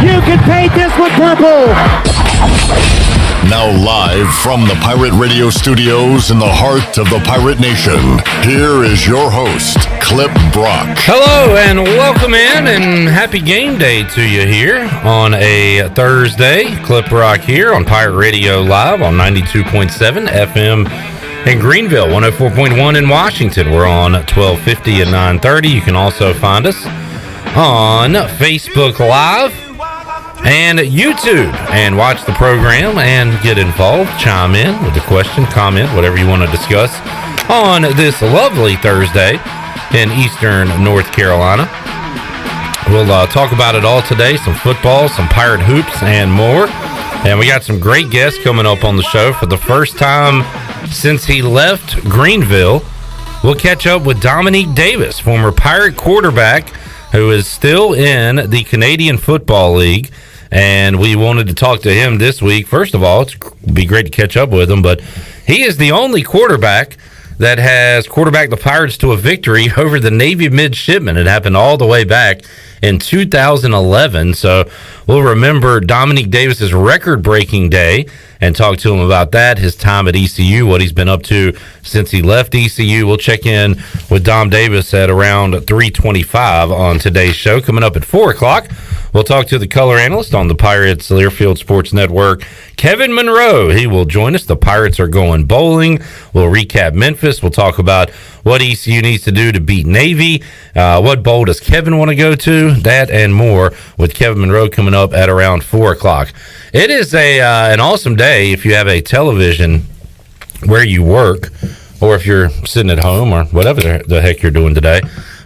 You can paint this one purple. Now live from the Pirate Radio studios in the heart of the Pirate Nation, here is your host, Clip Brock. Hello and welcome in and happy game day to you here on a Thursday. Clip Brock here on Pirate Radio Live on 92.7 FM in Greenville, 104.1 in Washington. We're on 1250 and 930. You can also find us on Facebook Live and YouTube and watch the program and get involved. Chime in with a question, comment, whatever you want to discuss on this lovely Thursday in Eastern North Carolina. We'll talk about it all today, some football, some Pirate hoops, and more. And we got some great guests coming up on the show. For the first time since he left Greenville, we'll catch up with Dominique Davis, former Pirate quarterback, who is still in the Canadian Football League. And we wanted to talk to him this week. First of all, it'd be great to catch up with him, but he is the only quarterback that has quarterbacked the Pirates to a victory over the Navy midshipmen. It happened all the way back in 2011. So we'll remember Dominique Davis's record-breaking day and talk to him about that, his time at ECU, what he's been up to since he left ECU. We'll check in with Dom Davis at around 3:25 on today's show. Coming up at 4 o'clock, we'll talk to the color analyst on the Pirates Learfield Sports Network, Kevin Monroe. He will join us. The Pirates are going bowling. We'll recap Memphis. We'll talk about what ECU needs to do to beat Navy. What bowl does Kevin want to go to? That and more with Kevin Monroe coming up at around 4 o'clock. It is an awesome day if you have a television where you work, or if you're sitting at home, or whatever the heck you're doing today,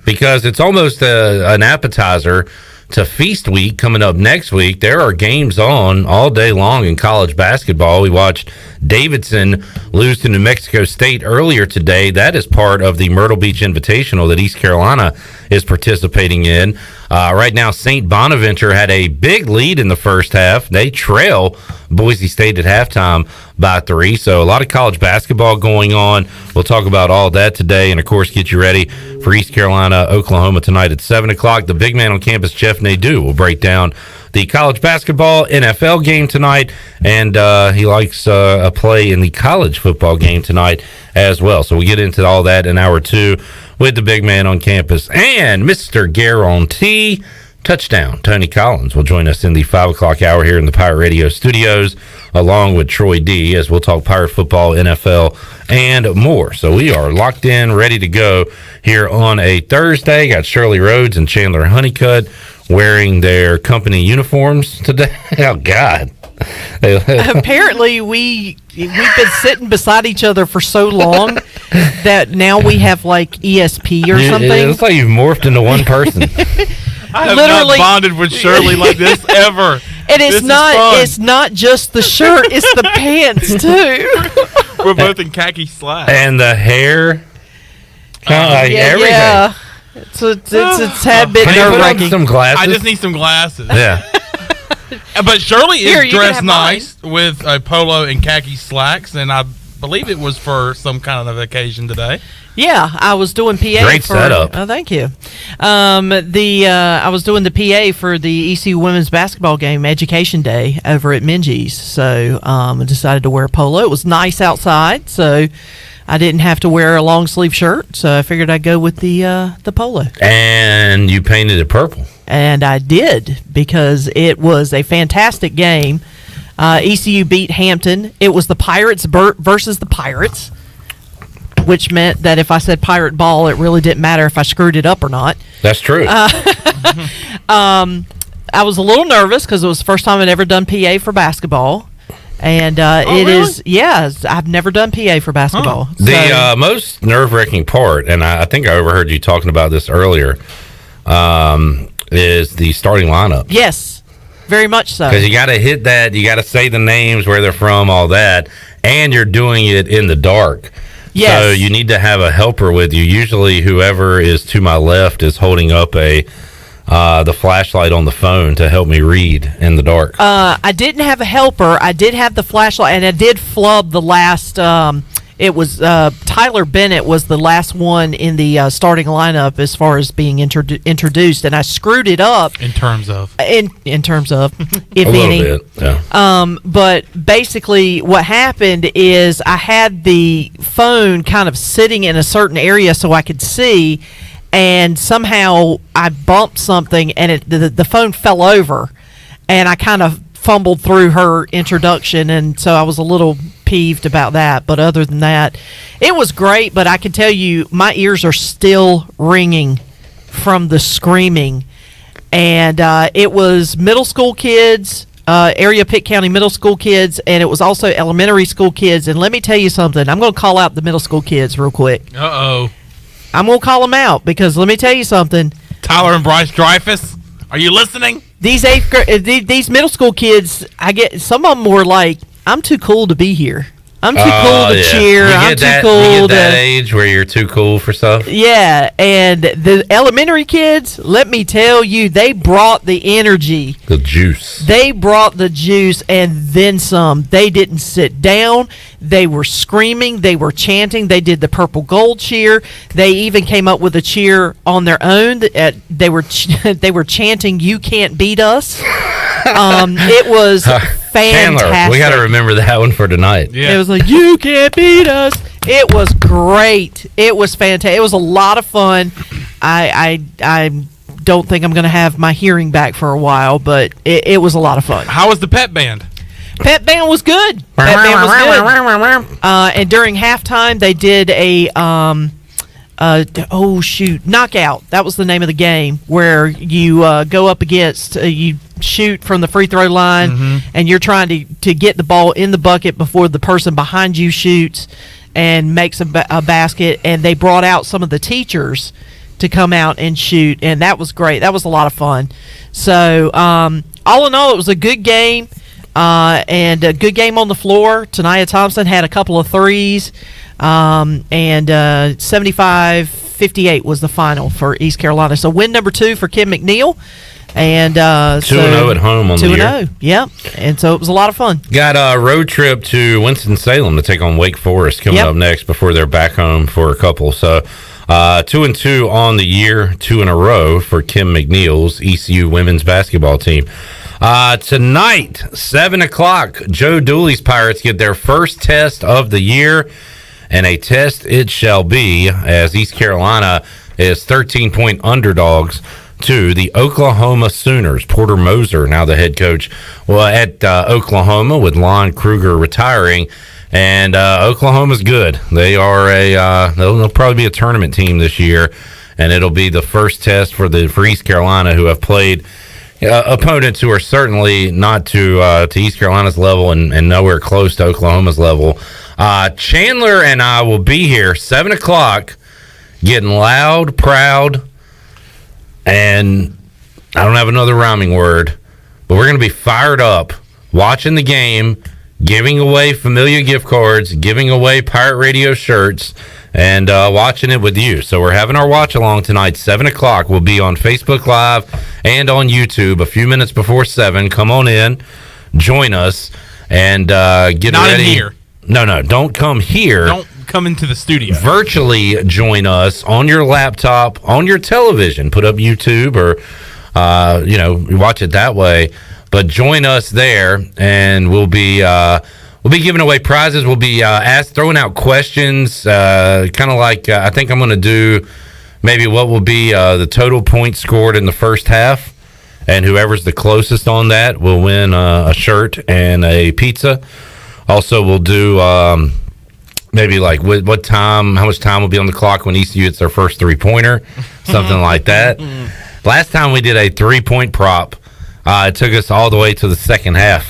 because it's almost an appetizer to Feast Week coming up next week. There are games on all day long in college basketball. We watched Davidson lose to New Mexico State earlier today. That is part of the Myrtle Beach Invitational that East Carolina is participating in. Right now, St. Bonaventure had a big lead in the first half. They trail Boise State at halftime by 3. So a lot of college basketball going on. We'll talk about all that today and, of course, get you ready for East Carolina, Oklahoma tonight at 7 o'clock. The big man on campus, Jeff Nadu, will break down the college basketball NFL game tonight, and he likes a play in the college football game tonight as well. So we get into all that in hour 2 with the big man on campus. And Mr. Guarantee Touchdown, Tony Collins, will join us in the 5 o'clock hour here in the Pirate Radio studios, along with Troy D, as we'll talk Pirate football, NFL, and more. So we are locked in, ready to go here on a Thursday. Got Shirley Rhodes and Chandler Honeycutt wearing their company uniforms today. Oh, God. Apparently, we've been sitting beside each other for so long that now we have like ESP or something. It looks like you've morphed into one person. I have not bonded with Shirley like this ever. And it's not just the shirt, it's the pants too. We're both in khaki slacks. And the hair. Everything. Yeah. It's had been nerve-wracking. Some glasses. I just need some glasses. Yeah. But Shirley is dressed nice with a polo and khaki slacks, and I believe it was for some kind of occasion today. Yeah, I was doing PA. Great setup. Oh, thank you. I was doing the PA for the ECU women's basketball game, Education Day, over at Minji's. So I decided to wear a polo. It was nice outside, so I didn't have to wear a long sleeve shirt. So I figured I'd go with the polo. And you painted it purple. And I did, because it was a fantastic game. ECU beat Hampton. It was the Pirates versus the Pirates, which meant that if I said pirate ball, it really didn't matter if I screwed it up or not. That's true. I was a little nervous because it was the first time I'd ever done PA for basketball. And I've never done PA for basketball. Huh. The most nerve-wracking part, and I think I overheard you talking about this earlier, is the starting lineup. Yes, very much so. Because you got to hit that, you got to say the names, where they're from, all that, and you're doing it in the dark. Yes. So you need to have a helper with you. Usually whoever is to my left is holding up the flashlight on the phone to help me read in the dark. I didn't have a helper. I did have the flashlight, and I did flub the last it was Tyler Bennett was the last one in the starting lineup as far as being introduced, and I screwed it up in terms of if A little any. bit, yeah. But basically, what happened is I had the phone kind of sitting in a certain area so I could see, and somehow I bumped something, and the phone fell over, and I kind of fumbled through her introduction, and so I was a little peeved about that. But other than that, it was great. But I can tell you, my ears are still ringing from the screaming, and it was middle school kids, area Pitt County middle school kids, and it was also elementary school kids. And let me tell you something, I'm going to call out the middle school kids real quick. I'm going to call them out because let me tell you something. Tyler and Bryce Dreyfus, are you listening? These middle school kids, I get some of them were like, I'm too cool to be here. I'm too cool to cheer. I'm too cool you to get that age where you're too cool for stuff. Yeah, and the elementary kids, let me tell you, they brought the energy. The juice. They brought the juice and then some. They didn't sit down. They were screaming. They were chanting. They did the purple gold cheer. They even came up with a cheer on their own. They were chanting, "You can't beat us." It was fantastic. Chandler, we got to remember that one for tonight. Yeah. It was like, "You can't beat us." It was great. It was fantastic. It was a lot of fun. I don't think I'm going to have my hearing back for a while, but it was a lot of fun. How was the pep band? Pep band was good. Pep band was good. And during halftime, they did a knockout. That was the name of the game, where you go up against you shoot from the free throw line, and you're trying to get the ball in the bucket before the person behind you shoots and makes a basket. And they brought out some of the teachers to come out and shoot, and that was great. That was a lot of fun. So all in all, it was a good game. And a good game on the floor. Tanaya Thompson had a couple of threes, and 75-58 was the final for East Carolina. So win number 2 for Kim McNeil, and 2-0 at home on the year. 2-0, yeah. And so it was a lot of fun. Got a road trip to Winston-Salem to take on Wake Forest coming up next before they're back home for a couple. So 2-2 on the year, 2 in a row for Kim McNeil's ECU women's basketball team. Tonight, 7 o'clock, Joe Dooley's Pirates get their first test of the year, and a test it shall be, as East Carolina is 13-point underdogs to the Oklahoma Sooners. Porter Moser, now the head coach, at Oklahoma, with Lon Kruger retiring, and Oklahoma's good. They are they'll probably be a tournament team this year, and it'll be the first test for East Carolina, who have played opponents who are certainly not to East Carolina's level and nowhere close to Oklahoma's level. Chandler and I will be here 7 o'clock, getting loud, proud, and I don't have another rhyming word, but we're going to be fired up, watching the game, giving away Familia gift cards, giving away Pirate Radio shirts, and watching it with you. So we're having our watch along tonight, 7 o'clock. We'll be on Facebook Live and on YouTube a few minutes before 7. Come on in, join us, and get Not ready. In here. No, don't come here. Don't come into the studio. Virtually join us on your laptop, on your television. Put up YouTube or watch it that way. But join us there, and we'll be giving away prizes. We'll be throwing out questions, kind of like I think I'm going to do maybe what will be the total points scored in the first half, and whoever's the closest on that will win a shirt and a pizza. Also, we'll do maybe like how much time will be on the clock when ECU hits their first 3-pointer, something like that. Last time we did a 3-point prop. It took us all the way to the second half.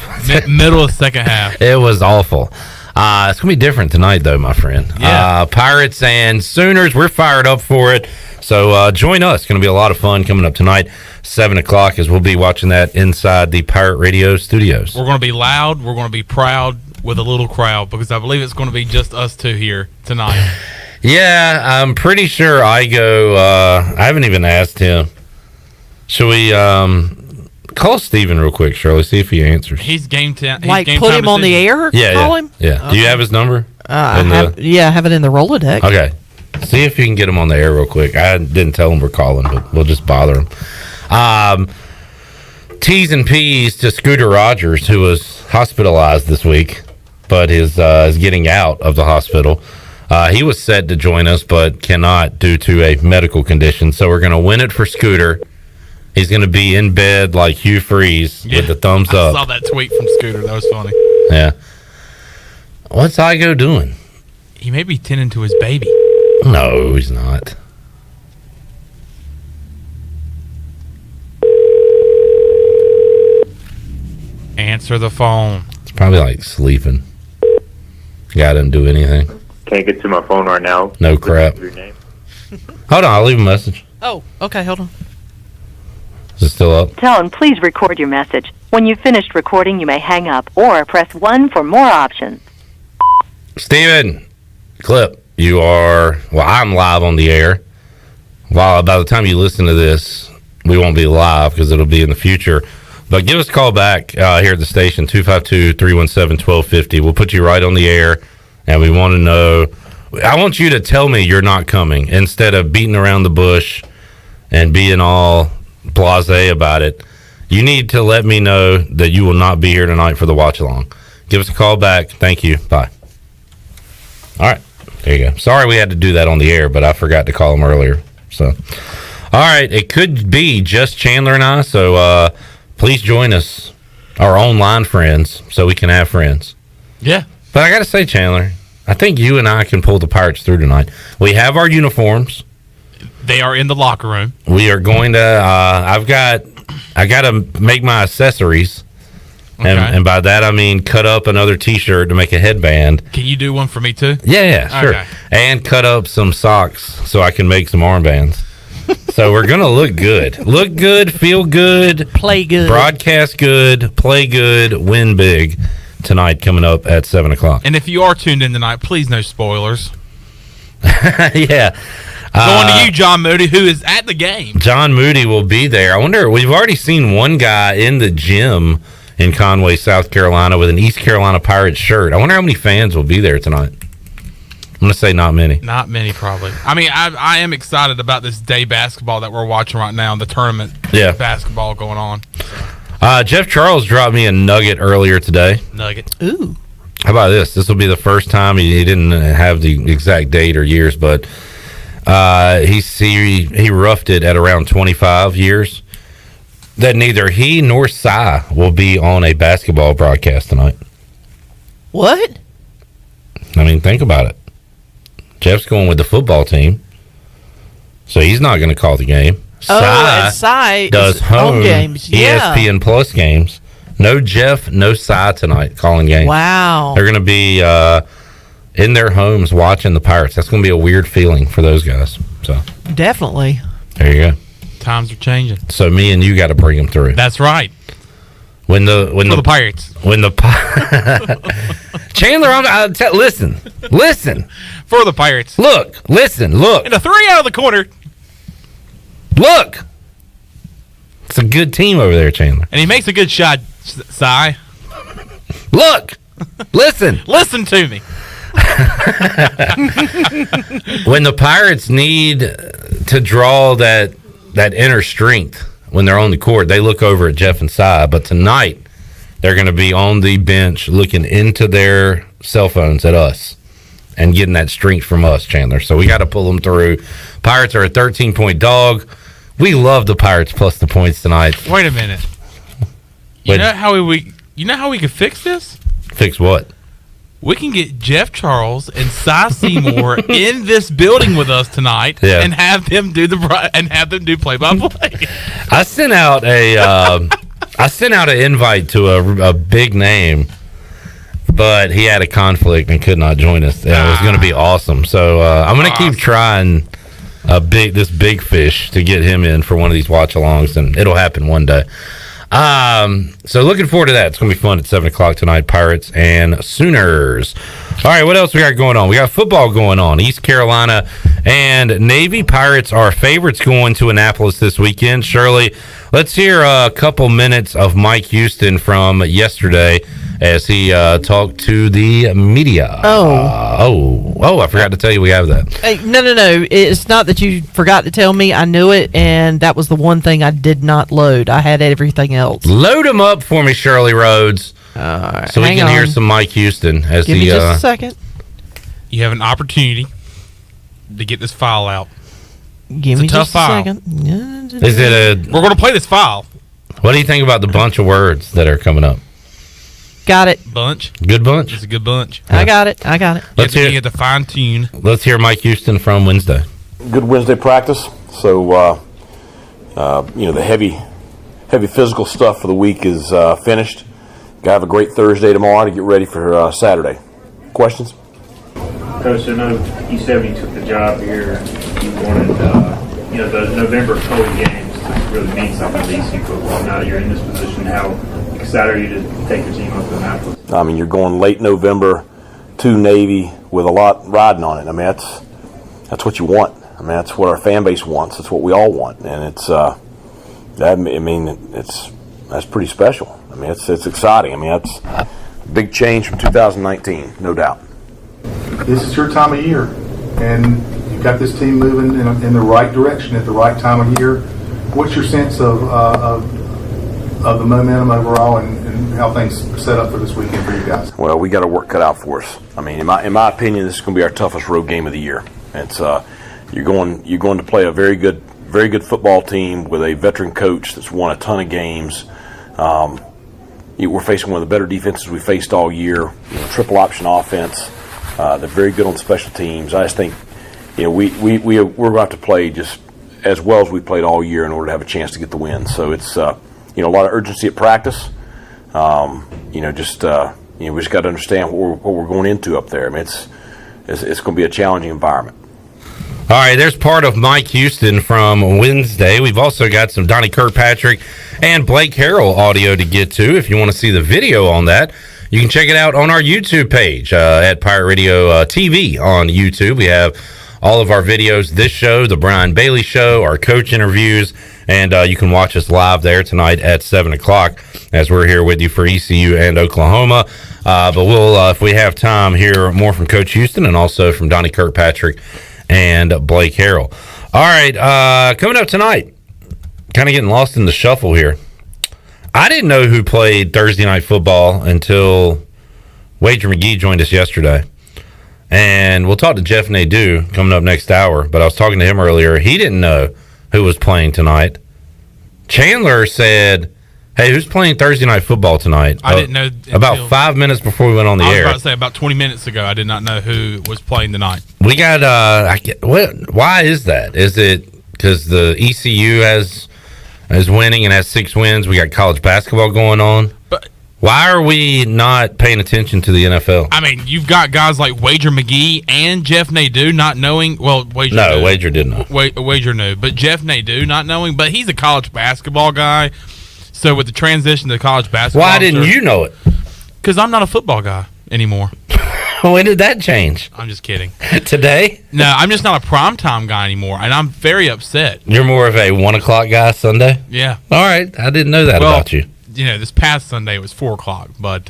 Middle of second half. It was awful. It's going to be different tonight, though, my friend. Yeah. Pirates and Sooners, we're fired up for it. So join us. It's going to be a lot of fun coming up tonight, 7 o'clock, as we'll be watching that inside the Pirate Radio studios. We're going to be loud. We're going to be proud with a little crowd, because I believe it's going to be just us two here tonight. Yeah, I'm pretty sure I go. I haven't even asked him. Should we call Steven real quick, Shirley, see if he answers? He's game time. Like, put him on the air? Yeah, call yeah. him? Yeah. Do you have his number? I have it in the Rolodex. Okay. See if you can get them on the air real quick. I didn't tell them we're calling, but we'll just bother them. T's and P's to Scooter Rogers, who was hospitalized this week, but is getting out of the hospital. He was set to join us, but cannot due to a medical condition. So we're going to win it for Scooter. He's going to be in bed like Hugh Freeze with the thumbs up. I saw that tweet from Scooter. That was funny. Yeah. What's Igo doing? He may be tending to his baby. No, he's not. Answer the phone. It's probably like sleeping. Guy doesn't do anything. Can't get to my phone right now. No crap. Your name? Hold on, I'll leave a message. Oh, okay, hold on. Is it still up? Tone, please record your message. When you've finished recording, you may hang up or press 1 for more options. Steven, Clip, you are, well, I'm live on the air. Well, by the time you listen to this, we won't be live because it'll be in the future. But give us a call back here at the station, 252-317-1250. We'll put you right on the air, and we want to know, I want you to tell me you're not coming instead of beating around the bush and being all blasé about it. You need to let me know that you will not be here tonight for the watch along. Give us a call back. Thank you. Bye. All right. There you go. Sorry we had to do that on the air, but I forgot to call him earlier. So, all right. It could be just Chandler and I. So, please join us, our online friends, so we can have friends. Yeah. But I got to say, Chandler, I think you and I can pull the Pirates through tonight. We have our uniforms. They are in the locker room. We are going to. I got to make my accessories, and by that I mean cut up another T-shirt to make a headband. Can you do one for me too? Yeah, sure. Okay. And cut up some socks so I can make some armbands. So we're gonna look good, feel good, play good, broadcast good, play good, win big tonight. Coming up at 7:00. And if you are tuned in tonight, please no spoilers. Yeah. Going to you, John Moody, who is at the game. John Moody will be there. I wonder, we've already seen one guy in the gym in Conway, South Carolina with an East Carolina Pirates shirt. I wonder how many fans will be there tonight. I'm going to say not many. Not many, probably. I mean, I am excited about this day basketball that we're watching right now, the tournament basketball going on. Jeff Charles dropped me a nugget earlier today. Nugget. Ooh. How about this? This will be the first time, he didn't have the exact date or years, but he roughed it at around 25 years that neither he nor Cy will be on a basketball broadcast tonight. What? I mean, think about it. Jeff's going with the football team, so he's not going to call the game. Cy does home games. Yeah. ESPN Plus games. No Jeff, no Cy tonight calling games. Wow. They're going to be in their homes watching the Pirates. That's going to be a weird feeling for those guys. So definitely. There you go. Times are changing. So me and you got to bring them through. That's right. For the Pirates. Chandler, listen. For the Pirates. Look. And a 3 out of the corner. Look. It's a good team over there, Chandler. And he makes a good shot, Cy. Look. Listen. Listen to me. When the Pirates need to draw that inner strength when they're on the court, they look over at Jeff and Cy. But tonight, they're going to be on the bench looking into their cell phones at us and getting that strength from us, Chandler. So we got to pull them through. Pirates are a 13-point dog. We love the Pirates plus the points tonight. Wait a minute. You know how we could fix this? Fix what? We can get Jeff Charles and Cy Seymour in this building with us tonight, and have them do play-by-play. I sent out an invite to a big name, but he had a conflict and could not join us. And it was going to be awesome. So I'm going to keep trying this big fish to get him in for one of these watch-alongs, and it'll happen one day. So looking forward to that. It's going to be fun at 7:00 tonight, Pirates and Sooners. All right, what else we got going on? We got football going on. East Carolina and Navy. Pirates are favorites going to Annapolis this weekend. Shirley, let's hear a couple minutes of Mike Houston from yesterday as he talked to the media. Oh, I forgot to tell you we have that. Hey, no. It's not that you forgot to tell me. I knew it, and that was the one thing I did not load. I had everything else. Load them up for me, Shirley Rhodes, so we can hear some Mike Houston. Give me just a second. You have an opportunity to get this file out. Give me just a second. We're going to play this file. What do you think about the bunch of words that are coming up? Got it. Bunch. Good bunch. It's a good bunch. Yeah. I got it. You get to fine tune. Let's hear Mike Houston from Wednesday. Good Wednesday practice. So, the heavy physical stuff for the week is finished. Got to have a great Thursday tomorrow to get ready for Saturday. Questions? Coach, I know you said when you took the job here, you wanted, the November COVID games to really mean something to ECU football. Now that you're in this position, how excited are you to take the team up to Annapolis? I mean, you're going late November to Navy with a lot riding on it. I mean, that's what you want. I mean, that's what our fan base wants. That's what we all want, and that's pretty special. I mean, it's exciting. I mean, that's a big change from 2019, no doubt. This is your time of year, and you've got this team moving in the right direction at the right time of year. What's your sense of the momentum overall and how things set up for this weekend for you guys? Well, we got our work cut out for us. I mean, in my opinion, this is going to be our toughest road game of the year. It's you're going to play a very good football team with a veteran coach that's won a ton of games. We're facing one of the better defenses we faced all year. Triple option offense. They're very good on special teams. I just think, we're going to have to play just as well as we played all year in order to have a chance to get the win. So it's a lot of urgency at practice. We just got to understand what we're going into up there. I mean, it's going to be a challenging environment. All right, there's part of Mike Houston from Wednesday. We've also got some Donnie Kirkpatrick and Blake Harrell audio to get to. If you want to see the video on that, you can check it out on our YouTube page at Pirate Radio TV on YouTube. We have all of our videos, this show, the Brian Bailey Show, our coach interviews, and you can watch us live there tonight at 7 o'clock as we're here with you for ECU and Oklahoma. But we'll, if we have time, hear more from Coach Houston and also from Donnie Kirkpatrick and Blake Harrell. All right, coming up tonight, kind of getting lost in the shuffle here. I didn't know who played Thursday Night Football until Wager McGee joined us yesterday. And we'll talk to Jeff Nadu coming up next hour, but I was talking to him earlier. He didn't know who was playing tonight. Chandler said, hey, who's playing Thursday Night Football tonight? I didn't know. About 5 minutes before we went on the air. I was about to say, about 20 minutes ago, I did not know who was playing tonight. We got, why is that? Is it because the ECU is winning and has 6 wins? We got college basketball going on. But why are we not paying attention to the NFL? I mean, you've got guys like Wager McGee and Jeff Nadu not knowing. Well, Wager knew. Wager didn't know. Wager knew, but Jeff Nadu not knowing. But he's a college basketball guy. So with the transition to college basketball, why didn't you know it? Because I'm not a football guy anymore. When did that change? I'm just kidding. Today? No, I'm just not a primetime guy anymore, and I'm very upset. You're more of a 1 o'clock guy Sunday? Yeah. All right. I didn't know that about you. This past Sunday it was 4 o'clock. But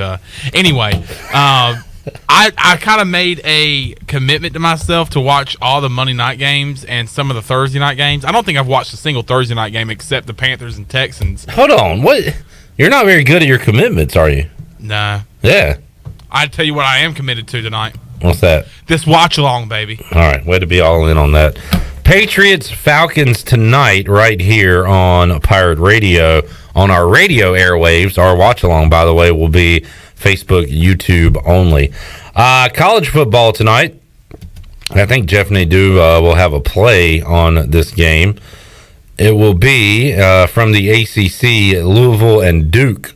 anyway, I kind of made a commitment to myself to watch all the Monday night games and some of the Thursday night games. I don't think I've watched a single Thursday night game except the Panthers and Texans. Hold on. What? You're not very good at your commitments, are you? Nah. Yeah. I'd tell you what I am committed to tonight. What's that? This watch along, baby. All right. Way to be all in on that. Patriots Falcons tonight right here on Pirate Radio on our radio airwaves. Our watch along, by the way, will be Facebook, YouTube only. College football tonight. I think Jeff Nadu will have a play on this game. It will be from the ACC, Louisville and Duke.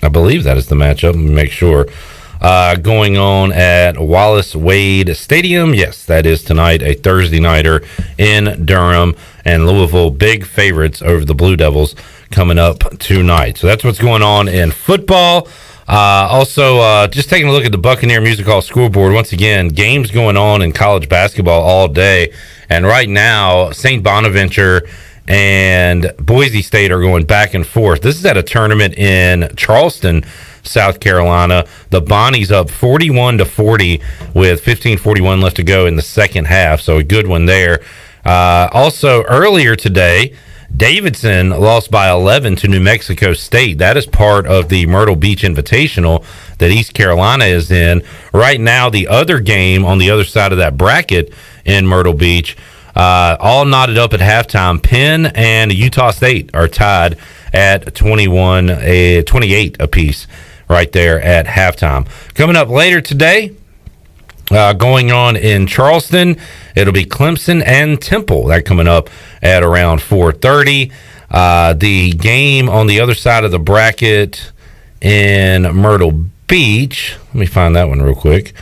I believe that is the matchup. Let me make sure. Going on at Wallace Wade Stadium. Yes, that is tonight, a Thursday nighter in Durham, and Louisville big favorites over the Blue Devils coming up tonight. So that's what's going on in football. Also, just taking a look at the Buccaneer Music Hall scoreboard. Once again, games going on in college basketball all day, and right now St. Bonaventure and Boise State are going back and forth. This is at a tournament in Charleston, South Carolina. The Bonnies up 41-40 with 15:41 left to go in the second half, so a good one there. Also, earlier today, Davidson lost by 11 to New Mexico State. That is part of the Myrtle Beach Invitational that East Carolina is in. Right now, the other game on the other side of that bracket in Myrtle Beach, all knotted up at halftime. Penn and Utah State are tied at 28 apiece right there at halftime. Coming up later today, going on in Charleston, it'll be Clemson and Temple. That coming up at around 4:30. The game on the other side of the bracket in Myrtle Beach, let me find that one real quick,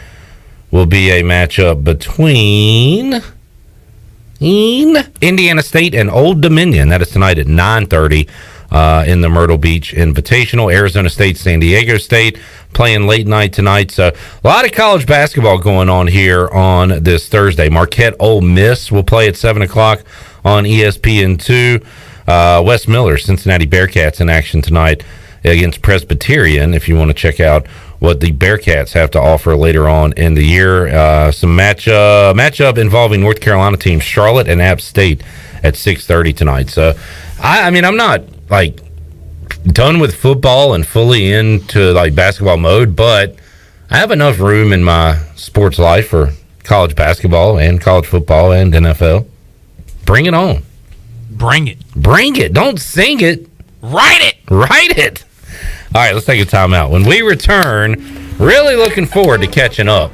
will be a matchup between Indiana State and Old Dominion. That is tonight at 9:30 in the Myrtle Beach Invitational. Arizona State, San Diego State playing late night tonight. So a lot of college basketball going on here on this Thursday. Marquette Ole Miss will play at 7 o'clock on ESPN2. Wes Miller, Cincinnati Bearcats in action tonight against Presbyterian, if you want to check out what the Bearcats have to offer later on in the year. Some matchup involving North Carolina teams Charlotte and App State at 6:30 tonight. So I mean, I'm not like done with football and fully into like basketball mode, but I have enough room in my sports life for college basketball and college football and NFL. Bring it on. Bring it. Bring it. Don't sing it. Write it. Write it. All right, let's take a timeout. When we return, really looking forward to catching up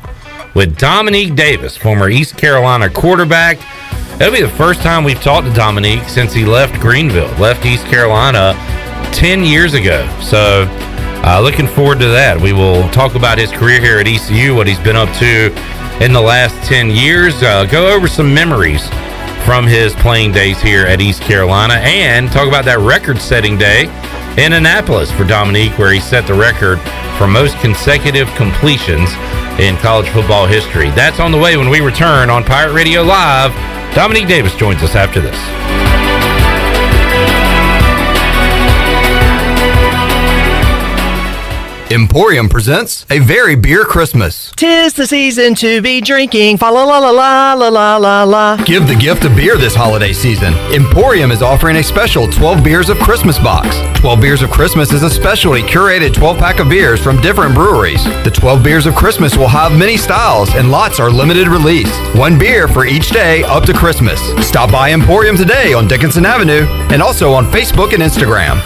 with Dominique Davis, former East Carolina quarterback. It'll be the first time we've talked to Dominique since he left Greenville, left East Carolina 10 years ago. So looking forward to that. We will talk about his career here at ECU, what he's been up to in the last 10 years, go over some memories from his playing days here at East Carolina, and talk about that record-setting day in Annapolis for Dominique, where he set the record for most consecutive completions in college football history. That's on the way when we return on Pirate Radio Live. Dominique Davis joins us after this. Emporium presents A Very Beer Christmas. 'Tis the season to be drinking. Fa la la la la la la la la. Give the gift of beer this holiday season. Emporium is offering a special 12 Beers of Christmas box. 12 Beers of Christmas is a specially curated 12-pack of beers from different breweries. The 12 Beers of Christmas will have many styles and lots are limited release. One beer for each day up to Christmas. Stop by Emporium today on Dickinson Avenue and also on Facebook and Instagram.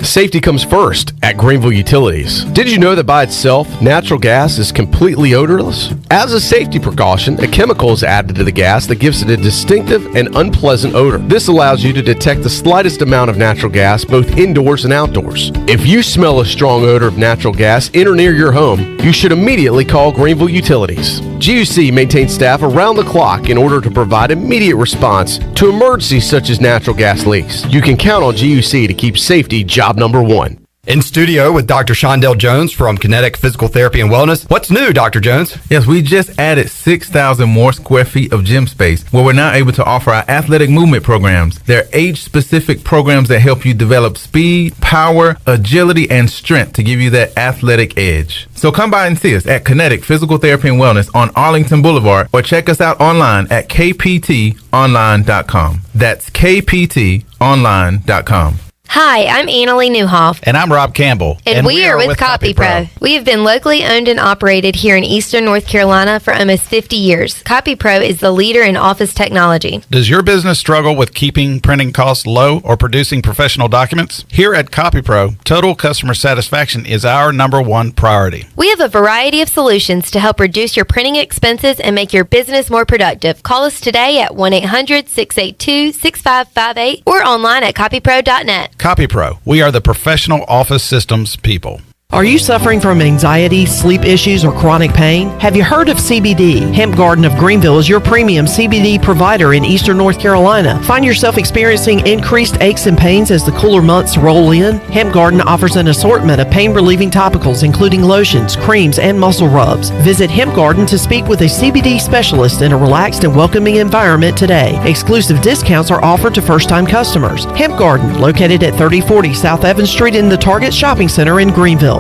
Safety comes first at Greenville Utilities. Did you know that by itself, natural gas is completely odorless? As a safety precaution, a chemical is added to the gas that gives it a distinctive and unpleasant odor. This allows you to detect the slightest amount of natural gas both indoors and outdoors. If you smell a strong odor of natural gas in or near your home, you should immediately call Greenville Utilities. GUC maintains staff around the clock in order to provide immediate response to emergencies such as natural gas leaks. You can count on GUC to keep safety job number one. In studio with Dr. Shondell Jones from Kinetic Physical Therapy and Wellness. What's new, Dr. Jones? Yes, we just added 6,000 more square feet of gym space where we're now able to offer our athletic movement programs. They're age-specific programs that help you develop speed, power, agility, and strength to give you that athletic edge. So come by and see us at Kinetic Physical Therapy and Wellness on Arlington Boulevard or check us out online at kptonline.com. That's kptonline.com. Hi, I'm Annalie Newhoff. And I'm Rob Campbell. And we are with CopyPro. We have been locally owned and operated here in Eastern North Carolina for almost 50 years. CopyPro is the leader in office technology. Does your business struggle with keeping printing costs low or producing professional documents? Here at CopyPro, total customer satisfaction is our #1 priority. We have a variety of solutions to help reduce your printing expenses and make your business more productive. Call us today at 1-800-682-6558 or online at copypro.net. CopyPro, we are the professional office systems people. Are you suffering from anxiety, sleep issues, or chronic pain? Have you heard of CBD? Hemp Garden of Greenville is your premium CBD provider in eastern North Carolina. Find yourself experiencing increased aches and pains as the cooler months roll in? Hemp Garden offers an assortment of pain-relieving topicals, including lotions, creams, and muscle rubs. Visit Hemp Garden to speak with a CBD specialist in a relaxed and welcoming environment today. Exclusive discounts are offered to first-time customers. Hemp Garden, located at 3040 South Evans Street in the Target Shopping Center in Greenville.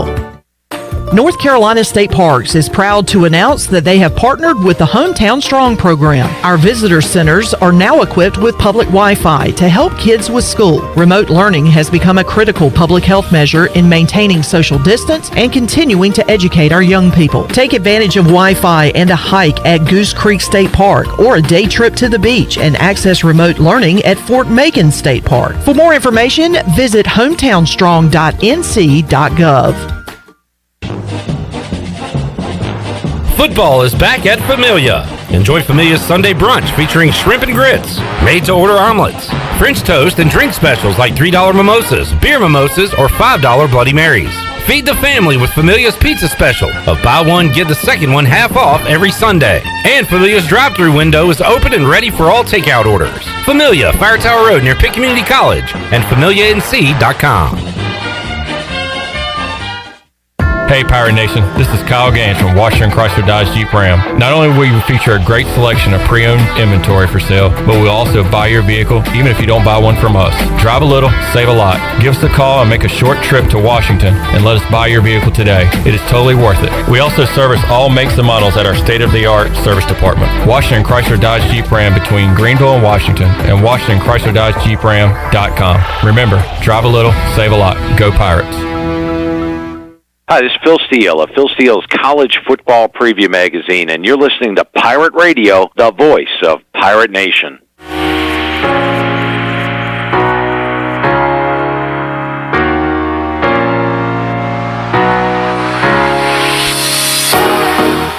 North Carolina State Parks is proud to announce that they have partnered with the Hometown Strong program. Our visitor centers are now equipped with public Wi-Fi to help kids with school. Remote learning has become a critical public health measure in maintaining social distance and continuing to educate our young people. Take advantage of Wi-Fi and a hike at Goose Creek State Park or a day trip to the beach and access remote learning at Fort Macon State Park. For more information, visit hometownstrong.nc.gov. Football is back at Familia. Enjoy Familia's Sunday brunch featuring shrimp and grits, made-to-order omelets, French toast, and drink specials like $3 mimosas, beer mimosas, or $5 Bloody Marys. Feed the family with Familia's pizza special of buy one, get the second one half off every Sunday. And Familia's drive-thru window is open and ready for all takeout orders. Familia, Fire Tower Road near Pitt Community College, and FamiliaNC.com. Hey Pirate Nation, this is Kyle Gaines from Washington Chrysler Dodge Jeep Ram. Not only will we feature a great selection of pre-owned inventory for sale, but we'll also buy your vehicle even if you don't buy one from us. Drive a little, save a lot. Give us a call and make a short trip to Washington and let us buy your vehicle today. It is totally worth it. We also service all makes and models at our state-of-the-art service department. Washington Chrysler Dodge Jeep Ram between Greenville and Washington, and WashingtonChryslerDodgeJeepRam.com. Remember, drive a little, save a lot. Go Pirates. Hi, this is Phil Steele of Phil Steele's College Football Preview Magazine, and you're listening to Pirate Radio, the voice of Pirate Nation.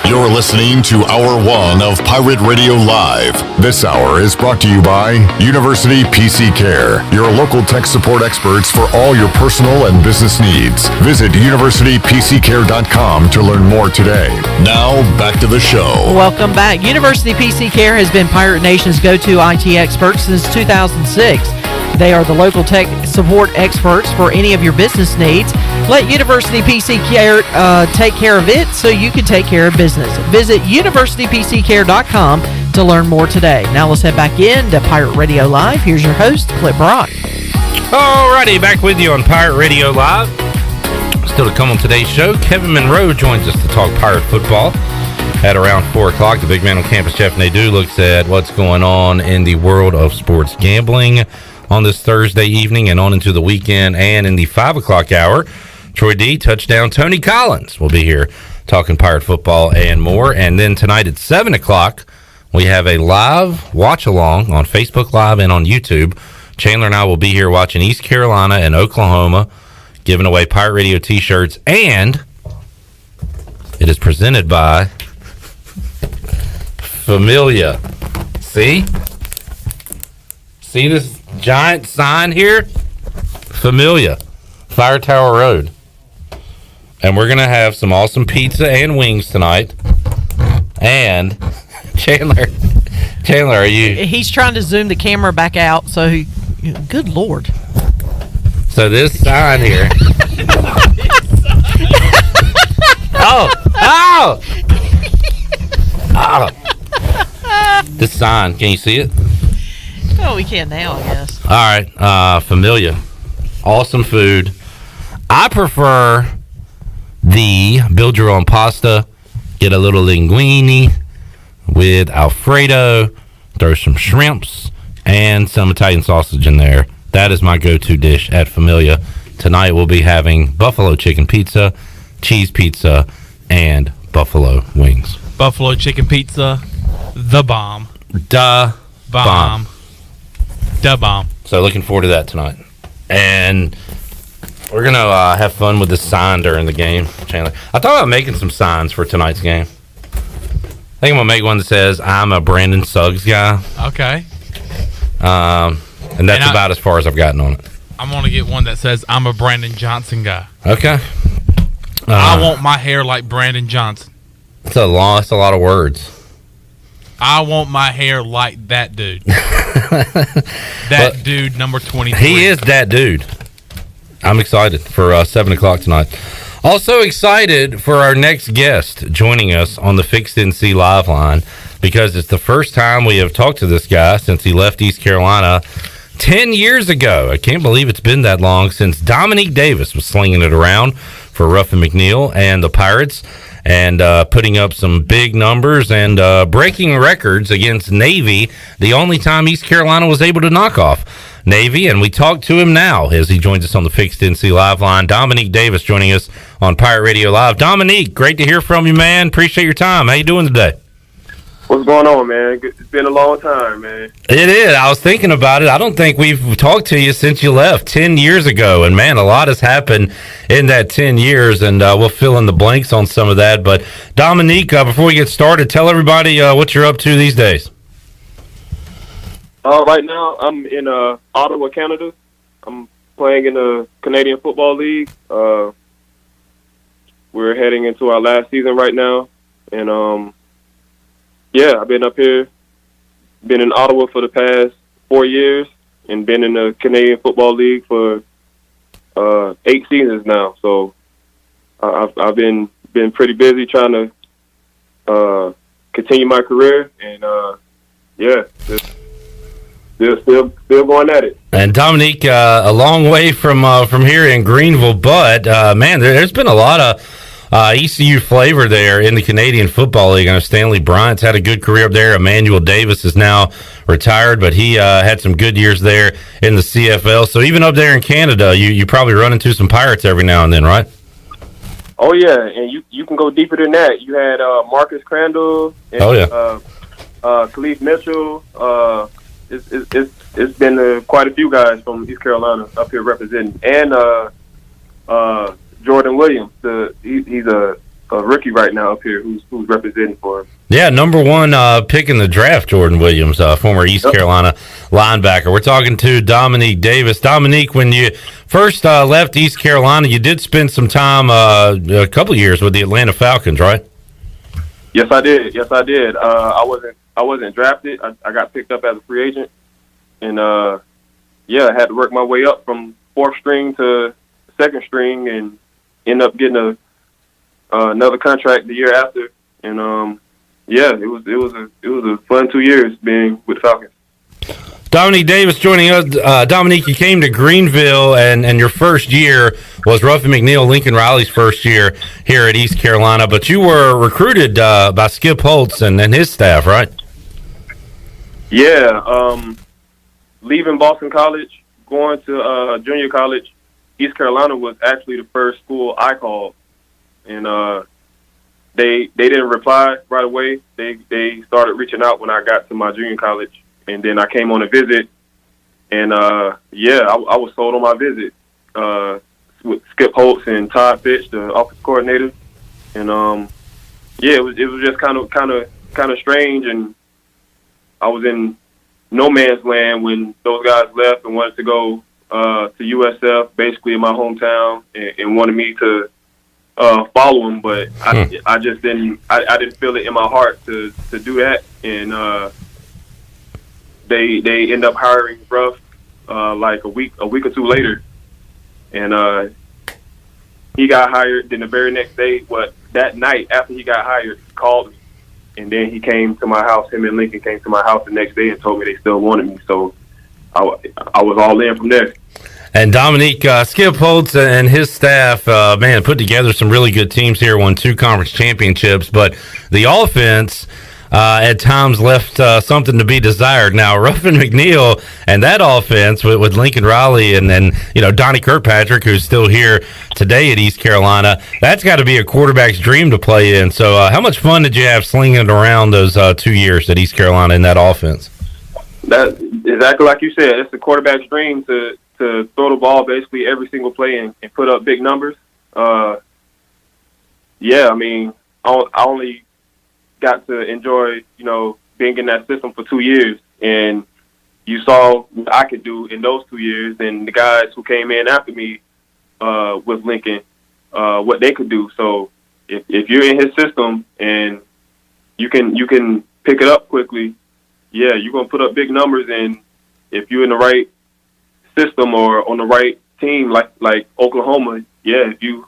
You're listening to Hour 1 of Pirate Radio Live. This hour is brought to you by University PC Care, your local tech support experts for all your personal and business needs. Visit universitypccare.com to learn more today. Now, back to the show. Welcome back. University PC Care has been Pirate Nation's go-to IT expert since 2006. They are the local tech support experts for any of your business needs. Let University PC Care take care of it so you can take care of business. Visit universitypccare.com to learn more today. Now let's head back in to Pirate Radio Live. Here's your host, Clip Brock. Alrighty, back with you on Pirate Radio Live. Still to come on today's show, Kevin Monroe joins us to talk Pirate football. At around 4 o'clock, the big man on campus, Jeff Nadu, looks at what's going on in the world of sports gambling on this Thursday evening and on into the weekend. And in the 5 o'clock hour, Troy D, touchdown, Tony Collins will be here talking Pirate football and more. And then tonight at 7 o'clock, we have a live watch-along on Facebook Live and on YouTube. Chandler and I will be here watching East Carolina and Oklahoma, giving away Pirate Radio T-shirts. And it is presented by Familia. See this giant sign here? Familia, Fire Tower Road. And we're going to have some awesome pizza and wings tonight. And Chandler, are you... He's trying to zoom the camera back out, so he... Good Lord. So this sign here... Oh! This sign, can you see it? Oh, we can now, I guess. All right, Familia. Awesome food. I prefer the build your own pasta. Get a little linguine with Alfredo. Throw some shrimps and some Italian sausage in there. That is my go-to dish at Familia. Tonight we'll be having buffalo chicken pizza, cheese pizza, and buffalo wings. Buffalo chicken pizza, the bomb. Da bomb. Da bomb. So looking forward to that tonight. And we're going to have fun with this sign during the game, Chandler. I thought about making some signs for tonight's game. I think I'm going to make one that says, I'm a Brandon Suggs guy. Okay. And that's about as far as I've gotten on it. I'm going to get one that says, I'm a Brandon Johnson guy. Okay. I want my hair like Brandon Johnson. That's a lot of words. I want my hair like that dude. Dude, number 23. He is that dude. I'm excited for 7 o'clock tonight. Also excited for our next guest joining us on the Fixed NC Live line, because it's the first time we have talked to this guy since he left East Carolina 10 years ago. I can't believe it's been that long since Dominique Davis was slinging it around for Ruffin McNeil and the Pirates, and putting up some big numbers and breaking records against Navy, the only time East Carolina was able to knock off Navy. And we talk to him now as he joins us on the Fixed NC Live line. Dominique Davis joining us on Pirate Radio Live. Dominique, great to hear from you, man. Appreciate your time. How you doing today? What's going on, man? It's been a long time, man. It is. I was thinking about it. I don't think we've talked to you since you left 10 years ago. And, man, a lot has happened in that 10 years, and we'll fill in the blanks on some of that. But, Dominique, before we get started, tell everybody what you're up to these days. Right now, I'm in Ottawa, Canada. I'm playing in the Canadian Football League. We're heading into our last season right now. And, yeah, I've been up here, been in Ottawa for the past 4 years, and been in the Canadian Football League for 8 seasons now. So I've been pretty busy trying to continue my career, and yeah, still going at it. And Dominique, a long way from here in Greenville, but man, there's been a lot of ECU flavor there in the Canadian Football League. I know Stanley Bryant's had a good career up there. Emmanuel Davis is now retired, but he had some good years there in the CFL. So even up there in Canada, you probably run into some Pirates every now and then, right? Oh yeah, and you can go deeper than that. You had Marcus Crandall, and, Khalif Mitchell. It's been quite a few guys from East Carolina up here representing, and Jordan Williams. He's a rookie right now up here who's representing for him. Yeah, number one pick in the draft, Jordan Williams, former East Carolina linebacker. We're talking to Dominique Davis. Dominique, when you first left East Carolina, you did spend some time, a couple of years with the Atlanta Falcons, right? Yes, I did. I wasn't drafted. I got picked up as a free agent, and yeah, I had to work my way up from 4th string to 2nd string, and end up getting another contract the year after. And yeah, it was a fun 2 years being with the Falcons. Dominique Davis joining us. Dominique, you came to Greenville, and your first year was Ruffin McNeil, Lincoln Riley's first year here at East Carolina, but you were recruited by Skip Holtz and his staff, right? Yeah, leaving Boston College, going to junior college, East Carolina was actually the first school I called, and they didn't reply right away. They started reaching out when I got to my junior college, and then I came on a visit, and yeah, I was sold on my visit with Skip Holtz and Todd Fitch, the offensive coordinator, and yeah, it was just kind of strange, and I was in no man's land when those guys left and wanted to go to USF, basically in my hometown, and wanted me to follow them, but I just didn't. I didn't feel it in my heart to do that, and they end up hiring Ruff like a week or two later, and he got hired. Then the very next day, that night after he got hired, he called me, and then he came to my house. Him and Lincoln came to my house the next day and told me they still wanted me. So I was all in from there. And Dominique, Skip Holtz and his staff, man, put together some really good teams here, won 2 conference championships, but the offense at times left something to be desired. Now, Ruffin McNeil and that offense with Lincoln Riley and Donnie Kirkpatrick, who's still here today at East Carolina, that's got to be a quarterback's dream to play in. So how much fun did you have slinging it around those 2 years at East Carolina in that offense? That's exactly like you said. It's the quarterback's dream to throw the ball basically every single play and put up big numbers. Yeah, I mean, I only got to enjoy, being in that system for 2 years, and you saw what I could do in those 2 years, and the guys who came in after me with Lincoln, what they could do. So if you're in his system and you can pick it up quickly, yeah, you're gonna put up big numbers. And if you're in the right system or on the right team, like Oklahoma, yeah, if you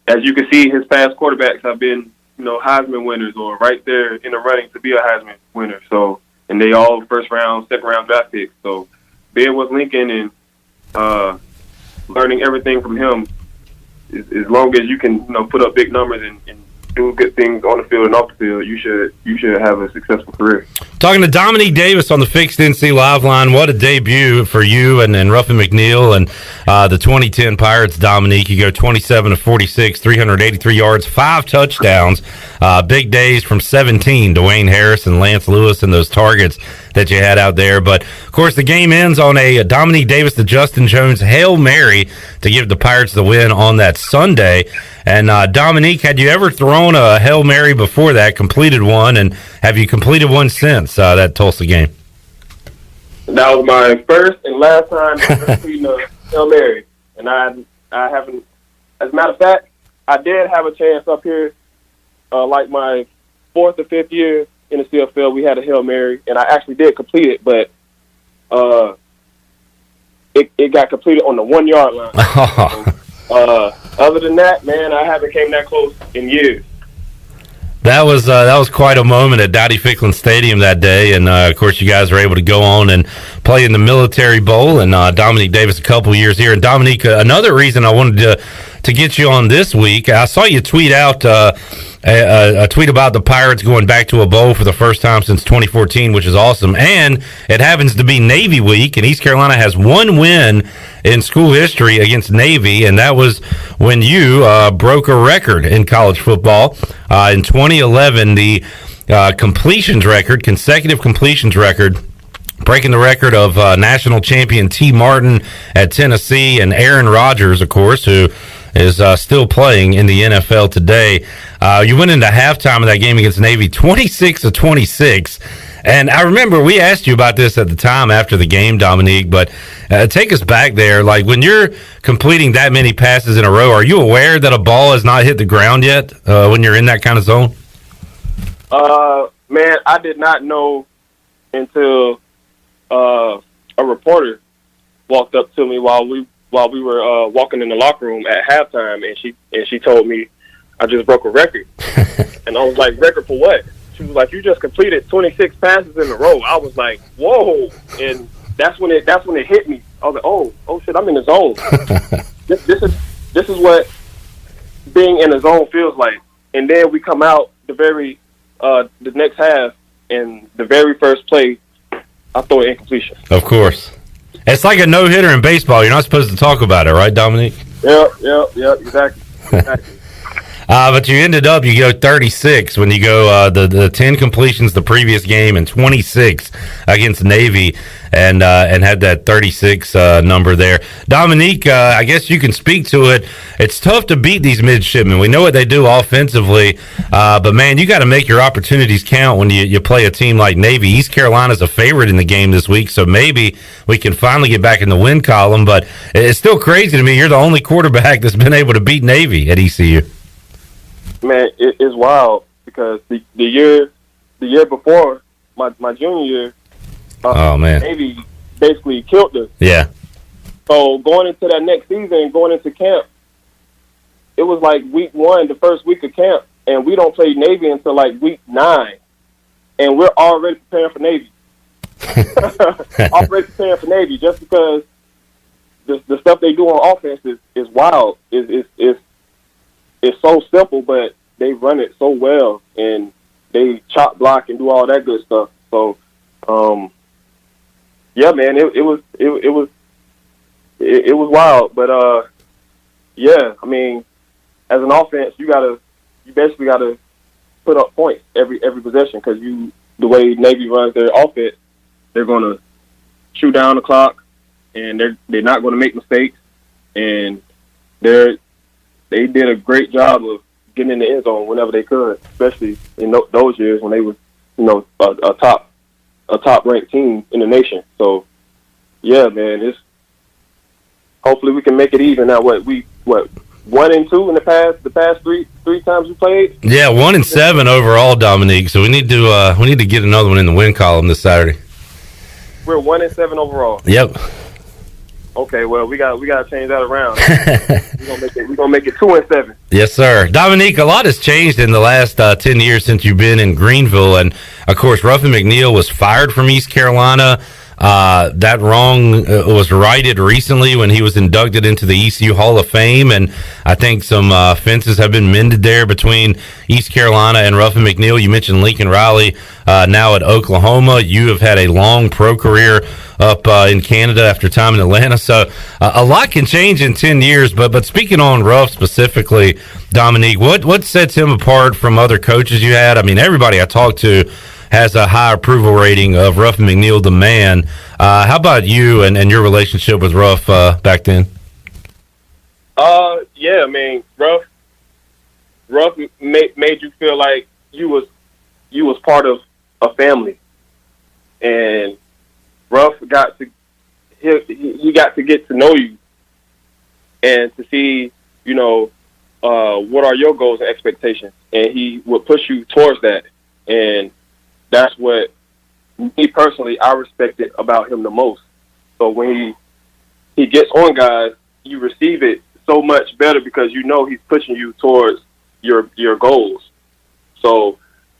as you can see, his past quarterbacks have been, Heisman winners or right there in the running to be a Heisman winner. So, and they all first round, second round draft picks. So, being with Lincoln and learning everything from him, as long as you can, put up big numbers and do good things on the field and off the field, you should have a successful career. Talking to Dominique Davis on the Fixed NC Live line. What a debut for you and Ruffin McNeil and the 2010 Pirates, Dominique. You go 27 of 46, 383 yards, 5 touchdowns. Big days from 17, Dwayne Harris and Lance Lewis and those targets that you had out there. But, of course, the game ends on a Dominique Davis to Justin Jones Hail Mary to give the Pirates the win on that Sunday. And, Dominique, had you ever thrown a Hail Mary before that, completed one, and have you completed one since that Tulsa game? That was my first and last time completing a Hail Mary. And I haven't, as a matter of fact, I did have a chance up here, like my 4th or 5th year in the CFL, we had a Hail Mary, and I actually did complete it, but it got completed on the 1 yard line. Other than that, man, I haven't came that close in years. That was quite a moment at Dowdy Ficklin Stadium that day, and of course you guys were able to go on and play in the Military Bowl, and Dominique Davis a couple years here. And Dominique, another reason I wanted to get you on this week, I saw you tweet out a tweet about the Pirates going back to a bowl for the first time since 2014, which is awesome. And it happens to be Navy week, and East Carolina has one win in school history against Navy, and that was when you broke a record in college football. In 2011, the consecutive completions record, breaking the record of national champion T. Martin at Tennessee and Aaron Rodgers, of course, who is still playing in the NFL today. You went into halftime of that game against Navy 26-26. And I remember we asked you about this at the time after the game, Dominique, but take us back there. Like, when you're completing that many passes in a row, are you aware that a ball has not hit the ground yet when you're in that kind of zone? Man, I did not know until a reporter walked up to me while we were walking in the locker room at halftime, and she told me I just broke a record. And I was like, record for what? She was like, you just completed 26 passes in a row. I was like, whoa. And that's when it hit me. I was like, oh shit, I'm in the zone. This is what being in the zone feels like. And then we come out the next half, and the very first play, I throw an incompletion. Of course. It's like a no-hitter in baseball. You're not supposed to talk about it, right, Dominique? Yep, exactly. But you ended up, you go 36 when you go the 10 completions the previous game and 26 against Navy, and had that 36 number there. Dominique, I guess you can speak to it. It's tough to beat these midshipmen. We know what they do offensively, but man, you got to make your opportunities count when you play a team like Navy. East Carolina's a favorite in the game this week, so maybe we can finally get back in the win column, but it's still crazy to me. You're the only quarterback that's been able to beat Navy at ECU. Man, it's wild because the year before my junior year, Navy basically killed us. Yeah. So going into that next season, going into camp, it was like week 1, the first week of camp, and we don't play Navy until like week 9, and we're already preparing for Navy. Already preparing for Navy just because the stuff they do on offense is wild. It's so simple, but they run it so well, and they chop block and do all that good stuff. So, yeah, man, it was wild. But yeah, I mean, as an offense, you basically gotta put up points every possession because the way Navy runs their offense, they're gonna shoot down the clock, and they're not gonna make mistakes, and they did a great job of getting in the end zone whenever they could, especially in those years when they were, a top ranked team in the nation. So, yeah, man, hopefully we can make it even at week 1-2 in the past three times we played. Yeah, 1-7 overall, Dominique. So we need to get another one in the win column this Saturday. We're 1-7 overall. Yep. Okay, well we got to change that around. We're gonna make it 2-7. Yes, sir. Dominique, a lot has changed in the last 10 years since you've been in Greenville, and of course, Ruffin McNeil was fired from East Carolina. That wrong was righted recently when he was inducted into the ECU Hall of Fame, and I think some fences have been mended there between East Carolina and Ruffin McNeil. You mentioned Lincoln Riley now at Oklahoma. You have had a long pro career up in Canada after time in Atlanta, so a lot can change in 10 years. But speaking on Ruff specifically, Dominique, what sets him apart from other coaches you had? I mean, everybody I talked to has a high approval rating of Ruffin McNeil, the man. How about you and your relationship with Ruff back then? Yeah, I mean, Ruff made you feel like you was part of a family, and Ruff got to get to know you and to see, what are your goals and expectations, and he would push you towards that. And that's what, me personally, I respected about him the most. So when he gets on guys, you receive it so much better because he's pushing you towards your goals. So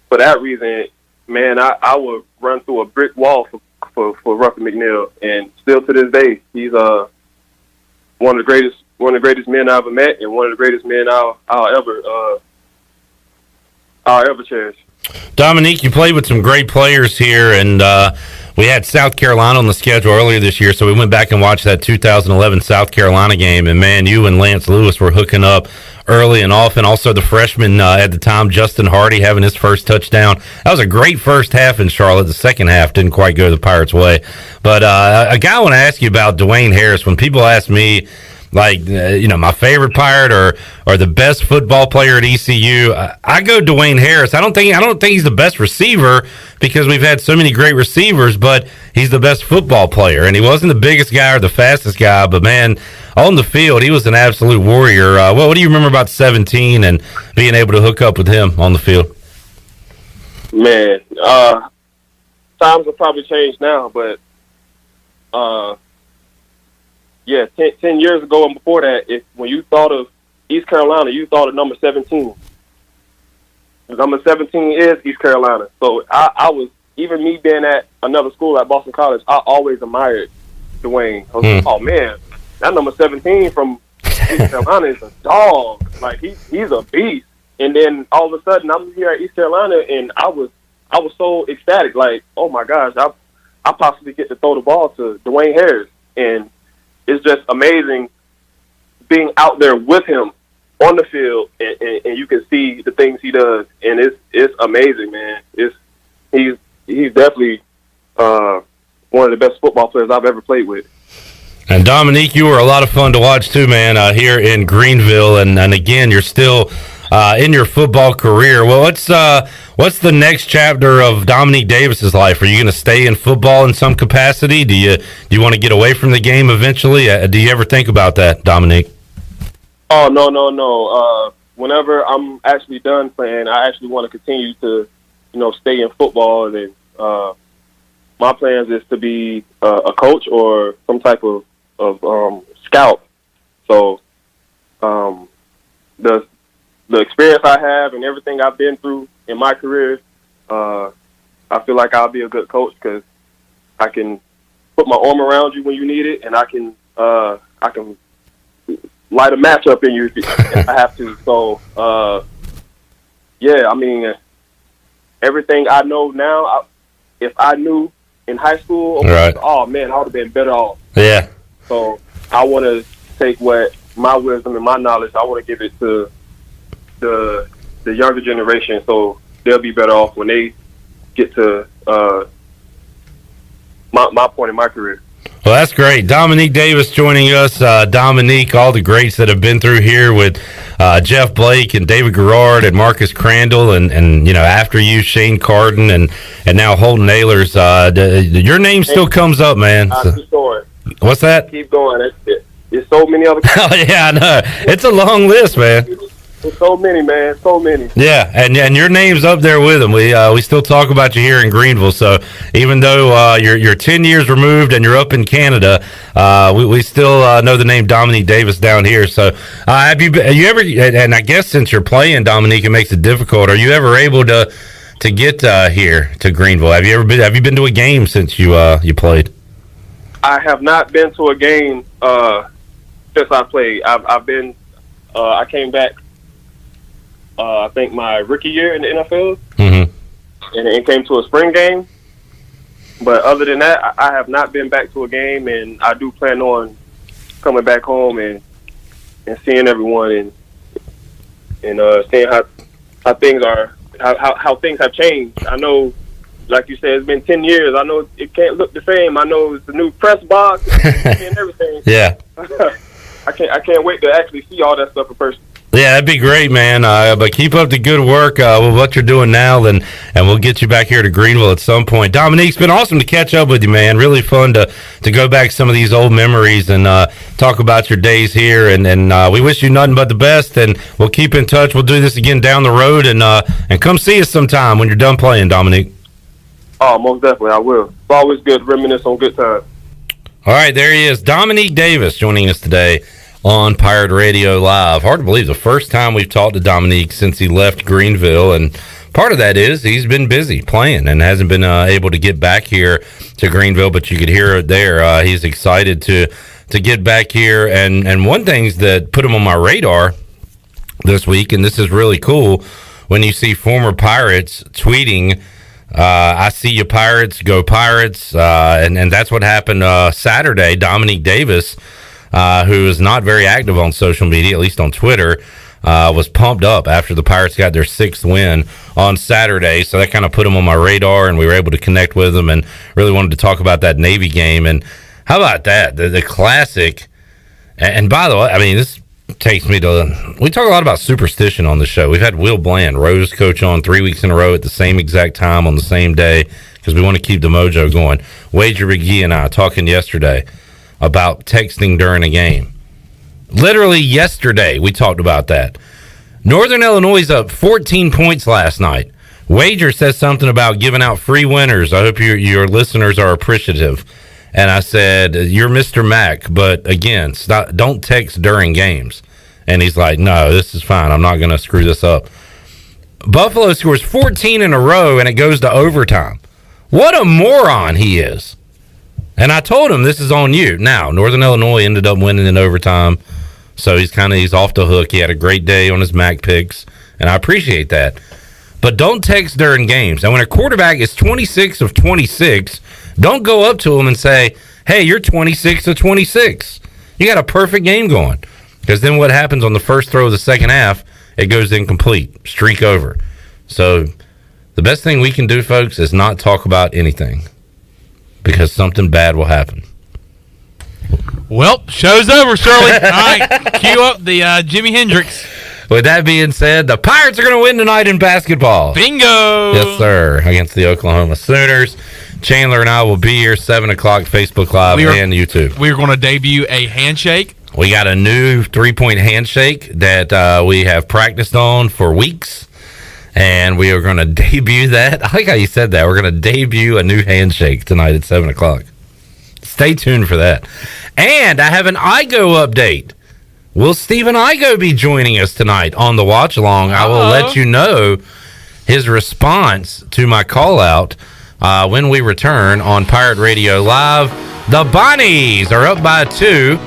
for that reason, man, I would run through a brick wall for Ruffin McNeil, and still to this day, he's one of the greatest men I ever met, and one of the greatest men I'll ever cherish. Dominique, you played with some great players here, and we had South Carolina on the schedule earlier this year, so we went back and watched that 2011 South Carolina game, and man, you and Lance Lewis were hooking up early and often. Also, the freshman at the time, Justin Hardy, having his first touchdown. That was a great first half in Charlotte. The second half didn't quite go the Pirates' way. But a guy I want to ask you about, Dwayne Harris. When people ask me, my favorite Pirate or the best football player at ECU, I go Dwayne Harris. I don't think he's the best receiver because we've had so many great receivers, but he's the best football player. And he wasn't the biggest guy or the fastest guy, but man, on the field, he was an absolute warrior. What do you remember about 17 and being able to hook up with him on the field? Man, times have probably changed now, but yeah, 10 years ago and before that, when you thought of East Carolina, you thought of number 17. Number 17 is East Carolina. So I was, even me being at another school at Boston College, I always admired Dwayne. I was like, oh man, that number 17 from East Carolina is a dog. Like he's a beast. And then all of a sudden I'm here at East Carolina, and I was so ecstatic. Like, oh my gosh, I possibly get to throw the ball to Dwayne Harris. And it's just amazing being out there with him on the field, and you can see the things he does, and it's amazing, man. He's definitely one of the best football players I've ever played with. And Dominique, you were a lot of fun to watch too, man, here in Greenville, and again, you're still in your football career. Well, what's the next chapter of Dominique Davis's life? Are you going to stay in football in some capacity? Do you want to get away from the game eventually? Do you ever think about that, Dominique? Oh, no. Whenever I'm actually done playing, I actually want to continue to, stay in football. And my plans is to be a coach or some type of scout. So the experience I have and everything I've been through in my career, I feel like I'll be a good coach because I can put my arm around you when you need it, and I can light a match up in you if I have to. So, yeah, I mean, everything I know now, if I knew in high school, right. Oh man, I would have been better off. Yeah. So I want to take my wisdom and my knowledge, I want to give it to the younger generation, so they'll be better off when they get to my point in my career. Well, that's great. Dominique Davis joining us. Dominique, all the greats that have been through here with Jeff Blake and David Garrard and Marcus Crandall and after you, Shane Carden and now Holton Ahlers. Your name still comes up, man. Keep going. What's that? Keep going. That's it. It's so many other. Oh yeah, I know. It's a long list, man. There's so many, man. So many. Yeah, and your name's up there with them. We still talk about you here in Greenville. So even though you're 10 years removed and you're up in Canada, we still know the name Dominique Davis down here. So have you ever? And I guess since you're playing, Dominique, it makes it difficult. Are you ever able to get here to Greenville? Have you been to a game since you played? I have not been to a game since I played. I've been. I came back. I think my rookie year in the NFL, and came to a spring game. But other than that, I have not been back to a game, and I do plan on coming back home and seeing everyone and seeing how things are, how things have changed. I know, like you said, it's been 10 years. I know it can't look the same. I know it's the new press box and everything. Yeah. I can't wait to actually see all that stuff in person. Yeah, that'd be great, man. But keep up the good work with what you're doing now, and we'll get you back here to Greenville at some point. Dominique, it's been awesome to catch up with you, man. Really fun to go back some of these old memories and talk about your days here. And we wish you nothing but the best, and we'll keep in touch. We'll do this again down the road, and come see us sometime when you're done playing, Dominique. Oh, most definitely, I will. It's always good to reminisce on good times. All right, there he is, Dominique Davis, joining us today on Pirate Radio Live. Hard to believe the first time we've talked to Dominique since he left Greenville, and part of that is he's been busy playing and hasn't been able to get back here to Greenville, but you could hear it there. He's excited to get back here, and one thing's that put him on my radar this week, and this is really cool, when you see former Pirates tweeting, I see you Pirates, go Pirates, and that's what happened Saturday. Dominique Davis, who is not very active on social media, at least on Twitter, was pumped up after the Pirates got their 6th win on Saturday. So that kind of put him on my radar, and we were able to connect with him and really wanted to talk about that Navy game. And how about that? The classic. And by the way, I mean, this takes me to, we talk a lot about superstition on the show. We've had Will Bland, Rose coach, on 3 weeks in a row at the same exact time on the same day because we want to keep the mojo going. Wager McGee and I talking yesterday about texting during a game. Literally yesterday, we talked about that. Northern Illinois is up 14 points last night. Wager says something about giving out free winners. I hope your listeners are appreciative. And I said, you're Mr. Mac, but again, don't text during games. And he's like, no, this is fine. I'm not going to screw this up. Buffalo scores 14 in a row, and it goes to overtime. What a moron he is. And I told him, this is on you. Now, Northern Illinois ended up winning in overtime, so he's off the hook. He had a great day on his Mac picks, and I appreciate that. But don't text during games. And when a quarterback is 26 of 26, don't go up to him and say, hey, you're 26 of 26. You got a perfect game going. Because then what happens on the first throw of the second half, it goes incomplete, streak over. So the best thing we can do, folks, is not talk about anything. Because something bad will happen. Well, show's over, Shirley. All right, cue up the Jimi Hendrix. With that being said, the Pirates are going to win tonight in basketball. Bingo! Yes, sir, against the Oklahoma Sooners. Chandler and I will be here 7 o'clock, Facebook Live and YouTube. We're going to debut a handshake. We got a new 3-point handshake that we have practiced on for weeks. And we are going to debut that. I like how you said that. We're going to debut a new handshake tonight at 7 o'clock. Stay tuned for that. And I have an IGO update. Will Stephen Igo be joining us tonight on the watch along? I will let you know his response to my call out when we return on Pirate Radio Live. The Bonnies are up by 2.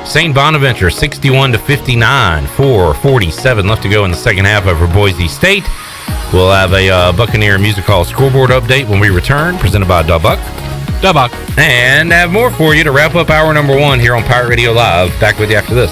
St. Bonaventure 61-59, 4:47 left to go in the second half over Boise State. We'll have a Buccaneer Music Hall scoreboard update when we return, presented by Dubuck. And have more for you to wrap up hour number 1 here on Pirate Radio Live. Back with you after this.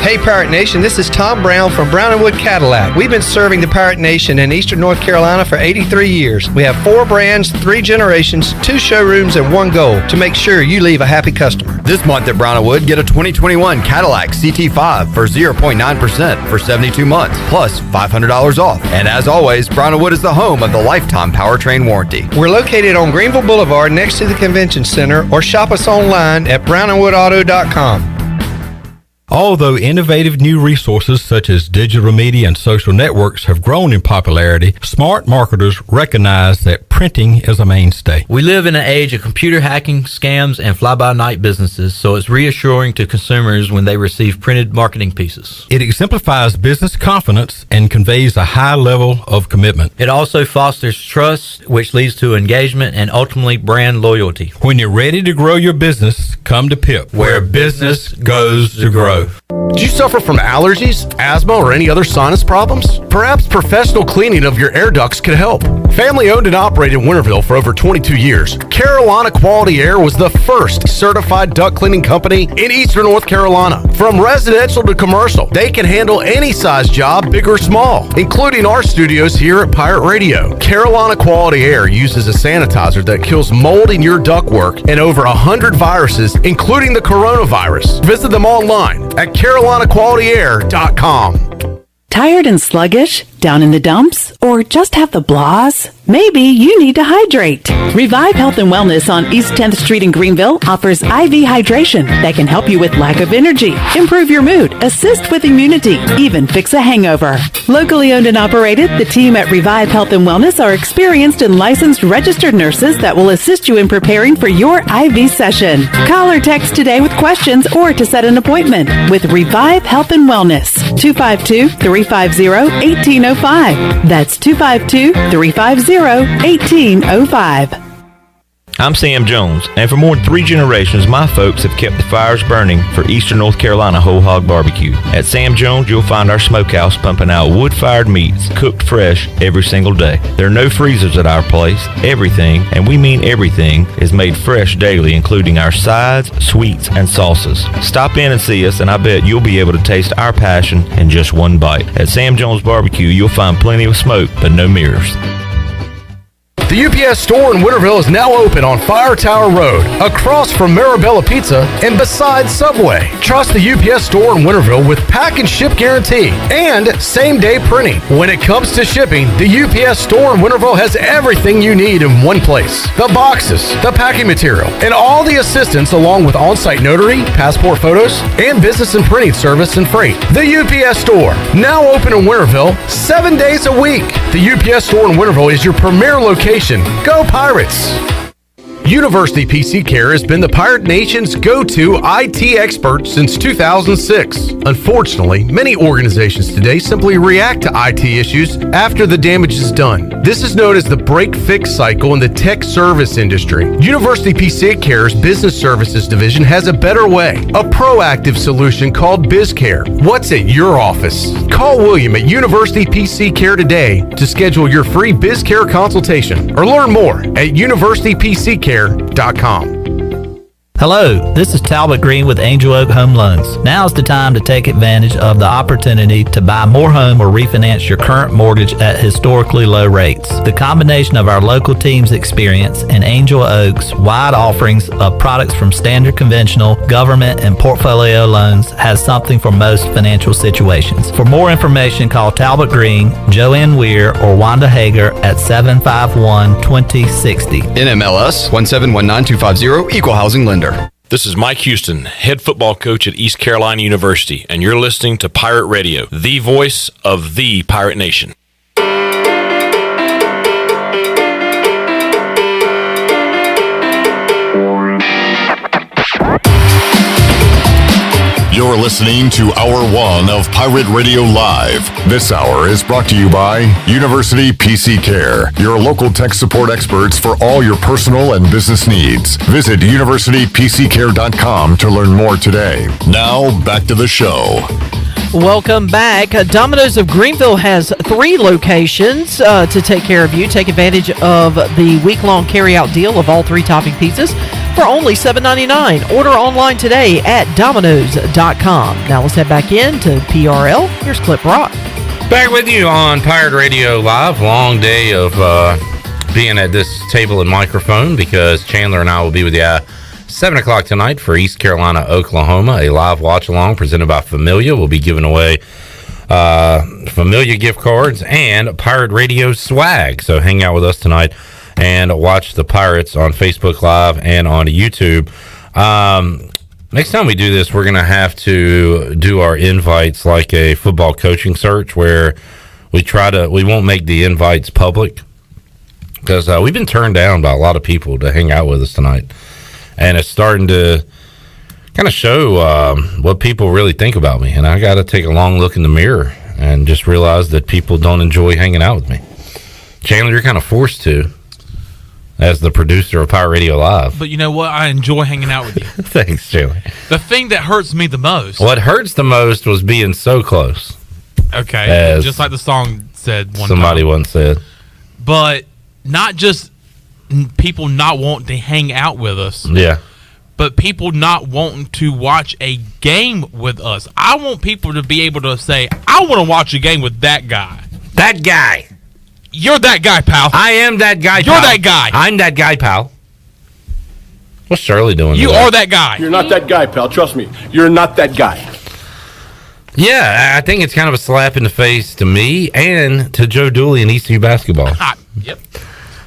Hey Pirate Nation, this is Tom Brown from Brown & Wood Cadillac. We've been serving the Pirate Nation in Eastern North Carolina for 83 years. We have 4 brands, 3 generations, 2 showrooms, and 1 goal to make sure you leave a happy customer. This month at Brown & Wood, get a 2021 Cadillac CT5 for 0.9% for 72 months, plus $500 off. And as always, Brown & Wood is the home of the lifetime powertrain warranty. We're located on Greenville Boulevard next to the Convention Center, or shop us online at brownandwoodauto.com. Although innovative new resources such as digital media and social networks have grown in popularity, smart marketers recognize that printing is a mainstay. We live in an age of computer hacking, scams, and fly-by-night businesses, so it's reassuring to consumers when they receive printed marketing pieces. It exemplifies business confidence and conveys a high level of commitment. It also fosters trust, which leads to engagement and ultimately brand loyalty. When you're ready to grow your business, come to PIP, where business goes to grow. Do you suffer from allergies, asthma, or any other sinus problems? Perhaps professional cleaning of your air ducts could help. Family owned and operated in Winterville for over 22 years, Carolina Quality Air was the first certified duct cleaning company in Eastern North Carolina. From residential to commercial, they can handle any size job, big or small, including our studios here at Pirate Radio. Carolina Quality Air uses a sanitizer that kills mold in your ductwork and over 100 viruses, including the coronavirus. Visit them online at carolinaqualityair.com. Tired and sluggish? Down in the dumps? Or just have the blahs? Maybe you need to hydrate. Revive Health and Wellness on East 10th Street in Greenville offers IV hydration that can help you with lack of energy, improve your mood, assist with immunity, even fix a hangover. Locally owned and operated, the team at Revive Health and Wellness are experienced and licensed registered nurses that will assist you in preparing for your IV session. Call or text today with questions or to set an appointment with Revive Health and Wellness. 252-350-1805. That's 252-350-1805. I'm Sam Jones, and for more than 3 generations, my folks have kept the fires burning for Eastern North Carolina Whole Hog Barbecue. At Sam Jones, you'll find our smokehouse pumping out wood-fired meats, cooked fresh every single day. There are no freezers at our place. Everything, and we mean everything, is made fresh daily, including our sides, sweets, and sauces. Stop in and see us, and I bet you'll be able to taste our passion in just one bite. At Sam Jones Barbecue, you'll find plenty of smoke, but no mirrors. The UPS store in Winterville is now open on Fire Tower Road, across from Marabella Pizza and beside Subway. Trust the UPS store in Winterville with pack and ship guarantee and same-day printing. When it comes to shipping, the UPS store in Winterville has everything you need in one place. The boxes, the packing material, and all the assistance along with on-site notary, passport photos, and business and printing service and freight. The UPS store, now open in Winterville 7 days a week. The UPS store in Winterville is your premier location. Go Pirates! University PC Care has been the Pirate Nation's go-to IT expert since 2006. Unfortunately, many organizations today simply react to IT issues after the damage is done. This is known as the break-fix cycle in the tech service industry. University PC Care's Business Services Division has a better way, a proactive solution called BizCare. What's at your office? Call William at University PC Care today to schedule your free BizCare consultation or learn more at universitypccare.com. Hello, this is Talbot Green with Angel Oak Home Loans. Now's the time to take advantage of the opportunity to buy more home or refinance your current mortgage at historically low rates. The combination of our local team's experience and Angel Oak's wide offerings of products from standard conventional, government, and portfolio loans has something for most financial situations. For more information, call Talbot Green, Joanne Weir, or Wanda Hager at 751-2060. NMLS 1719250, Equal Housing Lender. This is Mike Houston, head football coach at East Carolina University, and you're listening to Pirate Radio, the voice of the Pirate Nation. You're listening to Hour 1 of Pirate Radio Live. This hour is brought to you by University PC Care, your local tech support experts for all your personal and business needs. Visit universitypccare.com to learn more today. Now, back to the show. Welcome back. Domino's of Greenville has 3 locations to take care of you. Take advantage of the week-long carry-out deal of all 3 topping pizzas for only $7.99. Order online today at Domino's.com. Now let's head back into PRL. Here's Clip Rock. Back with you on Pirate Radio Live. Long day of being at this table and microphone because Chandler and I will be with you 7 o'clock tonight for East Carolina, Oklahoma. A live watch-along presented by Familia. We'll be giving away Familia gift cards and Pirate Radio swag. So hang out with us tonight and watch the Pirates on Facebook Live and on YouTube. Next time we do this, we're going to have to do our invites like a football coaching search where we won't make the invites public because we've been turned down by a lot of people to hang out with us tonight. And it's starting to kind of show what people really think about me. And I got to take a long look in the mirror and just realize that people don't enjoy hanging out with me. Chandler, you're kind of forced to as the producer of Pirate Radio Live. But you know what? I enjoy hanging out with you. Thanks, Chandler. The thing that hurts me the most. What hurts the most was being so close. Okay. Just like the song said one somebody time. once said. But not just people not wanting to hang out with us. Yeah. But people not wanting to watch a game with us. I want people to be able to say, I want to watch a game with that guy. That guy. You're that guy, pal. I am that guy, You're pal. that guy. I'm that guy, pal. What's Shirley doing? You today? are that guy. You're not that guy, pal. Trust me. You're not that guy. Yeah, I think it's kind of a slap in the face to me and to Joe Dooley in ECU basketball. Yep.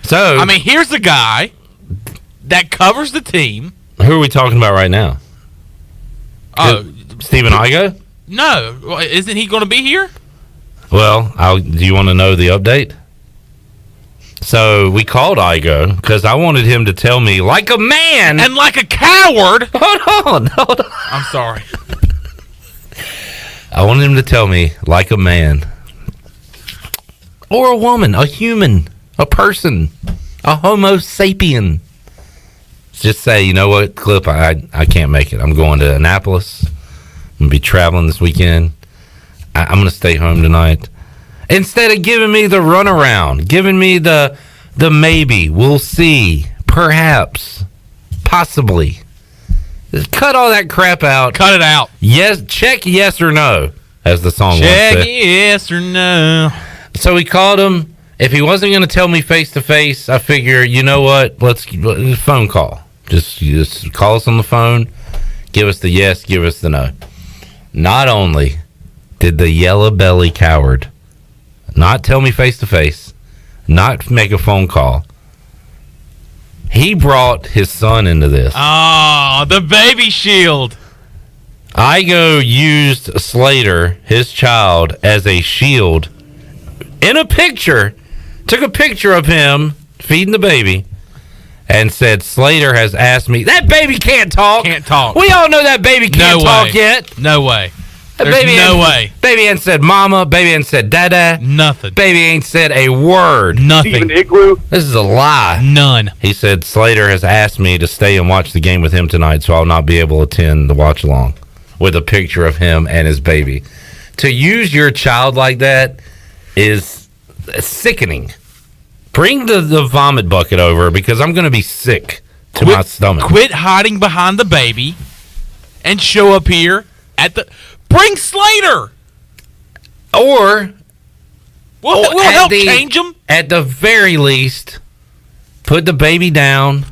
So, I mean, here's the guy that covers the team. Who are we talking about right now? Stephen Igo? No. Isn't he going to be here? Well, do you want to know the update? So we called Igo because I wanted him to tell me like a man and like a coward. Hold on. I'm sorry. I wanted him to tell me like a man or a woman, a human, a person, a Homo sapien. Just say, you know what, Clip, I can't make it. I'm going to Annapolis. I'm going to be traveling this weekend. I'm going to stay home tonight. Instead of giving me the runaround, giving me the maybe, we'll see, perhaps, possibly. Just cut all that crap out. Cut it out. Yes, check yes or no, as the song once said. Check yes or no. So we called him. If he wasn't going to tell me face to face, I figure, you know what? Let's phone call. Just call us on the phone. Give us the yes. Give us the no. Not only did the yellow belly coward not tell me face to face, not make a phone call, he brought his son into this. Oh, the baby shield. Igo used Slater, his child, as a shield in a picture. Took a picture of him feeding the baby and said, Slater has asked me. That baby can't talk. Can't talk. We all know that baby can't talk yet. No way. There's Baby no way. Baby ain't said mama. Baby ain't said dada. Nothing. Baby ain't said a word. Nothing. Even Igloo? This is a lie. None. He said Slater has asked me to stay and watch the game with him tonight, so I'll not be able to attend the watch along with a picture of him and his baby. To use your child like that is sickening. Bring the vomit bucket over because I'm going to be sick to my stomach. Quit hiding behind the baby and show up here at the... Bring Slater! Or... We'll help change him. At the very least, put the baby down.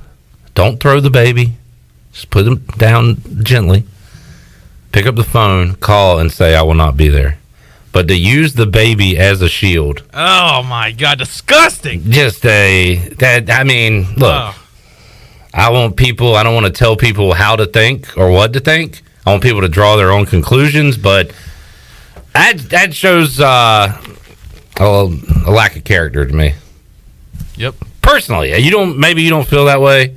Don't throw the baby. Just put him down gently. Pick up the phone, call, and say, I will not be there. But to use the baby as a shield. Oh, my God. Disgusting. Look, I don't want to tell people how to think or what to think. I want people to draw their own conclusions, but that shows a lack of character to me. Yep. Personally, maybe you don't feel that way.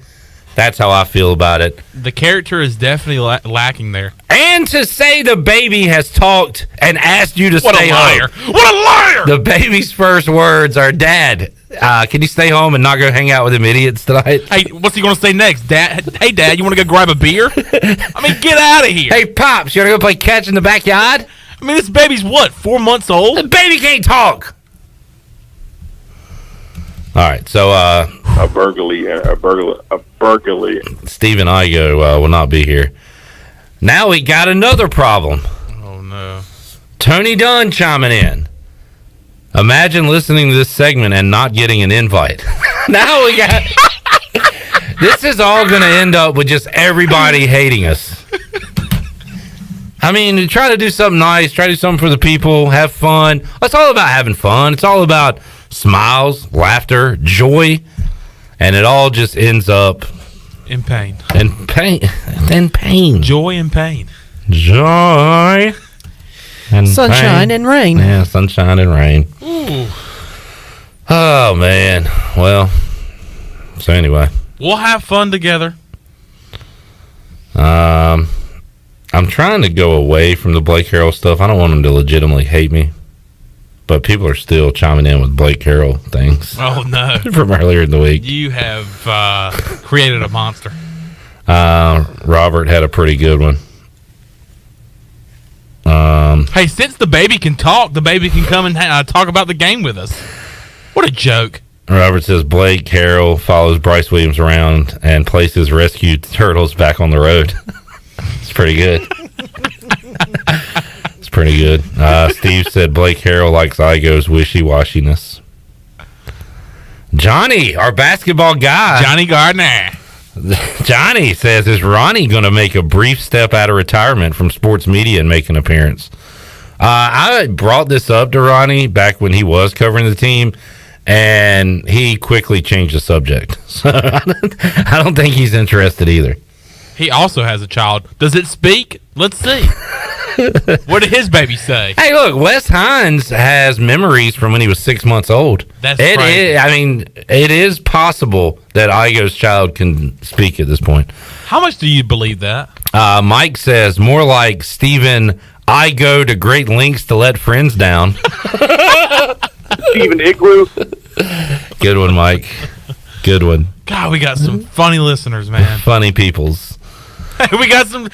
That's how I feel about it. The character is definitely lacking there. And to say the baby has talked and asked you to stay home. What a liar! The baby's first words are, Dad, can you stay home and not go hang out with them idiots tonight? Hey, what's he going to say next? Hey, Dad, you want to go grab a beer? I mean, get out of here. Hey, Pops, you want to go play catch in the backyard? I mean, this baby's what, 4 months old? The baby can't talk. All right, so a burglary. Stephen Igo will not be here. Now we got another problem. Oh no! Tony Dunn chiming in. Imagine listening to this segment and not getting an invite. Now we got. This is all going to end up with just everybody hating us. I mean, try to do something nice, try to do something for the people, have fun. It's all about having fun. It's all about smiles, laughter, joy, and it all just ends up in pain. In pain. Joy and pain. Joy and sunshine pain. And rain. Yeah, sunshine and rain. Ooh. Oh man. Well, so anyway, we'll have fun together. I'm trying to go away from the Blake Harrell stuff. I don't want them to legitimately hate me, but people are still chiming in with Blake Harrell things. Oh no! From earlier in the week. You have created a monster. Robert had a pretty good one. Hey, since the baby can talk, the baby can come and talk about the game with us. What a joke. Robert says Blake Harrell follows Bryce Williams around and places rescued turtles back on the road. It's pretty good. It's pretty good. Steve said Blake Harrell likes Igo's wishy-washiness. Johnny, our basketball guy. Johnny Gardner. Johnny says, is Ronnie going to make a brief step out of retirement from sports media and make an appearance? I brought this up to Ronnie back when he was covering the team, and he quickly changed the subject. So I don't think he's interested either. He also has a child. Does it speak? Let's see. What did his baby say? Hey, look, Wes Hines has memories from when he was 6 months old. That's right. I mean, it is possible that Igo's child can speak at this point. How much do you believe that? Mike says, more like Stephen, I go to great lengths to let friends down. Stephen Igloo. Good one, Mike. Good one. God, we got some funny listeners, man. Funny peoples. we got some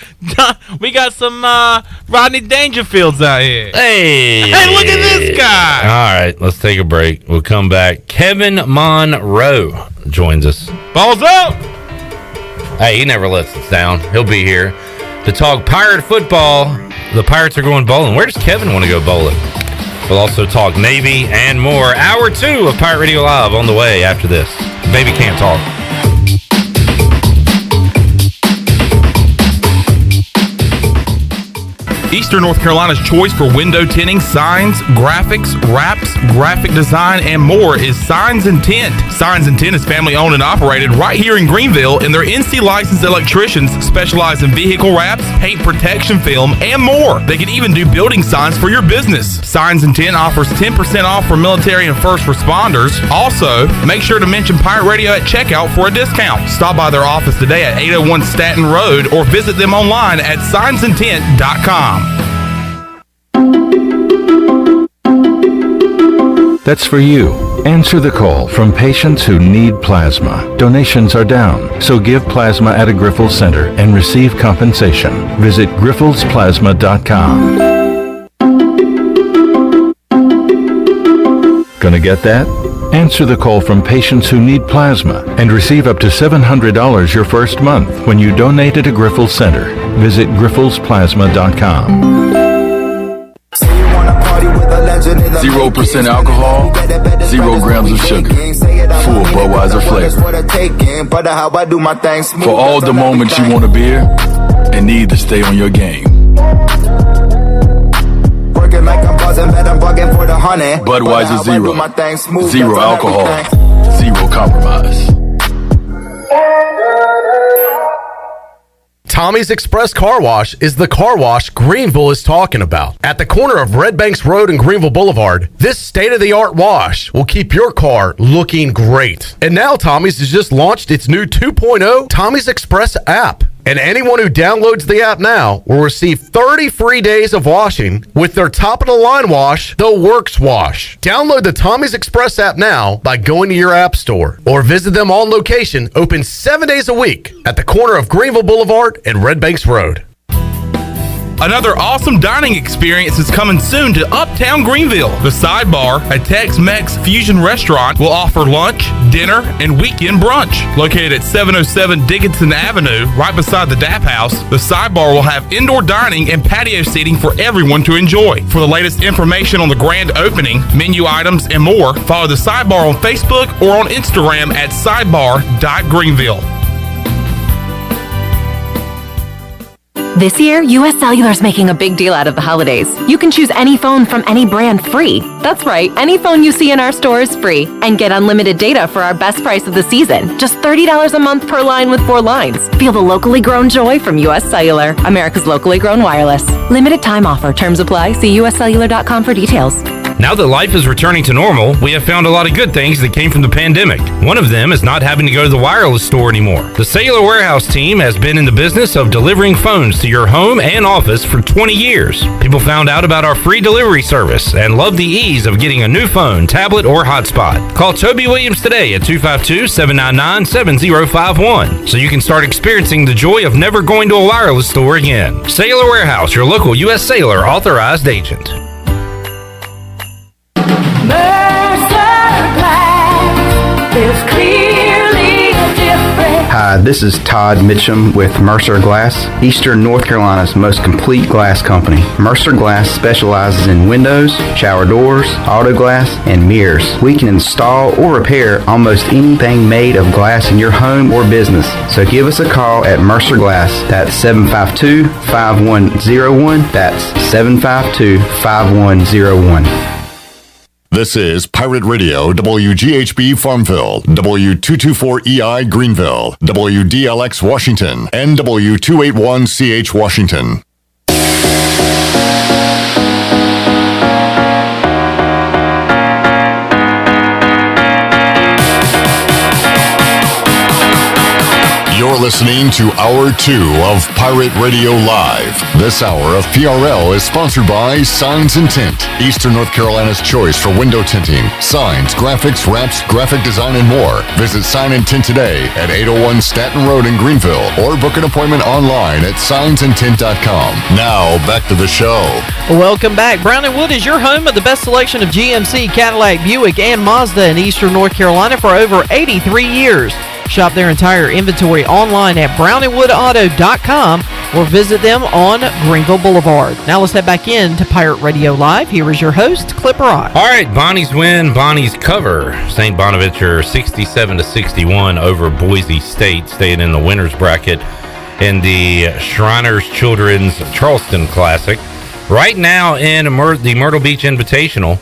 Rodney Dangerfields out here. Hey, look at this guy. All right, let's take a break. We'll come back. Kevin Monroe joins us. Balls up. Hey, he never lets us down. He'll be here to talk Pirate football. The Pirates are going bowling. Where does Kevin want to go bowling? We'll also talk Navy and more. Hour 2 of Pirate Radio Live on the way after this. Baby can't talk. Eastern North Carolina's choice for window tinting, signs, graphics, wraps, graphic design, and more is Signs and Tint. Signs and Tint is family owned and operated right here in Greenville, and their NC licensed electricians specialize in vehicle wraps, paint protection film, and more. They can even do building signs for your business. Signs and Tint offers 10% off for military and first responders. Also, make sure to mention Pirate Radio at checkout for a discount. Stop by their office today at 801 Staten Road or visit them online at signsandtint.com. That's for you. Answer the call from patients who need plasma. Donations are down, so give plasma at a Grifols Center and receive compensation. Visit grifolsplasma.com. Gonna get that? Answer the call from patients who need plasma and receive up to $700 your first month when you donate at a Grifols Center. Visit grifolsplasma.com. 0% alcohol, 0 grams of sugar, full Budweiser flavor. For all the moments you want a beer and need to stay on your game. Budweiser Zero, 0 alcohol, 0 compromise. Tommy's Express Car Wash is the car wash Greenville is talking about. At the corner of Red Banks Road and Greenville Boulevard, this state-of-the-art wash will keep your car looking great. And now Tommy's has just launched its new 2.0 Tommy's Express app. And anyone who downloads the app now will receive 30 free days of washing with their top-of-the-line wash, the Works Wash. Download the Tommy's Express app now by going to your app store or visit them on location, open 7 days a week at the corner of Greenville Boulevard and Red Banks Road. Another awesome dining experience is coming soon to Uptown Greenville. The Sidebar, a Tex-Mex fusion restaurant, will offer lunch, dinner, and weekend brunch. Located at 707 Dickinson Avenue, right beside the DAP House, the Sidebar will have indoor dining and patio seating for everyone to enjoy. For the latest information on the grand opening, menu items, and more, follow the Sidebar on Facebook or on Instagram at sidebar.greenville. This year, US Cellular is making a big deal out of the holidays. You can choose any phone from any brand free. That's right, any phone you see in our store is free. And get unlimited data for our best price of the season. Just $30 a month per line with 4 lines. Feel the locally grown joy from US Cellular, America's locally grown wireless. Limited time offer. Terms apply. See uscellular.com for details. Now that life is returning to normal, we have found a lot of good things that came from the pandemic. One of them is not having to go to the wireless store anymore. The Cellular Warehouse team has been in the business of delivering phones to your home and office for 20 years. People found out about our free delivery service and love the ease of getting a new phone, tablet, or hotspot. Call Toby Williams today at 252-799-7051 so you can start experiencing the joy of never going to a wireless store again. Cellular Warehouse, your local U.S. Cellular authorized agent. Hi, this is Todd Mitchum with Mercer Glass, Eastern North Carolina's most complete glass company. Mercer Glass specializes in windows, shower doors, auto glass, and mirrors. We can install or repair almost anything made of glass in your home or business. So give us a call at Mercer Glass. That's 752-5101. That's 752-5101. This is Pirate Radio, WGHB Farmville, W224EI Greenville, WDLX Washington, and W281CH Washington. You're listening to Hour 2 of Pirate Radio Live. This hour of PRL is sponsored by Signs and Tint, Eastern North Carolina's choice for window tinting, signs, graphics, wraps, graphic design, and more. Visit Sign and Tint today at 801 Staten Road in Greenville or book an appointment online at signsandtint.com. Now, back to the show. Welcome back. Brown & Wood is your home of the best selection of GMC, Cadillac, Buick, and Mazda in Eastern North Carolina for over 83 years. Shop their entire inventory online at brownandwoodauto.com or visit them on Greenville Boulevard. Now let's head back in to Pirate Radio Live. Here is your host, Clip Rock. All right, Bonnie's win, Bonnie's cover. St. Bonaventure 67-61 over Boise State, staying in the winner's bracket in the Shriners Children's Charleston Classic. Right now in the Myrtle Beach Invitational,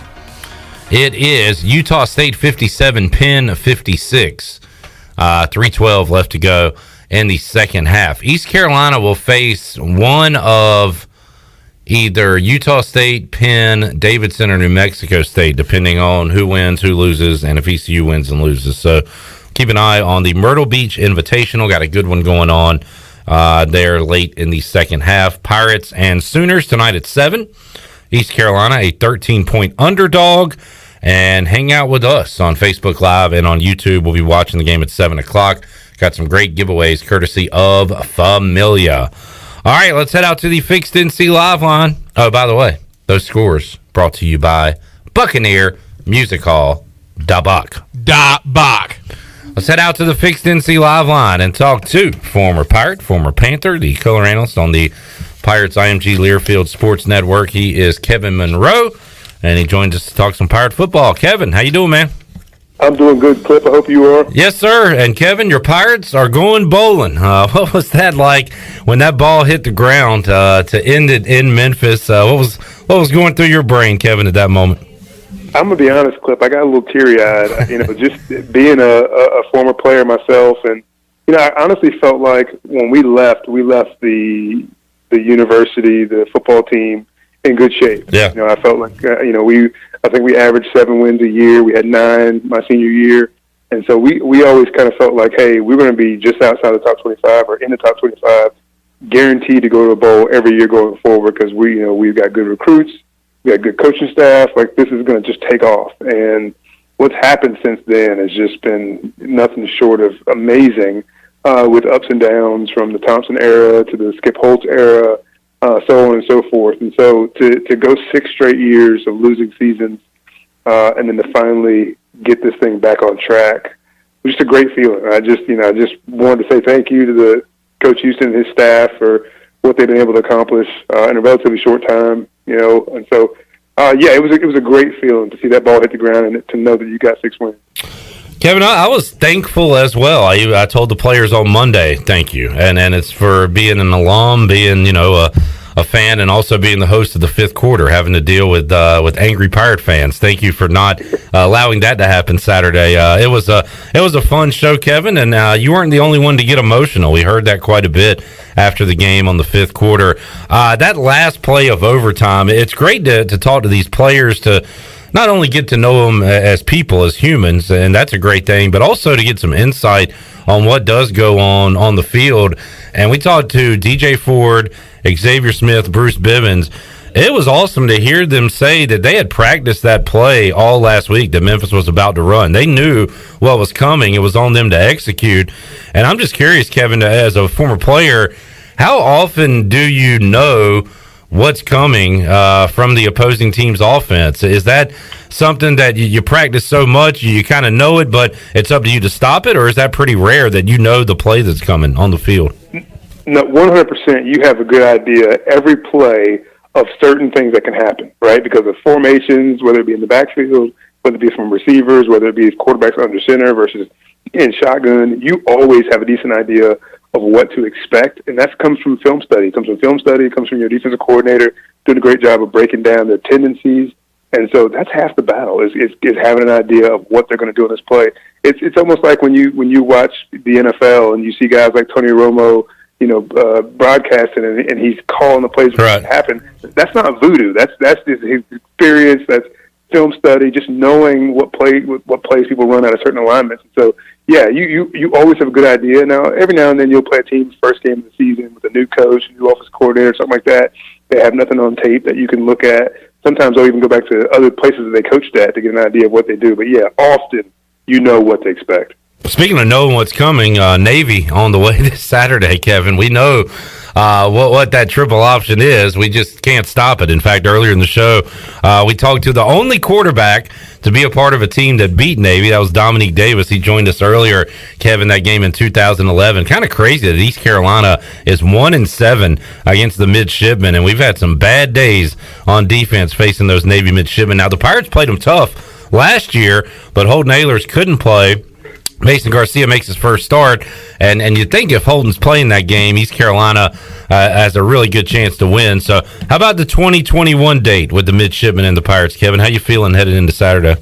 it is Utah State 57, Penn 56. 3:12 left to go in the second half. East Carolina will face one of either Utah State, Penn, Davidson, or New Mexico State, depending on who wins, who loses, and if ECU wins and loses. So keep an eye on the Myrtle Beach Invitational. Got a good one going on there late in the second half. Pirates and Sooners tonight at 7. East Carolina, a 13-point underdog. And hang out with us on Facebook Live and on YouTube. We'll be watching the game at 7 o'clock. Got some great giveaways courtesy of Familia. All right, let's head out to the Fixed NC Live line. Oh, by the way, those scores brought to you by Buccaneer Music Hall, Da Bach. Da Bach. Let's head out to the Fixed NC Live line and talk to former Pirate, former Panther, the color analyst on the Pirates IMG Learfield Sports Network. He is Kevin Monroe. And he joins us to talk some Pirate football. Kevin, how you doing, man? I'm doing good, Clip. I hope you are. Yes, sir. And Kevin, your Pirates are going bowling. What was that like when that ball hit the ground to end it in Memphis? What was going through your brain, Kevin, at that moment? I'm gonna be honest, Clip. I got a little teary-eyed. Just being a former player myself, and I honestly felt like when we left the university, the football team, in good shape. Yeah. I felt like, I think we averaged 7 wins a year. We had 9 my senior year. And so we always kind of felt like, hey, we're going to be just outside the top 25 or in the top 25, guaranteed to go to a bowl every year going forward because we've got good recruits, we got good coaching staff. Like, this is going to just take off. And what's happened since then has just been nothing short of amazing with ups and downs from the Thompson era to the Skip Holtz era. so on and so forth. And so to go 6 straight years of losing seasons, and then to finally get this thing back on track, was just a great feeling. I just wanted to say thank you to the Coach Houston and his staff for what they've been able to accomplish in a relatively short time, And so, it was a great feeling to see that ball hit the ground and to know that you got 6 wins. Kevin, I was thankful as well. I told the players on Monday, thank you, and it's for being an alum, being a fan, and also being the host of the 5th quarter, having to deal with angry Pirate fans. Thank you for not allowing that to happen Saturday. It was a fun show, Kevin, and you weren't the only one to get emotional. We heard that quite a bit after the game on the 5th quarter. That last play of overtime, it's great to talk to these players, to not only get to know them as people, as humans, and that's a great thing, but also to get some insight on what does go on the field. And we talked to DJ Ford, Xavier Smith, Bruce Bivens. It was awesome to hear them say that they had practiced that play all last week that Memphis was about to run. They knew what was coming. It was on them to execute. And I'm just curious, Kevin, as a former player, how often do you know what's coming from the opposing team's offense? Is that something that you practice so much you kind of know it, but it's up to you to stop it, or is that pretty rare that you know the play that's coming on the field? No, 100%. You have a good idea every play of certain things that can happen, right? Because of formations, whether it be in the backfield, whether it be from receivers, whether it be quarterbacks under center versus in shotgun, you always have a decent idea of what to expect, and that comes from film study. It comes from your defensive coordinator doing a great job of breaking down their tendencies, and so that's half the battle is having an idea of what they're going to do in this play. It's almost like when you watch the NFL and you see guys like Tony Romo, broadcasting and he's calling the plays that happen. That's not voodoo. That's just his experience. That's film study, just knowing what plays people run out of certain alignments. So yeah, you always have a good idea. Now every now and then you'll play a team's first game of the season with a new coach, a new offensive coordinator, something like that. They have nothing on tape that you can look at. Sometimes they'll even go back to other places that they coached at to get an idea of what they do. But yeah, often you know what to expect. Speaking of knowing what's coming, Navy on the way this Saturday, Kevin. We know what that triple option is. We just can't stop it. In fact, earlier in the show, we talked to the only quarterback to be a part of a team that beat Navy. That was Dominique Davis. He joined us earlier, Kevin, that game in 2011. Kind of crazy that East Carolina is 1-7 against the midshipmen, and we've had some bad days on defense facing those Navy midshipmen. Now, the Pirates played them tough last year, but Holden Ahlers couldn't play. Mason Garcia makes his first start, and you'd think if Holden's playing that game, East Carolina has a really good chance to win. So how about the 2021 date with the midshipmen and the Pirates, Kevin? How you feeling headed into Saturday?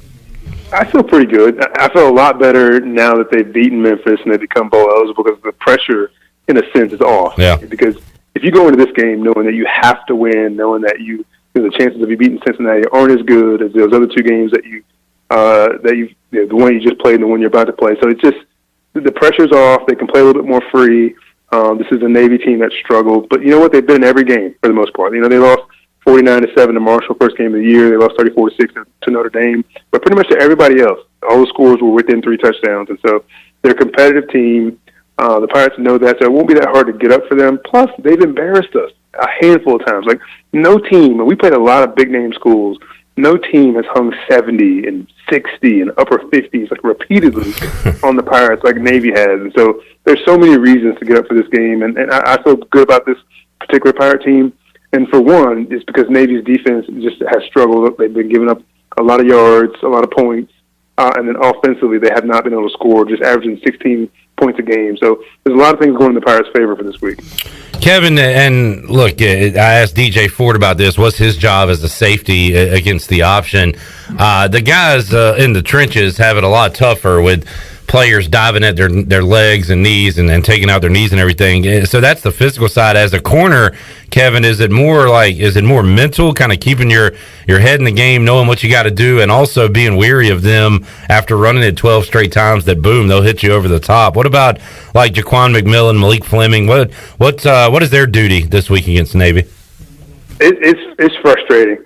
I feel pretty good. I feel a lot better now that they've beaten Memphis and they become bowl eligible, because the pressure, in a sense, is off. Yeah. Because if you go into this game knowing that you have to win, knowing that the chances of you beating Cincinnati aren't as good as those other two games that the one you just played and the one you're about to play. So it's just the pressure's off. They can play a little bit more free. This is a Navy team that struggled, but you know what? They've been in every game for the most part. They lost 49-7 to Marshall first game of the year. They lost 34-6 to Notre Dame, but pretty much to everybody else, all the scores were within 3 touchdowns, and so they're a competitive team. The Pirates know that, so it won't be that hard to get up for them. Plus, they've embarrassed us a handful of times. Like no team, and we played a lot of big name schools. No team has hung 70 and 60 and upper 50s repeatedly on the Pirates like Navy has. And so there's so many reasons to get up for this game. And I feel good about this particular Pirate team. And for one, it's because Navy's defense just has struggled. They've been giving up a lot of yards, a lot of points. And then offensively, they have not been able to score, just averaging 16 points a game. So there's a lot of things going in the Pirates' favor for this week. Kevin, and look, I asked DJ Ford about this. What's his job as a safety against the option? The guys in the trenches have it a lot tougher with players diving at their legs and knees and taking out their knees and everything. So that's the physical side. As a corner, Kevin, is it more mental, kind of keeping your head in the game, knowing what you got to do, and also being weary of them after running it 12 straight times that, boom, they'll hit you over the top? What about like Jaquan McMillan, Malik Fleming? What is their duty this week against Navy? It's frustrating.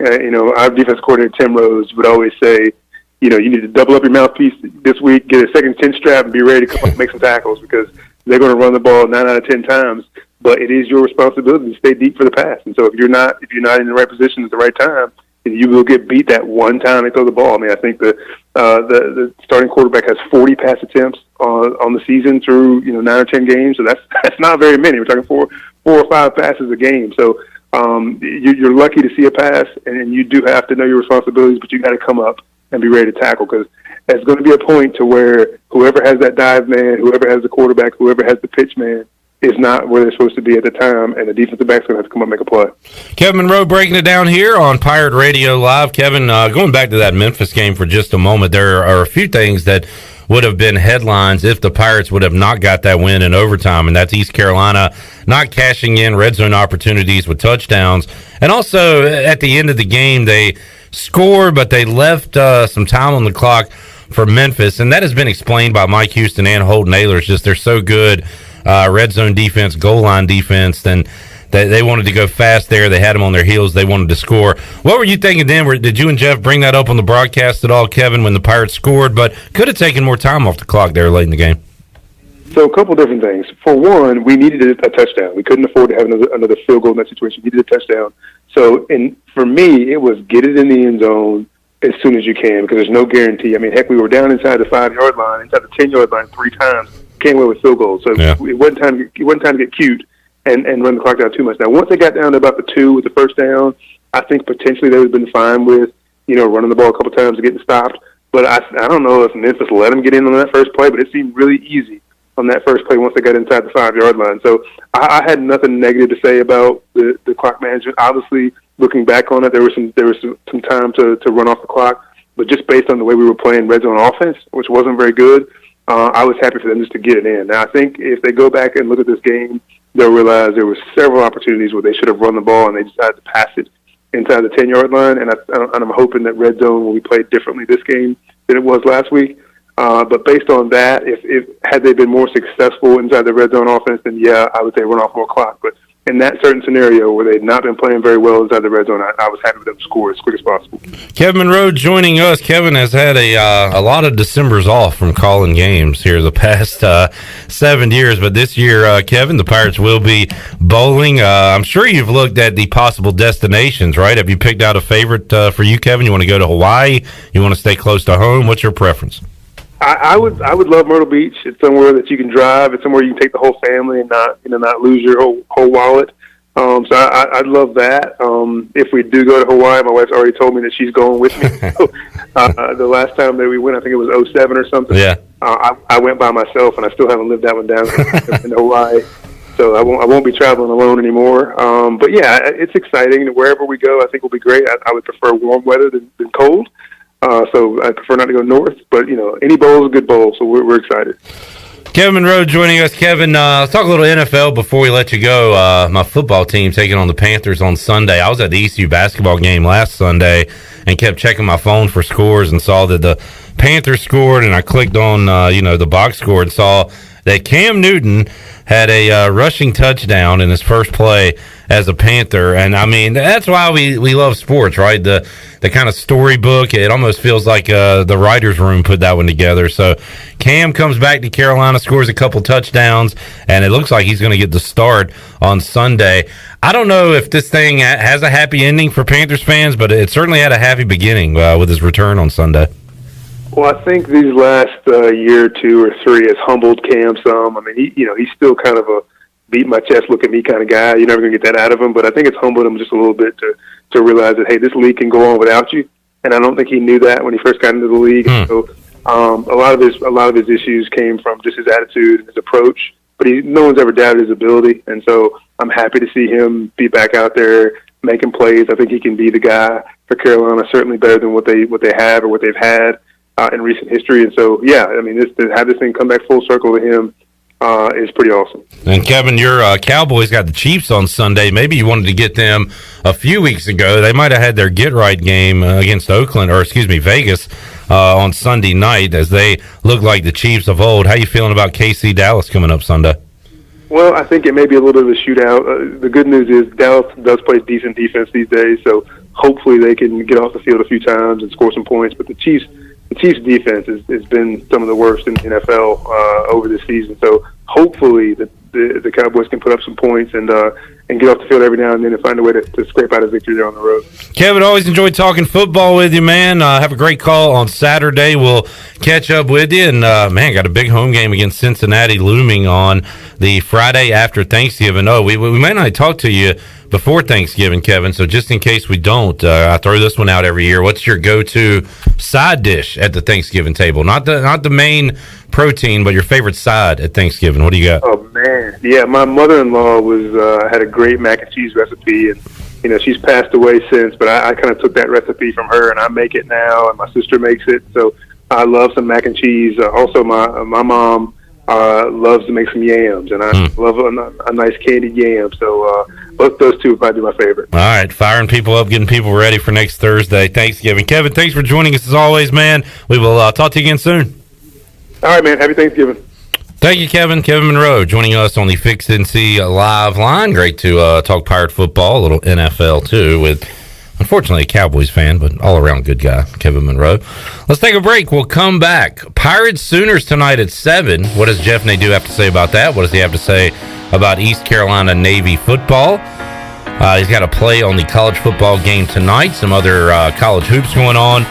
Our defense coordinator, Tim Rose, would always say, you need to double up your mouthpiece this week, get a second chin strap, and be ready to come up and make some tackles, because they're going to run the ball 9 out of 10 times. but it is your responsibility to stay deep for the pass. And so if you're not in the right position at the right time, then you will get beat that one time they throw the ball. I mean, I think the starting quarterback has 40 pass attempts on the season through 9 or 10 games, so that's not very many. We're talking four or five passes a game. So you're lucky to see a pass, and you do have to know your responsibilities, but you got to come up and be ready to tackle, because there's going to be a point to where whoever has that dive man, whoever has the quarterback, whoever has the pitch man is not where they're supposed to be at the time, and the defensive back's going to have to come up and make a play. Kevin Monroe breaking it down here on Pirate Radio Live. Kevin, going back to that Memphis game for just a moment, there are a few things that would have been headlines if the Pirates would have not got that win in overtime, and that's East Carolina not cashing in red zone opportunities with touchdowns. And also, at the end of the game, they scored, but they left some time on the clock for Memphis, and that has been explained by Mike Houston and Holton Ahlers. Just they're so good, red zone defense, goal line defense, and they wanted to go fast there. They had them on their heels. They wanted to score. What were you thinking then? Did you and Jeff bring that up on the broadcast at all, Kevin, when the Pirates scored, but could have taken more time off the clock there late in the game? So a couple different things. For one, we needed a touchdown. We couldn't afford to have another field goal in that situation. We needed a touchdown. So for me, it was get it in the end zone as soon as you can, because there's no guarantee. I mean, heck, we were down inside the 5-yard line, inside the 10-yard line 3 times, came away with field goals. So it wasn't time to get cute and run the clock down too much. Now, once they got down to about the 2 with the first down, I think potentially they would have been fine with, running the ball a couple times and getting stopped. But I don't know if Memphis let them get in on that first play, but it seemed really easy on that first play once they got inside the 5-yard line. So I had nothing negative to say about the clock management. Obviously, looking back on it, there was some time to run off the clock, but just based on the way we were playing red zone offense, which wasn't very good, I was happy for them just to get it in. Now, I think if they go back and look at this game, they'll realize there were several opportunities where they should have run the ball and they decided to pass it inside the 10-yard line, and I'm hoping that red zone will be played differently this game than it was last week. But based on that, if had they been more successful inside the red zone offense, then yeah, I would say run off more clock. But in that certain scenario where they'd not been playing very well inside the red zone, I was happy with them to score as quick as possible. Kevin Monroe joining us. Kevin has had a lot of Decembers off from calling games here the past 7 years, but this year, Kevin, the Pirates will be bowling. I'm sure you've looked at the possible destinations, right? Have you picked out a favorite for you, Kevin? You want to go to Hawaii? You want to stay close to home? What's your preference? I would love Myrtle Beach. It's somewhere that you can drive. It's somewhere you can take the whole family and not lose your whole wallet. So I'd love that. If we do go to Hawaii, my wife's already told me that she's going with me. So, the last time that we went, I think it was 2007 or something. Yeah. I went by myself, and I still haven't lived that one down in Hawaii. So I won't be traveling alone anymore. But yeah, it's exciting. Wherever we go, I think will be great. I would prefer warm weather than cold. So I prefer not to go north, but any bowl is a good bowl, so we're excited. Kevin Monroe joining us. Kevin, let's talk a little NFL before we let you go. My football team taking on the Panthers on Sunday. I was at the ECU basketball game last Sunday and kept checking my phone for scores and saw that the Panthers scored, and I clicked on the box score and saw that Cam Newton had a rushing touchdown in his first play as a Panther. And I mean, that's why we love sports, right? The kind of storybook, it almost feels like the writer's room put that one together. So Cam comes back to Carolina, scores a couple touchdowns, and it looks like he's going to get the start on Sunday. I don't know if this thing has a happy ending for Panthers fans, but it certainly had a happy beginning with his return on Sunday. Well, I think these last year or 2 or 3 has humbled Cam some. I mean, he's still kind of a beat my chest, look at me kind of guy. You're never going to get that out of him, but I think it's humbled him just a little bit to realize that, hey, this league can go on without you. And I don't think he knew that when he first got into the league. So a lot of his issues came from just his attitude and his approach. But no one's ever doubted his ability, and so I'm happy to see him be back out there making plays. I think he can be the guy for Carolina, certainly better than what they have or what they've had in recent history. And so, yeah, I mean, to have this thing come back full circle to him is pretty awesome. And Kevin, your Cowboys got the Chiefs on Sunday. Maybe you wanted to get them a few weeks ago. They might have had their get-right game against Vegas on Sunday night, as they look like the Chiefs of old. How you feeling about KC Dallas coming up Sunday? Well, I think it may be a little bit of a shootout. The good news is Dallas does play decent defense these days, so hopefully they can get off the field a few times and score some points. But the Chiefs' defense has been some of the worst in the NFL over this season. So hopefully the the Cowboys can put up some points and get off the field every now and then and find a way to scrape out a victory there on the road. Kevin, always enjoyed talking football with you, man. Have a great call on Saturday. We'll catch up with you. And, man, got a big home game against Cincinnati looming on the Friday after Thanksgiving. Oh, we may not talk to you before Thanksgiving, Kevin, so just in case we don't, I throw this one out every year. What's your go-to side dish at the Thanksgiving table? Not the main protein, but your favorite side at Thanksgiving. What do you got? Oh, man. Yeah, my mother-in-law had a great mac and cheese recipe, and she's passed away since, but I kind of took that recipe from her, and I make it now, and my sister makes it. So I love some mac and cheese. Also, my mom loves to make some yams, and I love a nice candied yam. So both those two would probably be my favorite. All right, firing people up, getting people ready for next Thursday, Thanksgiving. Kevin, thanks for joining us as always, man. We will talk to you again soon. All right, man. Happy Thanksgiving. Thank you, Kevin. Kevin Monroe joining us on the Fix NC Live line. Great to talk Pirate football, a little NFL too, with unfortunately a Cowboys fan, but all-around good guy, Kevin Monroe. Let's take a break. We'll come back. Pirates Sooners tonight at 7. What does Jeff Nadu have to say about that? What does he have to say about East Carolina Navy football? He's got a play on the college football game tonight. Some other college hoops going on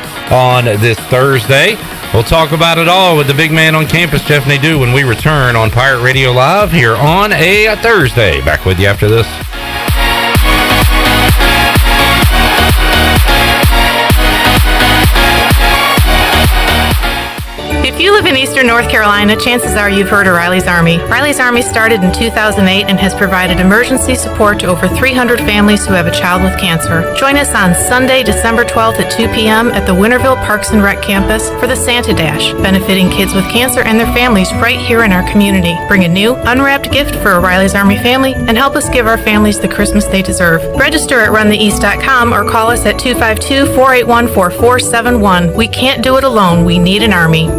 this Thursday. We'll talk about it all with the big man on campus, Jeff Nadu, when we return on Pirate Radio Live here on a Thursday. Back with you after this. If you live in eastern North Carolina, chances are you've heard of Riley's Army. Riley's Army started in 2008 and has provided emergency support to over 300 families who have a child with cancer. Join us on Sunday, December 12th at 2 p.m. at the Winterville Parks and Rec campus for the Santa Dash, benefiting kids with cancer and their families right here in our community. Bring a new, unwrapped gift for a Riley's Army family and help us give our families the Christmas they deserve. Register at runtheeast.com or call us at 252-481-4471. We can't do it alone. We need an Army.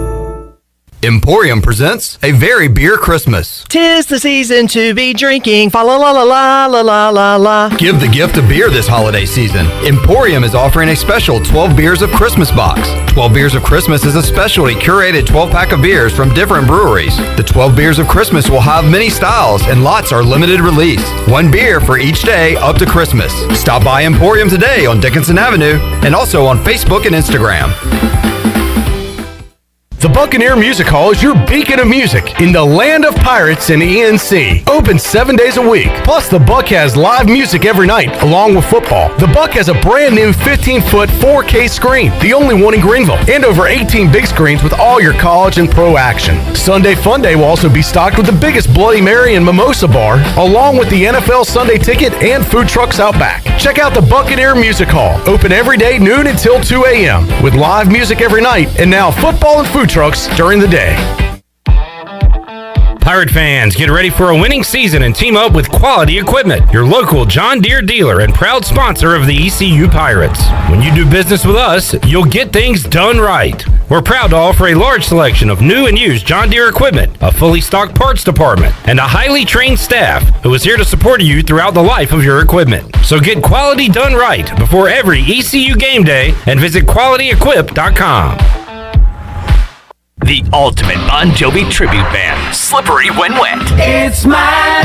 Emporium presents A Very Beer Christmas. 'Tis the season to be drinking. Fa la la la la la la la la. Give the gift of beer this holiday season. Emporium is offering a special 12 Beers of Christmas box. 12 Beers of Christmas is a specially curated 12-pack of beers from different breweries. The 12 Beers of Christmas will have many styles and lots are limited release. One beer for each day up to Christmas. Stop by Emporium today on Dickinson Avenue and also on Facebook and Instagram. The Buccaneer Music Hall is your beacon of music in the land of pirates and ENC. Open 7 days a week. Plus, the Buck has live music every night, along with football. The Buck has a brand new 15-foot 4K screen, the only one in Greenville, and over 18 big screens with all your college and pro action. Sunday Fun Day will also be stocked with the biggest Bloody Mary and Mimosa bar, along with the NFL Sunday Ticket and food trucks out back. Check out the Buccaneer Music Hall. Open every day, noon until 2 a.m., with live music every night, and now football and food trucks during the day. Pirate fans, get ready for a winning season and team up with Quality Equipment, your local John Deere dealer and proud sponsor of the ECU Pirates. When you do business with us, you'll get things done right. We're proud to offer a large selection of new and used John Deere equipment, a fully stocked parts department, and a highly trained staff who is here to support you throughout the life of your equipment. So get quality done right before every ECU game day and visit qualityequip.com. The ultimate Bon Jovi tribute band, Slippery When Wet. It's my life,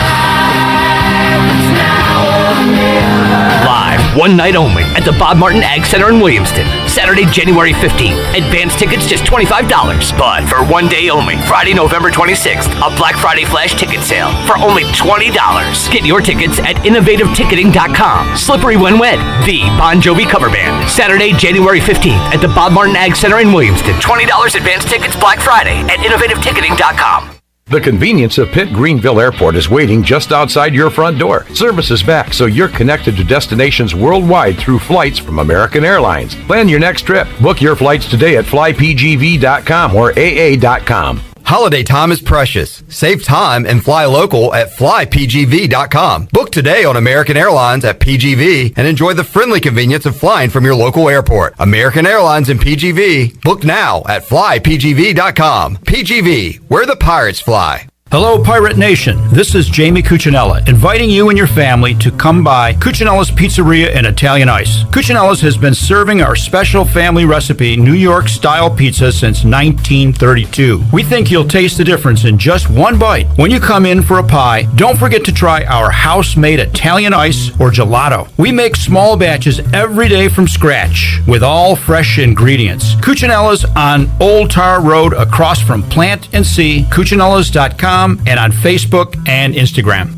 it's now or never. Live, one night only, at the Bob Martin Ag Center in Williamston. Saturday, January 15th. Advance tickets just $25. But for one day only, Friday, November 26th, a Black Friday flash ticket sale for only $20. Get your tickets at innovativeticketing.com. Slippery When Wet, the Bon Jovi cover band. Saturday, January 15th, at the Bob Martin Ag Center in Williamston. $20 advance tickets Black Friday at innovativeticketing.com. The convenience of Pitt Greenville Airport is waiting just outside your front door. Service is back, so you're connected to destinations worldwide through flights from American Airlines. Plan your next trip. Book your flights today at flypgv.com or aa.com. Holiday time is precious. Save time and fly local at flypgv.com. Book today on American Airlines at PGV and enjoy the friendly convenience of flying from your local airport. American Airlines and PGV. Book now at flypgv.com. PGV, where the pirates fly. Hello, Pirate Nation. This is Jamie Cuccinella, inviting you and your family to come by Cuccinella's Pizzeria and Italian Ice. Cuccinella's has been serving our special family recipe New York-style pizza since 1932. We think you'll taste the difference in just one bite. When you come in for a pie, don't forget to try our house-made Italian ice or gelato. We make small batches every day from scratch with all fresh ingredients. Cuccinella's on Old Tar Road across from Plant and Sea, Cuccinellas.com, and on Facebook and Instagram.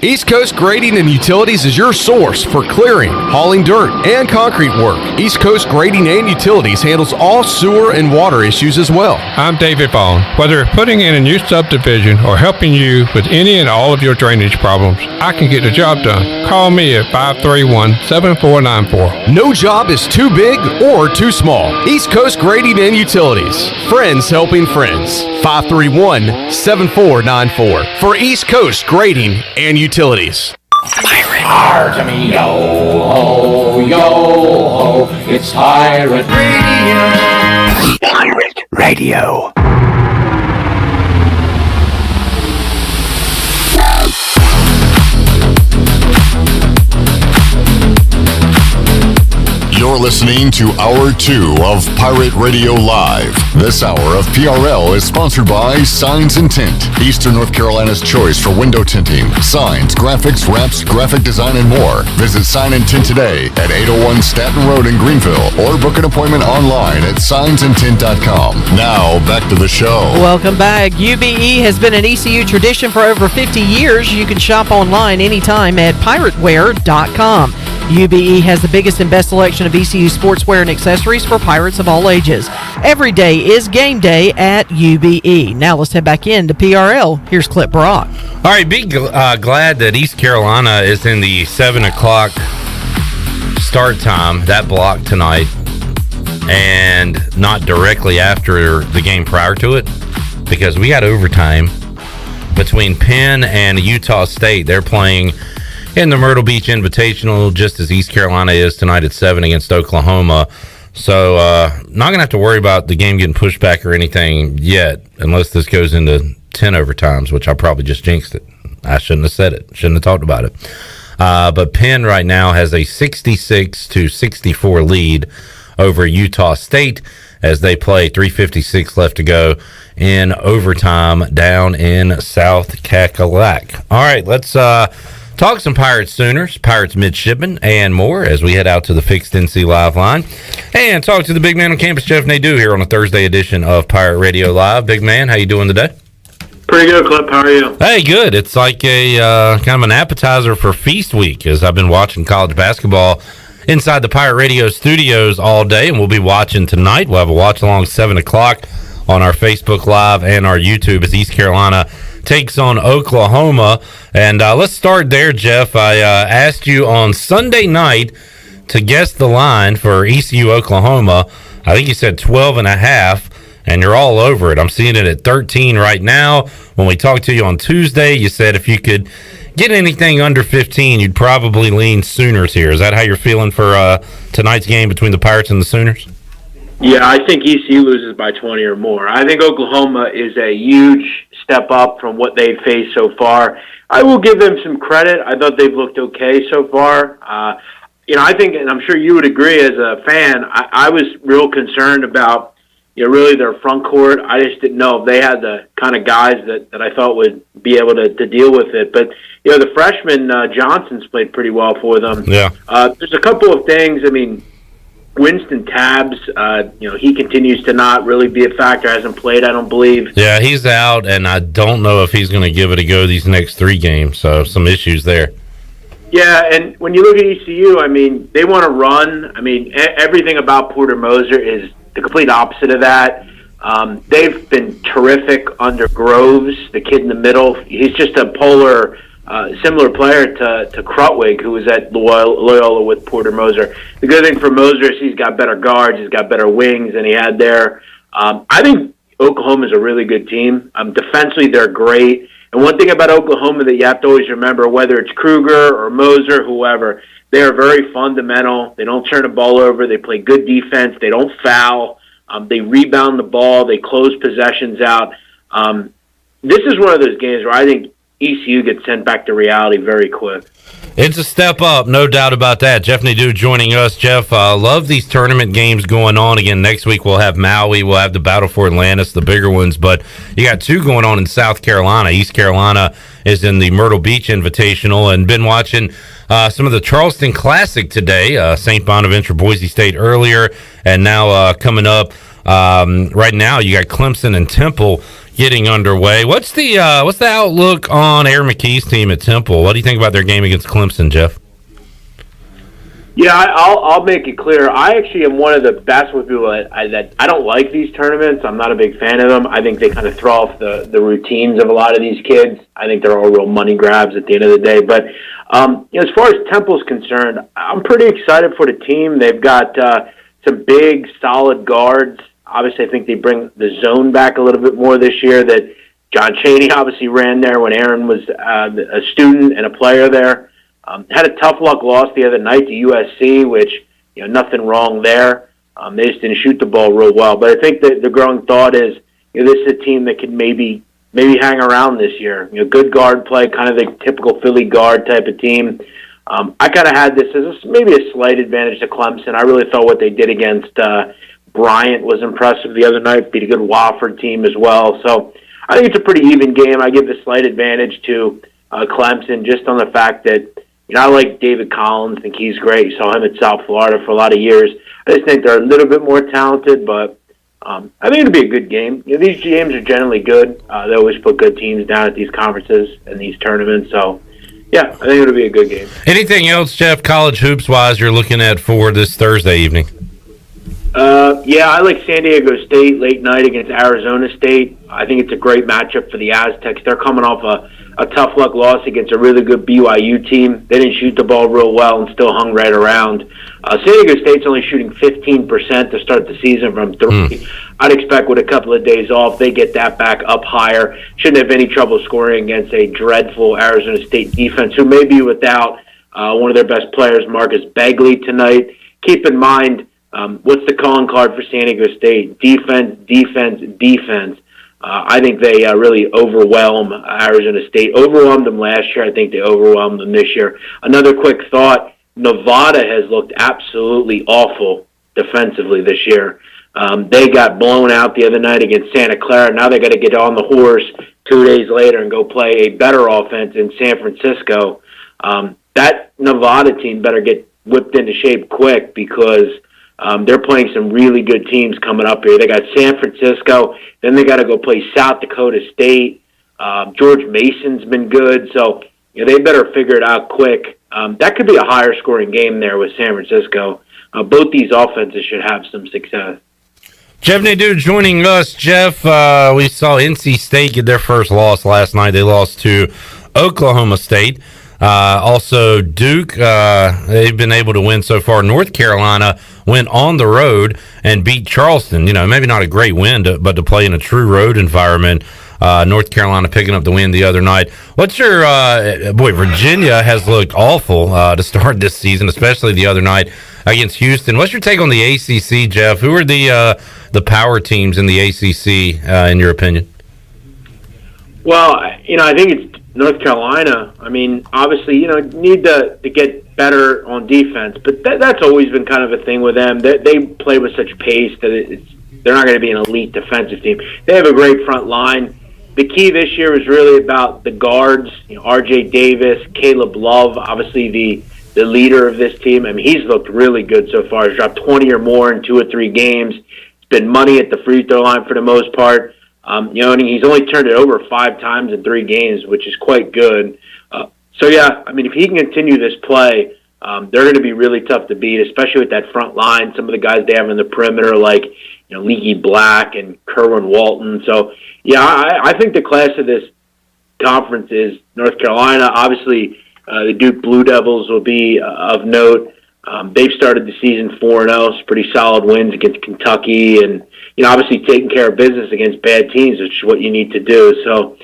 East Coast Grading and Utilities is your source for clearing, hauling dirt, and concrete work. East Coast Grading and Utilities handles all sewer and water issues as well. I'm David Vaughn. Whether putting in a new subdivision or helping you with any and all of your drainage problems, I can get the job done. Call me at 531-7494. No job is too big or too small. East Coast Grading and Utilities. Friends helping friends. 531-7494 for East Coast Grading and Utilities. Pirate. Artemi, yo ho, yo ho. It's Pirate Radio. Pirate Radio. You're listening to Hour 2 of Pirate Radio Live. This hour of PRL is sponsored by Signs and Tint, Eastern North Carolina's choice for window tinting, signs, graphics, wraps, graphic design, and more. Visit Sign and Tint today at 801 Staten Road in Greenville or book an appointment online at signsandtint.com. Now, back to the show. Welcome back. UBE has been an ECU tradition for over 50 years. You can shop online anytime at pirateware.com. UBE has the biggest and best selection of ECU sportswear and accessories for Pirates of all ages. Every day is game day at UBE. Now let's head back into PRL. Here's Clip Brock. All right, be glad that East Carolina is in the 7 o'clock start time, that block tonight, and not directly after the game prior to it, because we got overtime between Penn and Utah State. They're playing in the Myrtle Beach Invitational, just as East Carolina is tonight at 7 against Oklahoma. So not going to have to worry about the game getting pushed back or anything yet, unless this goes into 10 overtimes, which I probably just jinxed it. I shouldn't have said it. Shouldn't have talked about it. But Penn right now has a 66-64 lead over Utah State as they play 3:56 left to go in overtime down in South Cackalack. All right, let's talk some Pirates Sooners, Pirates Midshipmen, and more as we head out to the Fixed NC Live line and talk to the big man on campus, Jeff Nadu, here on a Thursday edition of Pirate Radio Live. Big man, how you doing today? Pretty good, Clip. How are you? Hey, good. It's like a kind of an appetizer for feast week, as I've been watching college basketball inside the Pirate Radio studios all day, and we'll be watching tonight. We'll have a watch along 7 o'clock on our Facebook Live and our YouTube as East Carolina takes on Oklahoma. And let's start there, Jeff. I asked you on Sunday night to guess the line for ECU Oklahoma. I think you said 12.5, and you're all over it. I'm seeing it at 13 right now. When we talked to you on Tuesday, you said if you could get anything under 15, you'd probably lean Sooners here. Is that how you're feeling for tonight's game between the Pirates and the Sooners? Yeah, I think ECU loses by 20 or more. I think Oklahoma is a huge step up from what they've faced so far. I will give them some credit. I thought they've looked okay so far. I think, and I'm sure you would agree as a fan, I was real concerned about, really their front court. I just didn't know if they had the kind of guys that I thought would be able to deal with it. But, the freshman Johnson's played pretty well for them. Yeah. There's a couple of things. I mean, Winston Tabbs, he continues to not really be a factor. Hasn't played, I don't believe. Yeah, he's out, and I don't know if he's going to give it a go these next 3 games. So some issues there. Yeah, and when you look at ECU, I mean, they want to run. I mean, everything about Porter Moser is the complete opposite of that. They've been terrific under Groves, the kid in the middle. He's just a polar, similar player to Krutwig, who was at Loyola with Porter Moser. The good thing for Moser is he's got better guards, he's got better wings than he had there. I think Oklahoma's a really good team. Defensively, they're great. And one thing about Oklahoma that you have to always remember, whether it's Kruger or Moser, whoever, they are very fundamental. They don't turn the ball over. They play good defense. They don't foul. They rebound the ball. They close possessions out. this is one of those games where I think ECU gets sent back to reality very quick. It's a step up, no doubt about that. Jeff Nadu joining us. Jeff, love these tournament games going on. Again, next week we'll have Maui, we'll have the Battle for Atlantis, the bigger ones, but you got two going on in South Carolina. East Carolina is in the Myrtle Beach Invitational, and been watching some of the Charleston Classic today. St. Bonaventure, Boise State earlier, and now coming up right now you got Clemson and Temple getting underway. What's the outlook on Aaron McKee's team at Temple? What do you think about their game against Clemson, Jeff? Yeah, I'll make it clear. I actually am one of the basketball people that I don't like these tournaments. I'm not a big fan of them. I think they kind of throw off the routines of a lot of these kids. I think they're all real money grabs at the end of the day. But as far as Temple's concerned, I'm pretty excited for the team. They've got some big, solid guards. Obviously, I think they bring the zone back a little bit more this year. That John Chaney obviously ran there when Aaron was a student and a player there. Had a tough luck loss the other night to USC, which, nothing wrong there. They just didn't shoot the ball real well. But I think that the growing thought is, this is a team that can maybe hang around this year. Good guard play, kind of the typical Philly guard type of team. I kind of had this as maybe a slight advantage to Clemson. I really thought what they did against Bryant was impressive the other night. Beat a good Wofford team as well. So I think it's a pretty even game. I give the slight advantage to Clemson just on the fact that, I like David Collins. Think he's great. Saw him at South Florida for a lot of years. I just think they're a little bit more talented, but I think it'll be a good game. These games are generally good. They always put good teams down at these conferences and these tournaments. So, yeah, I think it'll be a good game. Anything else, Jeff, college hoops-wise, you're looking at for this Thursday evening? Yeah, I like San Diego State late night against Arizona State. I think it's a great matchup for the Aztecs. They're coming off a tough luck loss against a really good BYU team. They didn't shoot the ball real well and still hung right around. San Diego State's only shooting 15% to start the season from three. I'd expect with a couple of days off, they get that back up higher. Shouldn't have any trouble scoring against a dreadful Arizona State defense, who may be without one of their best players, Marcus Bagley, tonight. Keep in mind, what's the calling card for San Diego State? Defense, defense, defense. I think they really overwhelm Arizona State. Overwhelmed them last year. I think they overwhelmed them this year. Another quick thought, Nevada has looked absolutely awful defensively this year. They got blown out the other night against Santa Clara. Now they got to get on the horse 2 days later and go play a better offense in San Francisco. That Nevada team better get whipped into shape quick because they're playing some really good teams coming up here. They got San Francisco, then they got to go play South Dakota State. George Mason's been good, so they better figure it out quick. That could be a higher scoring game there with San Francisco. Both these offenses should have some success. Jeff Nadu joining us. Jeff, we saw NC State get their first loss last night. They lost to Oklahoma State. Also, Duke, they've been able to win so far. North Carolina went on the road and beat Charleston. Maybe not a great win, but to play in a true road environment. North Carolina picking up the win the other night. What's your Virginia has looked awful to start this season, especially the other night against Houston. What's your take on the ACC, Jeff? Who are the power teams in the ACC, in your opinion? Well, I think it's North Carolina. I mean, obviously, need to get better on defense, but that's always been kind of a thing with them. They play with such pace that they're not going to be an elite defensive team. They have a great front line. The key this year is really about the guards. R.J. Davis, Caleb Love, obviously the leader of this team. I mean, he's looked really good so far. He's dropped 20 or more in 2 or 3 games. It's been money at the free throw line for the most part. And he's only turned it over 5 times in 3 games, which is quite good. If he can continue this play, they're going to be really tough to beat, especially with that front line. Some of the guys they have in the perimeter, like Leaky Black and Kerwin Walton. So, I think the class of this conference is North Carolina. Obviously, the Duke Blue Devils will be of note. They've started the season 4-0, pretty solid wins against Kentucky, and obviously taking care of business against bad teams, which is what you need to do. So,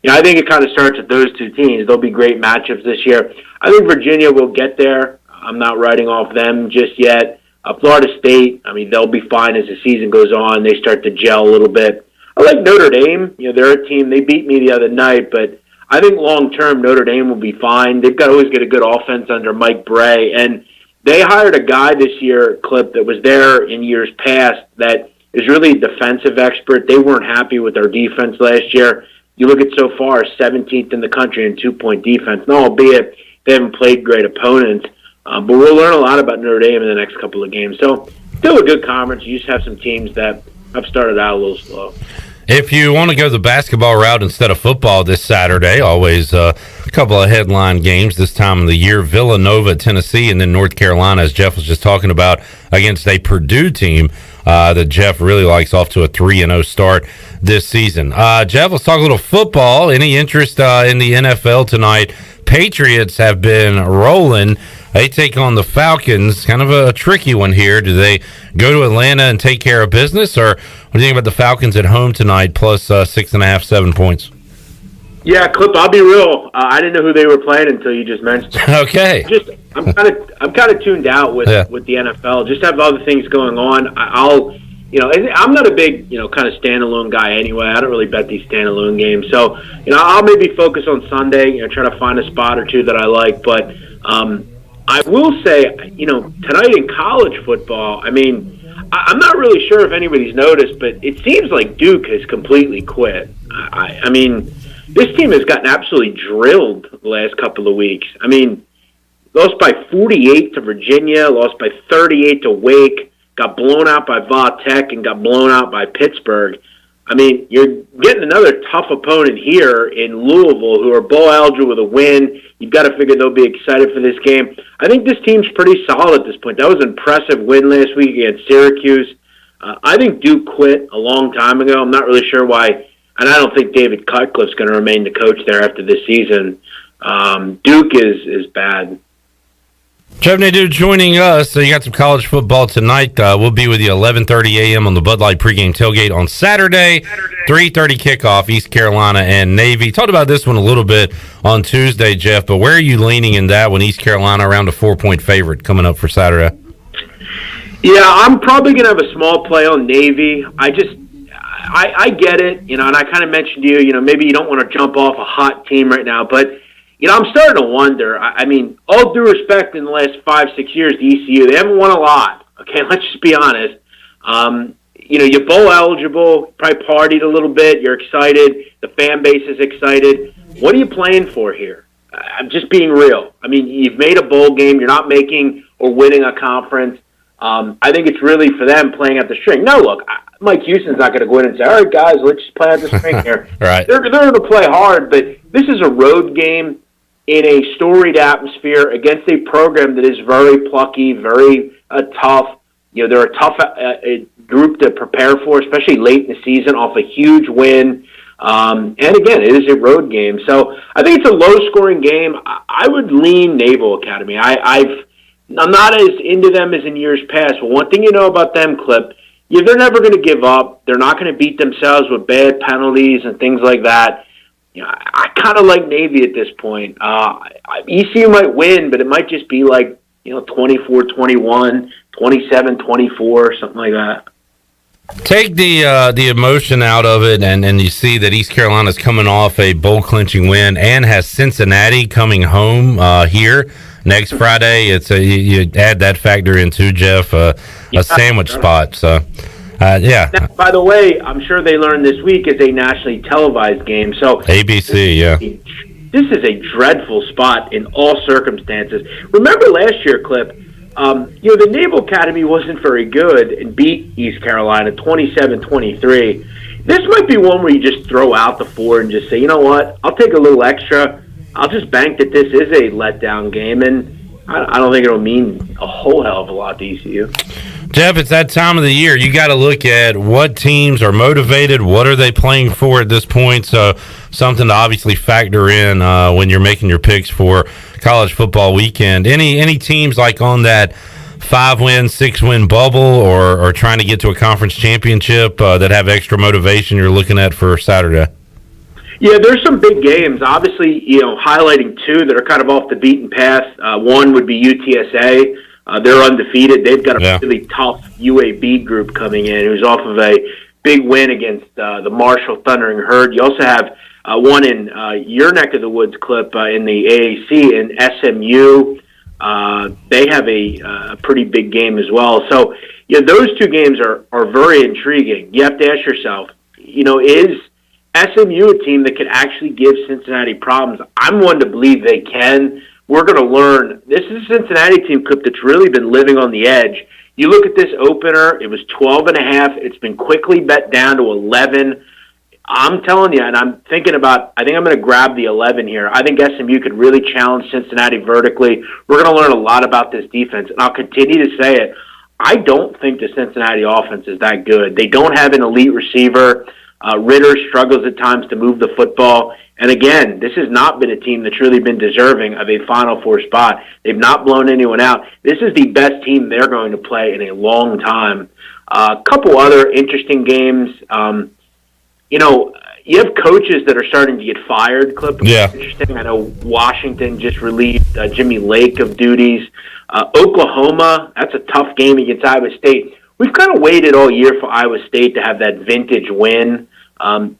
I think it kind of starts with those 2 teams. They'll be great matchups this year. I think Virginia will get there. I'm not writing off them just yet. Florida State, they'll be fine as the season goes on. They start to gel a little bit. I like Notre Dame. They're a team. They beat me the other night, but I think long-term Notre Dame will be fine. They've got to always get a good offense under Mike Bray, and they hired a guy this year, Clip, that was there in years past that is really a defensive expert. They weren't happy with their defense last year. You look at so far, 17th in the country in two-point defense. Now, albeit they haven't played great opponents, but we'll learn a lot about Notre Dame in the next couple of games. So still a good conference. You just have some teams that have started out a little slow. If you want to go the basketball route instead of football this Saturday, always a couple of headline games this time of the year. Villanova, Tennessee, and then North Carolina, as Jeff was just talking about, against a Purdue team that Jeff really likes, off to a 3-0 start this season. Jeff, let's talk a little football. Any interest in the NFL tonight? Patriots have been rolling. They take on the Falcons. Kind of a tricky one here. Do they go to Atlanta and take care of business, or what do you think about the Falcons at home tonight, plus 6.5, 7 points? Yeah, Clip, I'll be real. I didn't know who they were playing until you just mentioned it. Okay. I'm kind of tuned out with the NFL. Just have other things going on. I'm not a big, kind of standalone guy anyway. I don't really bet these standalone games. So, I'll maybe focus on Sunday, try to find a spot or two that I like. But I will say, tonight in college football, I'm not really sure if anybody's noticed, but it seems like Duke has completely quit. This team has gotten absolutely drilled the last couple of weeks. Lost by 48 to Virginia, lost by 38 to Wake, got blown out by Va Tech, and got blown out by Pittsburgh. You're getting another tough opponent here in Louisville, who are bowl eligible with a win. You've got to figure they'll be excited for this game. I think this team's pretty solid at this point. That was an impressive win last week against Syracuse. I think Duke quit a long time ago. I'm not really sure why, and I don't think David Cutcliffe's going to remain the coach there after this season. Duke is bad. Jeff Nadu joining us. So you got some college football tonight. We'll be with you 11:30 a.m. on the Bud Light pregame tailgate on Saturday. 3:30 kickoff, East Carolina and Navy. Talked about this one a little bit on Tuesday, Jeff, but where are you leaning in that one? East Carolina around a 4-point favorite coming up for Saturday. Yeah, I'm probably going to have a small play on Navy. I get it, and I kind of mentioned to you, maybe you don't want to jump off a hot team right now, but I'm starting to wonder. All due respect, in the last 5-6 years, the ECU, they haven't won a lot. Okay, let's just be honest. You're bowl eligible, probably partied a little bit. You're excited. The fan base is excited. What are you playing for here? I'm just being real. You've made a bowl game. You're not making or winning a conference. I think it's really for them playing at the string. Now, look, Mike Houston's not going to go in and say, all right, guys, let's just play at the string here. Right. They're going to play hard, but this is a road game in a storied atmosphere against a program that is very plucky, very tough. They're a tough group to prepare for, especially late in the season off a huge win. And again, it is a road game. So I think it's a low-scoring game. I would lean Naval Academy. I'm not as into them as in years past. But one thing you know about them, Clip, they're never going to give up. They're not going to beat themselves with bad penalties and things like that. I kind of like Navy at this point. ECU might win, but it might just be like 24-21, 27-24, something like that. Take the emotion out of it, and you see that East Carolina's coming off a bowl-clinching win and has Cincinnati coming home here next Friday. You add that factor in too, Jeff, a sandwich spot. So, yeah. Now, by the way, I'm sure they learned this week it's a nationally televised game. So ABC, yeah. This is a dreadful spot in all circumstances. Remember last year, Clip, the Naval Academy wasn't very good and beat East Carolina 27-23. This might be one where you just throw out the 4 and just say, you know what, I'll take a little extra. I'll just bank that this is a letdown game, and I don't think it'll mean a whole hell of a lot to ECU. Jeff, it's that time of the year. You got to look at what teams are motivated. What are they playing for at this point? So something to obviously factor in when you're making your picks for college football weekend. Any teams like on that 5-win, 6-win bubble or trying to get to a conference championship that have extra motivation you're looking at for Saturday? Yeah, there's some big games. Obviously, highlighting two that are kind of off the beaten path. One would be UTSA. They're undefeated. They've got a really tough UAB group coming in who's off of a big win against the Marshall Thundering Herd. You also have one in your neck of the woods, Clip, in the AAC in SMU. They have a pretty big game as well. So, those two games are very intriguing. You have to ask yourself, is SMU a team that could actually give Cincinnati problems? I'm one to believe they can. We're going to learn. This is a Cincinnati team, Clip, that's really been living on the edge. You look at this opener, it was 12.5. It's been quickly bet down to 11. I'm telling you, and I'm thinking about, I think I'm going to grab the 11 here. I think SMU could really challenge Cincinnati vertically. We're going to learn a lot about this defense, and I'll continue to say it. I don't think the Cincinnati offense is that good. They don't have an elite receiver. Ritter struggles at times to move the football. And again, this has not been a team that's really been deserving of a Final Four spot. They've not blown anyone out. This is the best team they're going to play in a long time. A couple other interesting games. You have coaches that are starting to get fired, Clip. Yeah. Interesting. I know Washington just relieved Jimmy Lake of duties. Oklahoma, that's a tough game against Iowa State. We've kind of waited all year for Iowa State to have that vintage win.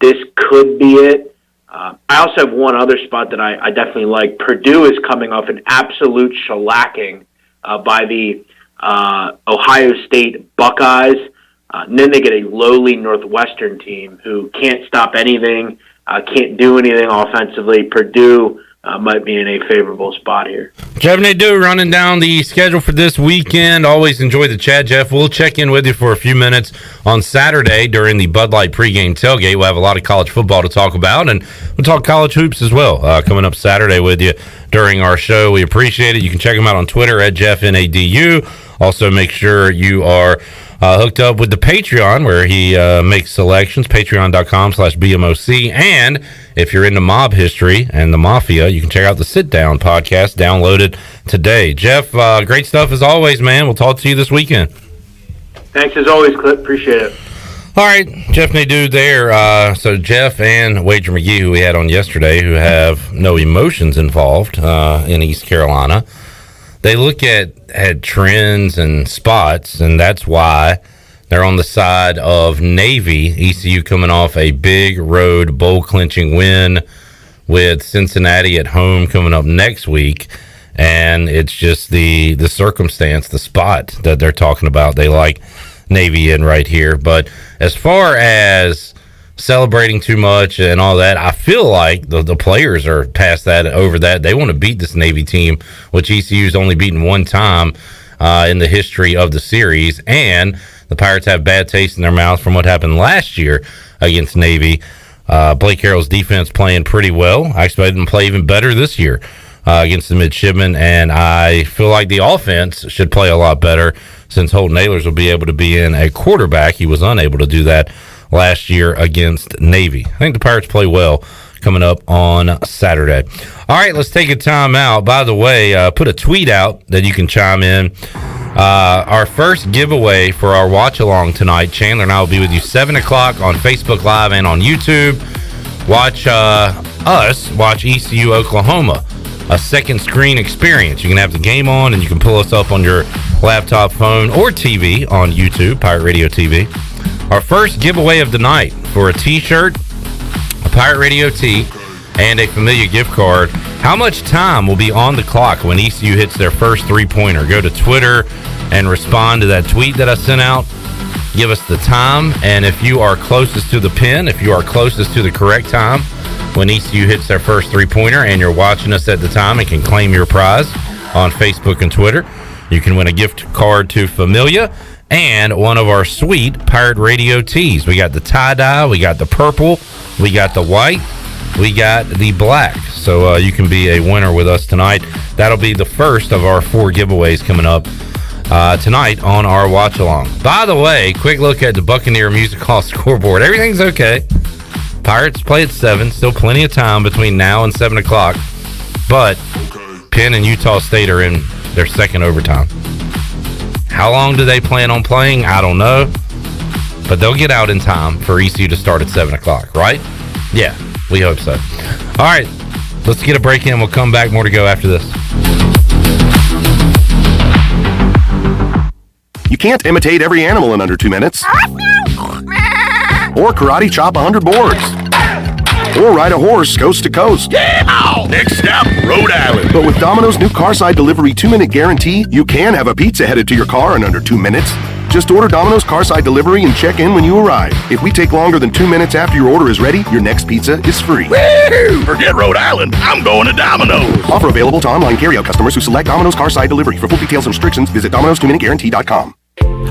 This could be it. I also have one other spot that I definitely like. Purdue is coming off an absolute shellacking by the Ohio State Buckeyes. And then they get a lowly Northwestern team who can't stop anything, can't do anything offensively. Purdue might be in a favorable spot here. Jeff Nadu running down the schedule for this weekend. Always enjoy the chat, Jeff. We'll check in with you for a few minutes on Saturday during the Bud Light pregame tailgate. We'll have a lot of college football to talk about, and we'll talk college hoops as well coming up Saturday with you during our show. We appreciate it. You can check him out on Twitter at JeffNADU. Also, make sure you are hooked up with the Patreon where he makes selections, patreon.com/BMOC. And if you're into mob history and the mafia, you can check out the Sit Down podcast. Download it today. Jeff, great stuff as always, man. We'll talk to you this weekend. Thanks as always, Clip. Appreciate it. All right, Jeff Nadu there. So Jeff and Wager McGee, who we had on yesterday, who have no emotions involved in East Carolina, they look at trends and spots, and that's why they're on the side of Navy. ECU coming off a big road bowl-clinching win with Cincinnati at home coming up next week, and it's just the circumstance, the spot that they're talking about. They like Navy in right here. But as far as celebrating too much and all that, I feel like the players are past that, over that. They want to beat this Navy team, which ECU's only beaten one time in the history of the series, and the Pirates have bad taste in their mouth from what happened last year against Navy. Blake Harrell's defense playing pretty well. I expect them to play even better this year against the midshipmen, and I feel like the offense should play a lot better since Holton Ahlers will be able to be in a quarterback. He was unable to do that last year against Navy. I think the Pirates play well coming up on Saturday. All right, let's take a time out. By the way, put a tweet out that you can chime in. Our first giveaway for our watch-along tonight, Chandler and I will be with you 7 o'clock on Facebook Live and on YouTube. Watch us watch ECU Oklahoma, a second screen experience. You can have the game on, and you can pull us up on your laptop, phone, or TV on YouTube, Pirate Radio TV. Our first giveaway of the night for a T-shirt, a Pirate Radio tee, and a Familia gift card. How much time will be on the clock when ECU hits their first three-pointer? Go to Twitter and respond to that tweet that I sent out. Give us the time, and if you are closest to the pin, if you are closest to the correct time when ECU hits their first three-pointer and you're watching us at the time and can claim your prize on Facebook and Twitter, you can win a gift card to Familia and one of our sweet Pirate Radio tees. We got the tie-dye, we got the purple, we got the white, we got the black. So you can be a winner with us tonight. That'll be the first of our 4 giveaways coming up tonight on our watch-along. By the way, quick look at the Buccaneer Music Hall scoreboard. Everything's okay. Pirates play at 7. Still plenty of time between now and 7 o'clock. But Penn and Utah State are in their second overtime. How long do they plan on playing? I don't know. But they'll get out in time for ECU to start at 7 o'clock, right? Yeah, we hope so. All right, let's get a break in. We'll come back. More to go after this. You can't imitate every animal in under 2 minutes. Or karate chop 100 boards. Or ride a horse coast to coast. Yeah! Next stop, Rhode Island. But with Domino's new Carside Delivery 2-minute guarantee, you can have a pizza headed to your car in under 2 minutes. Just order Domino's Carside Delivery and check in when you arrive. If we take longer than 2 minutes after your order is ready, your next pizza is free. Woo! Forget Rhode Island. I'm going to Domino's. Offer available to online carryout customers who select Domino's Carside Delivery. For full details and restrictions, visit Domino'sTwoMinuteGuarantee.com.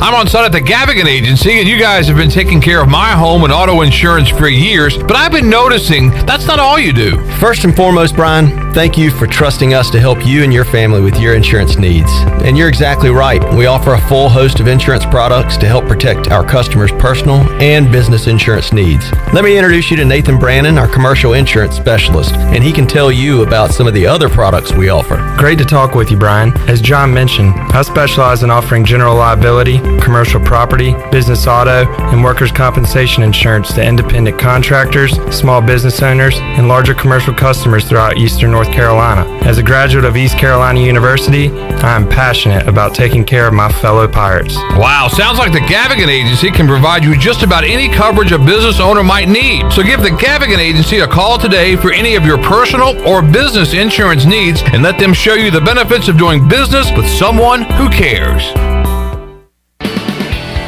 I'm on site at the Gavigan Agency, and you guys have been taking care of my home and auto insurance for years, but I've been noticing that's not all you do. First and foremost, Brian, thank you for trusting us to help you and your family with your insurance needs. And you're exactly right. We offer a full host of insurance products to help protect our customers' personal and business insurance needs. Let me introduce you to Nathan Brannon, our commercial insurance specialist, and he can tell you about some of the other products we offer. Great to talk with you, Brian. As John mentioned, I specialize in offering general liability, commercial property, business auto, and workers' compensation insurance to independent contractors, small business owners, and larger commercial customers throughout Eastern North Carolina. As a graduate of East Carolina University, I am passionate about taking care of my fellow pirates. Wow, sounds like the Gavigan Agency can provide you just about any coverage a business owner might need. So give the Gavigan Agency a call today for any of your personal or business insurance needs and let them show you the benefits of doing business with someone who cares.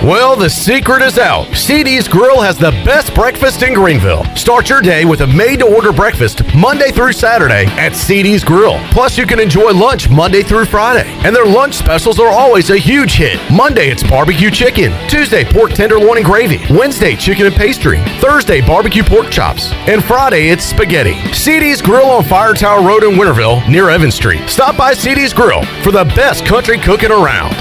Well, the secret is out. CD's Grill has the best breakfast in Greenville. Start your day with a made-to-order breakfast Monday through Saturday at CD's Grill. Plus, you can enjoy lunch Monday through Friday. And their lunch specials are always a huge hit. Monday, it's barbecue chicken. Tuesday, pork tenderloin and gravy. Wednesday, chicken and pastry. Thursday, barbecue pork chops. And Friday, it's spaghetti. CD's Grill on Fire Tower Road in Winterville, near Evans Street. Stop by CD's Grill for the best country cooking around.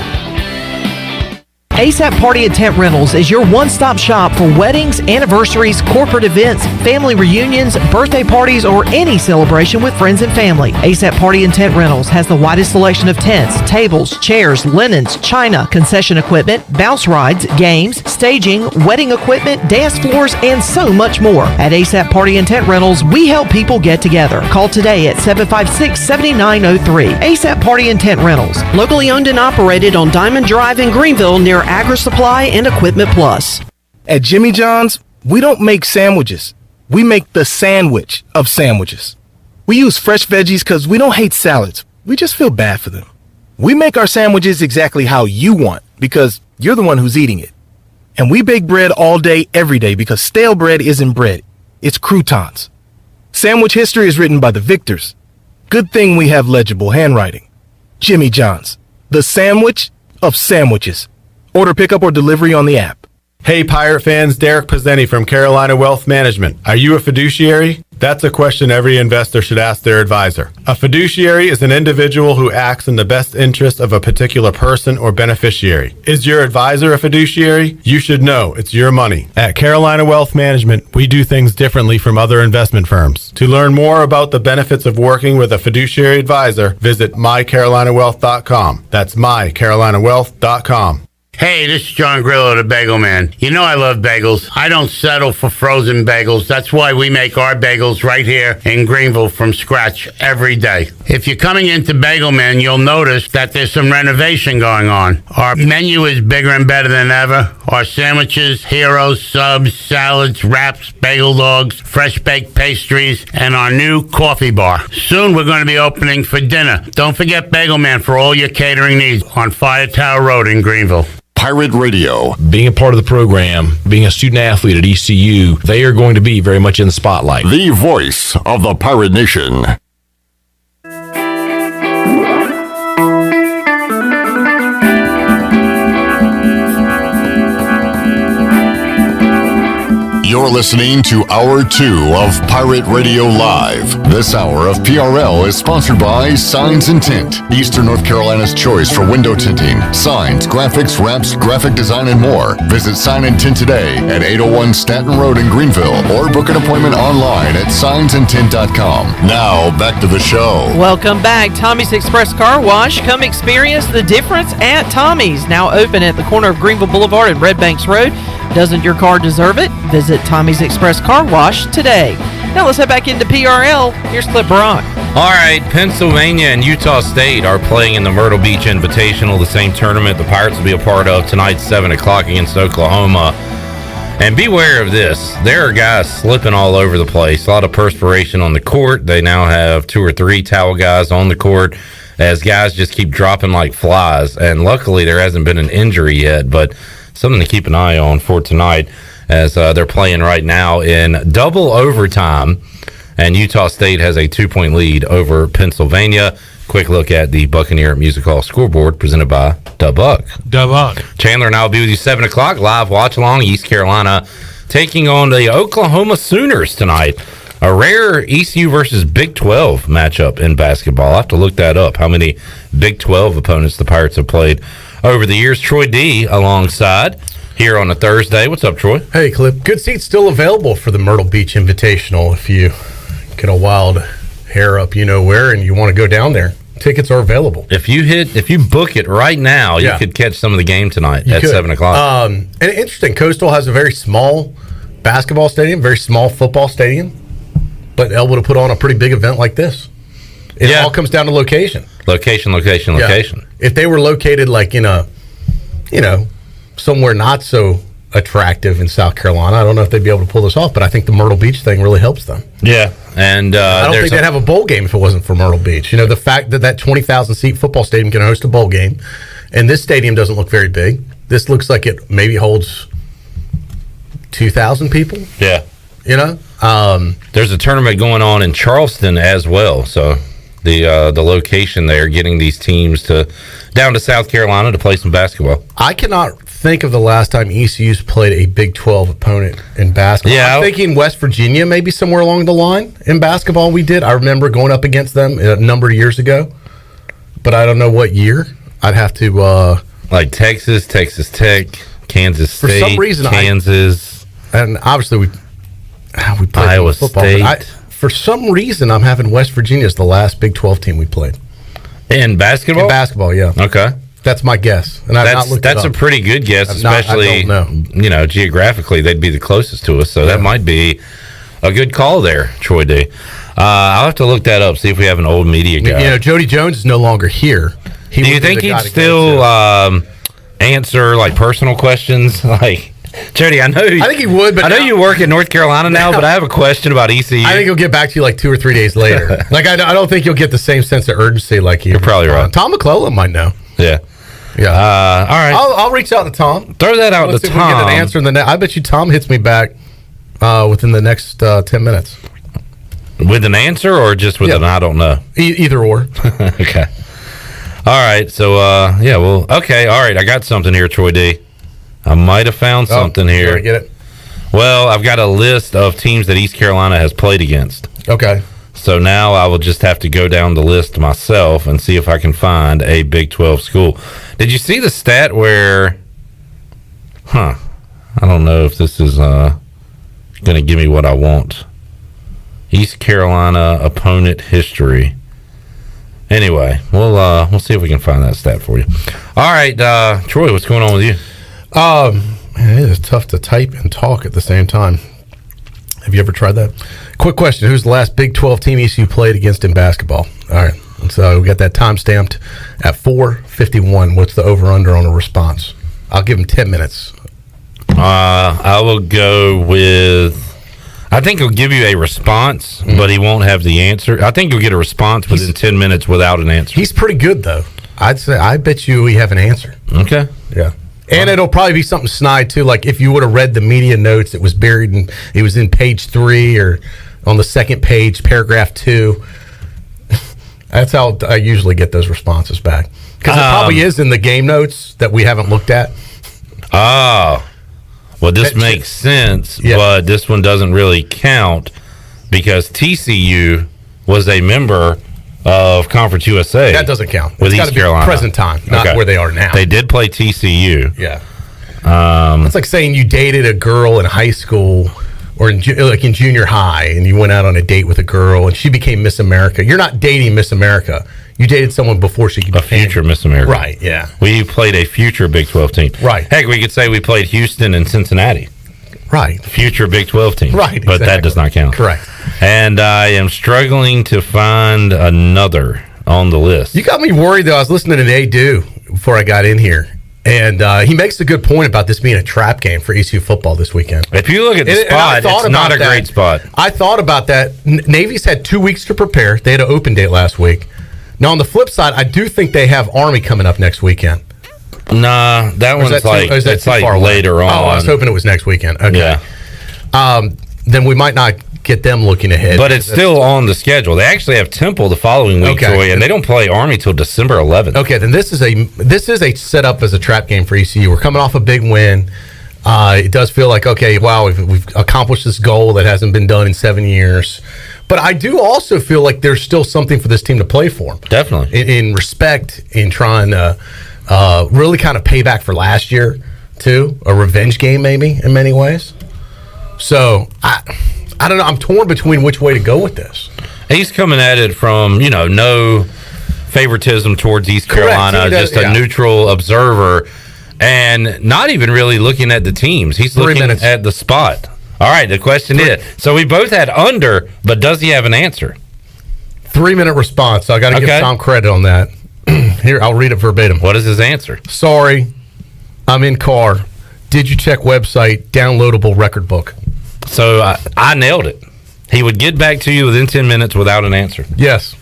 ASAP Party and Tent Rentals is your one-stop shop for weddings, anniversaries, corporate events, family reunions, birthday parties, or any celebration with friends and family. ASAP Party and Tent Rentals has the widest selection of tents, tables, chairs, linens, china, concession equipment, bounce rides, games, staging, wedding equipment, dance floors, and so much more. At ASAP Party and Tent Rentals, we help people get together. Call today at 756-7903. ASAP Party and Tent Rentals, locally owned and operated on Diamond Drive in Greenville near Agri Supply and Equipment Plus. At Jimmy John's, we don't make sandwiches. We make the sandwich of sandwiches. We use fresh veggies because we don't hate salads. We just feel bad for them. We make our sandwiches exactly how you want because you're the one who's eating it. And we bake bread all day, every day because stale bread isn't bread. It's croutons. Sandwich history is written by the victors. Good thing we have legible handwriting. Jimmy John's, the sandwich of sandwiches. Order pickup or delivery on the app. Hey Pirate fans, Derek Pizzeni from Carolina Wealth Management. Are you a fiduciary? That's a question every investor should ask their advisor. A fiduciary is an individual who acts in the best interest of a particular person or beneficiary. Is your advisor a fiduciary? You should know it's your money. At Carolina Wealth Management, we do things differently from other investment firms. To learn more about the benefits of working with a fiduciary advisor, visit mycarolinawealth.com. That's mycarolinawealth.com. Hey, this is John Grillo, the Bagel Man. You know I love bagels. I don't settle for frozen bagels. That's why we make our bagels right here in Greenville from scratch every day. If you're coming into Bagel Man, you'll notice that there's some renovation going on. Our menu is bigger and better than ever. Our sandwiches, heroes, subs, salads, wraps, bagel dogs, fresh baked pastries, and our new coffee bar. Soon we're going to be opening for dinner. Don't forget Bagel Man for all your catering needs on Fire Tower Road in Greenville. Pirate Radio. Being a part of the program, being a student athlete at ECU, they are going to be very much in the spotlight. The voice of the Pirate Nation. You're listening to Hour 2 of Pirate Radio Live. This hour of PRL is sponsored by Signs and Tint, Eastern North Carolina's choice for window tinting, signs, graphics, wraps, graphic design, and more. Visit Sign and Tint today at 801 Staten Road in Greenville or book an appointment online at signsandtint.com. Now, back to the show. Welcome back. Tommy's Express Car Wash. Come experience the difference at Tommy's. Now open at the corner of Greenville Boulevard and Red Banks Road. Doesn't your car deserve it? Visit Tommy's Express Car Wash today. Now let's head back into PRL. Here's Clip Brock. All right, Pennsylvania and Utah State are playing in the Myrtle Beach Invitational, the same tournament the Pirates will be a part of tonight, 7 o'clock against Oklahoma. And beware of this. There are guys slipping all over the place. A lot of perspiration on the court. They now have 2 or 3 towel guys on the court as guys just keep dropping like flies. And luckily there hasn't been an injury yet, but something to keep an eye on for tonight as they're playing right now in double overtime. And Utah State has a 2-point lead over Pennsylvania. Quick look at the Buccaneer Music Hall scoreboard presented by Dubuck. Chandler and I will be with you 7 o'clock. Live watch along. East Carolina taking on the Oklahoma Sooners tonight. A rare ECU versus Big 12 matchup in basketball. I'll have to look that up. How many Big 12 opponents the Pirates have played over the years. Troy D alongside here on a Thursday. What's up, Troy? Hey, Clip. Good seats still available for the Myrtle Beach Invitational if you get a wild hair up you know where and you want to go down there. Tickets are available. If you book it right now, you could catch some of the game tonight at 7 o'clock. And interesting, Coastal has a very small basketball stadium, very small football stadium, but able to put on a pretty big event like this. It all comes down to location. Location. If they were located like in a, somewhere not so attractive in South Carolina, I don't know if they'd be able to pull this off, but I think the Myrtle Beach thing really helps them. Yeah, and I don't think they'd have a bowl game if it wasn't for Myrtle Beach. The fact that 20,000 seat football stadium can host a bowl game, and this stadium doesn't look very big. This looks like it maybe holds 2,000 people. Yeah. There's a tournament going on in Charleston as well, so the location there, getting these teams down to South Carolina to play some basketball. I cannot think of the last time ECU's played a Big 12 opponent in basketball. Yeah, I'm thinking West Virginia, maybe somewhere along the line in basketball we did. I remember going up against them a number of years ago, but I don't know what year. I'd have to... like Texas Tech, Kansas State, for some reason, Kansas. And obviously we played Iowa football. State. For some reason, I'm having West Virginia as the last Big 12 team we played. In basketball? In basketball, yeah. Okay. That's my guess. And I've not looked that's it up. a pretty good guess, especially, I don't know. Geographically, they'd be the closest to us. So that might be a good call there, Troy D. I'll have to look that up, see if we have an old media guy. Jody Jones is no longer here. Do you think he'd still answer, like, personal questions? Like, Jody, I think he would, but I know you work in North Carolina now, but I have a question about ECU. I think he'll get back to you like 2 or 3 days later. Like, I don't think you'll get the same sense of urgency like You're probably right. Tom McClellan might know. Yeah. Yeah. All right. I'll reach out to Tom. Throw that out Let's to see if we Tom. get an answer in I bet you Tom hits me back within the next 10 minutes. With an answer or just with an I don't know? Either or. Okay. All right. So, okay. All right. I got something here, Troy D. I might have found something here. I get it. Well, I've got a list of teams that East Carolina has played against. Okay. So now I will just have to go down the list myself and see if I can find a Big 12 school. Did you see the stat where... I don't know if this is going to give me what I want. East Carolina opponent history. Anyway, we'll see if we can find that stat for you. All right, Troy, what's going on with you? Man, it is tough to type and talk at the same time. Have you ever tried that? Quick question. Who's the last Big 12 team ECU played against in basketball? All right. So we got that time stamped at 4:51. What's the over-under on a response? I'll give him 10 minutes. I will go with... I think he'll give you a response, but he won't have the answer. I think you'll get a response within 10 minutes without an answer. He's pretty good, though. I bet you we have an answer. Okay. Yeah. And it'll probably be something snide, too. Like, if you would have read the media notes, it was buried in... It was in page 3 or on the second page, paragraph 2. That's how I usually get those responses back. Because it probably is in the game notes that we haven't looked at. Oh. Well, this makes sense, but this one doesn't really count because TCU was a member of Conference USA. That doesn't count. With It's East gotta be Carolina. present time, not where they are now. They did play TCU. Yeah. It's like saying you dated a girl in high school or in junior high, and you went out on a date with a girl, and she became Miss America. You're not dating Miss America. You dated someone before she could be future Miss America. Right, yeah. We played a future Big 12 team. Right. Heck, we could say we played Houston and Cincinnati. Right. Future Big 12 team. Right, But that does not count. Correct. And I am struggling to find another on the list. You got me worried, though. I was listening to Nadu before I got in here, And he makes a good point about this being a trap game for ECU football this weekend. If you look at the spot, it's not a great spot. I thought about that. Navy's had 2 weeks to prepare. They had an open date last week. Now, on the flip side, I do think they have Army coming up next weekend. Nah, that one's it's like later on. Oh, I was hoping it was next weekend. Okay. Yeah. Then we might not get them looking ahead. But it's still on the schedule. They actually have Temple the following week, Troy, and they don't play Army till December 11th. Okay, then this is a setup as a trap game for ECU. We're coming off a big win. It does feel like, okay, wow, we've accomplished this goal that hasn't been done in 7 years. But I do also feel like there's still something for this team to play for. Definitely. In respect, in trying to really kind of pay back for last year, too. A revenge game, maybe, in many ways. So, I don't know. I'm torn between which way to go with this. He's coming at it from, no favoritism towards East Carolina, just a neutral observer, and not even really looking at the teams. He's looking at the spot. All right, the question is, so we both had under, but does he have an answer? 3-minute response. So I got to give Tom credit on that. Here, I'll read it verbatim. What is his answer? Sorry, I'm in car. Did you check website, downloadable record book? So I nailed it. He would get back to you within 10 minutes without an answer. Yes.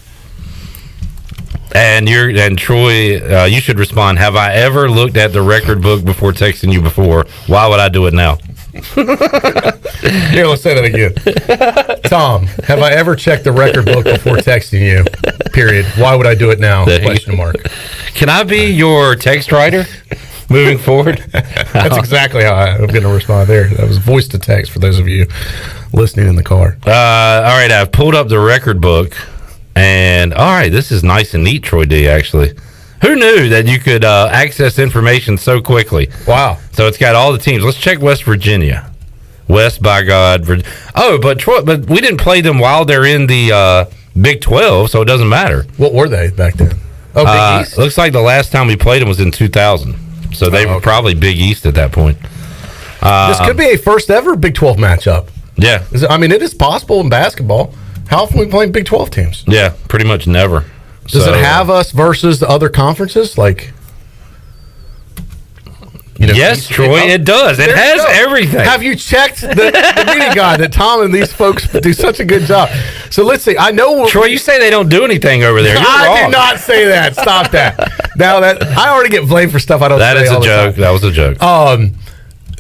And Troy, you should respond. Have I ever looked at the record book before texting you before? Why would I do it now? Here, let's say that again. Tom, have I ever checked the record book before texting you? Period. Why would I do it now? Question mark. Can I be your text writer moving forward? That's exactly how I'm going to respond there. That was voice to text for those of you listening in the car. All right, I've pulled up the record book, and all right, this is nice and neat, Troy D, actually. Who knew that you could access information so quickly? Wow. So it's got all the teams. Let's check West Virginia. West, by God. But Troy, but we didn't play them while they're in the Big 12, so it doesn't matter. What were they back then? Oh, Big East? Looks like the last time we played them was in 2000. So they were probably Big East at that point. This could be a first ever Big 12 matchup. Yeah. It is possible in basketball. How often are we playing Big 12 teams? Yeah, pretty much never. Does it have us versus the other conferences? Yes, Troy, it does. It has everything. Have you checked the meeting guide that Tom and these folks do such a good job? So let's see. I know, Troy, you say they don't do anything over there. You're I wrong. did not say that. Stop that. Now that I already get blamed for stuff I don't. That say is all a the joke. time. That was a joke.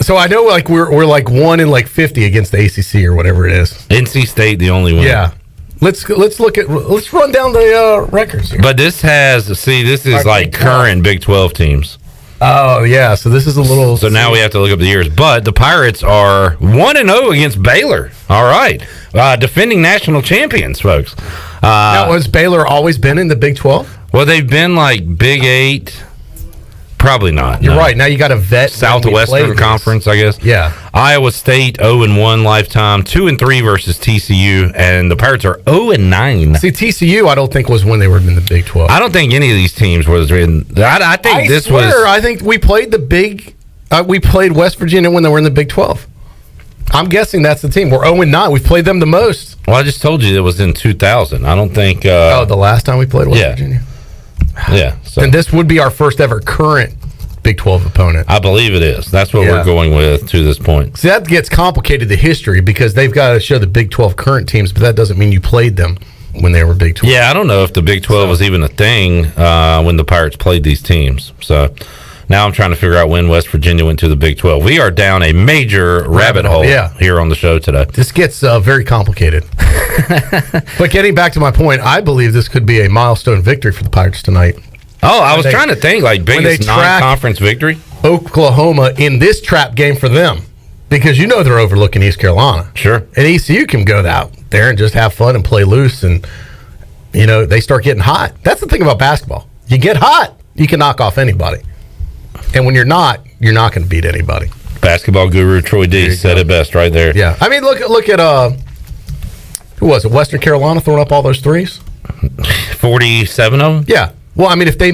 So I know we're 1 in 50 against the ACC or whatever it is. NC State the only one. Yeah. Let's run down the records here. But this is like current Big 12 teams. Oh yeah, so this is a little. So now we have to look up the years. But the Pirates are 1-0 against Baylor. All right, defending national champions, folks. Now, has Baylor always been in the Big 12? Well, they've been like Big 8. Probably not. You're right. Now you got to vet Southwestern Conference, I guess. Yeah. Iowa State 0-1 lifetime, 2-3 versus TCU, and the Pirates are 0-9. See, TCU, I don't think was when they were in the Big 12. I don't think any of these teams was in. I think we played we played West Virginia when they were in the Big 12. I'm guessing that's the team. We're 0-9. We've played them the most. Well, I just told you it was in 2000. I don't think. The last time we played West Virginia. Yeah. So. And this would be our first ever current Big 12 opponent. I believe it is. That's what we're going with to this point. See, that gets complicated, the history, because they've got to show the Big 12 current teams, but that doesn't mean you played them when they were Big 12. Yeah, I don't know if the Big 12 was even a thing when the Pirates played these teams. So now I'm trying to figure out when West Virginia went to the Big 12. We are down a major rabbit hole here on the show today. This gets very complicated. But getting back to my point, I believe this could be a milestone victory for the Pirates tonight. Oh, I was trying to think, biggest non-conference victory? Oklahoma in this trap game for them. Because they're overlooking East Carolina. Sure. And ECU can go out there and just have fun and play loose. And, they start getting hot. That's the thing about basketball. You get hot, you can knock off anybody. And when you're not going to beat anybody. Basketball guru Troy D said it best right there. Yeah. I mean, look at who was it? Western Carolina throwing up all those threes? 47 of them? Yeah. Well, I mean, if they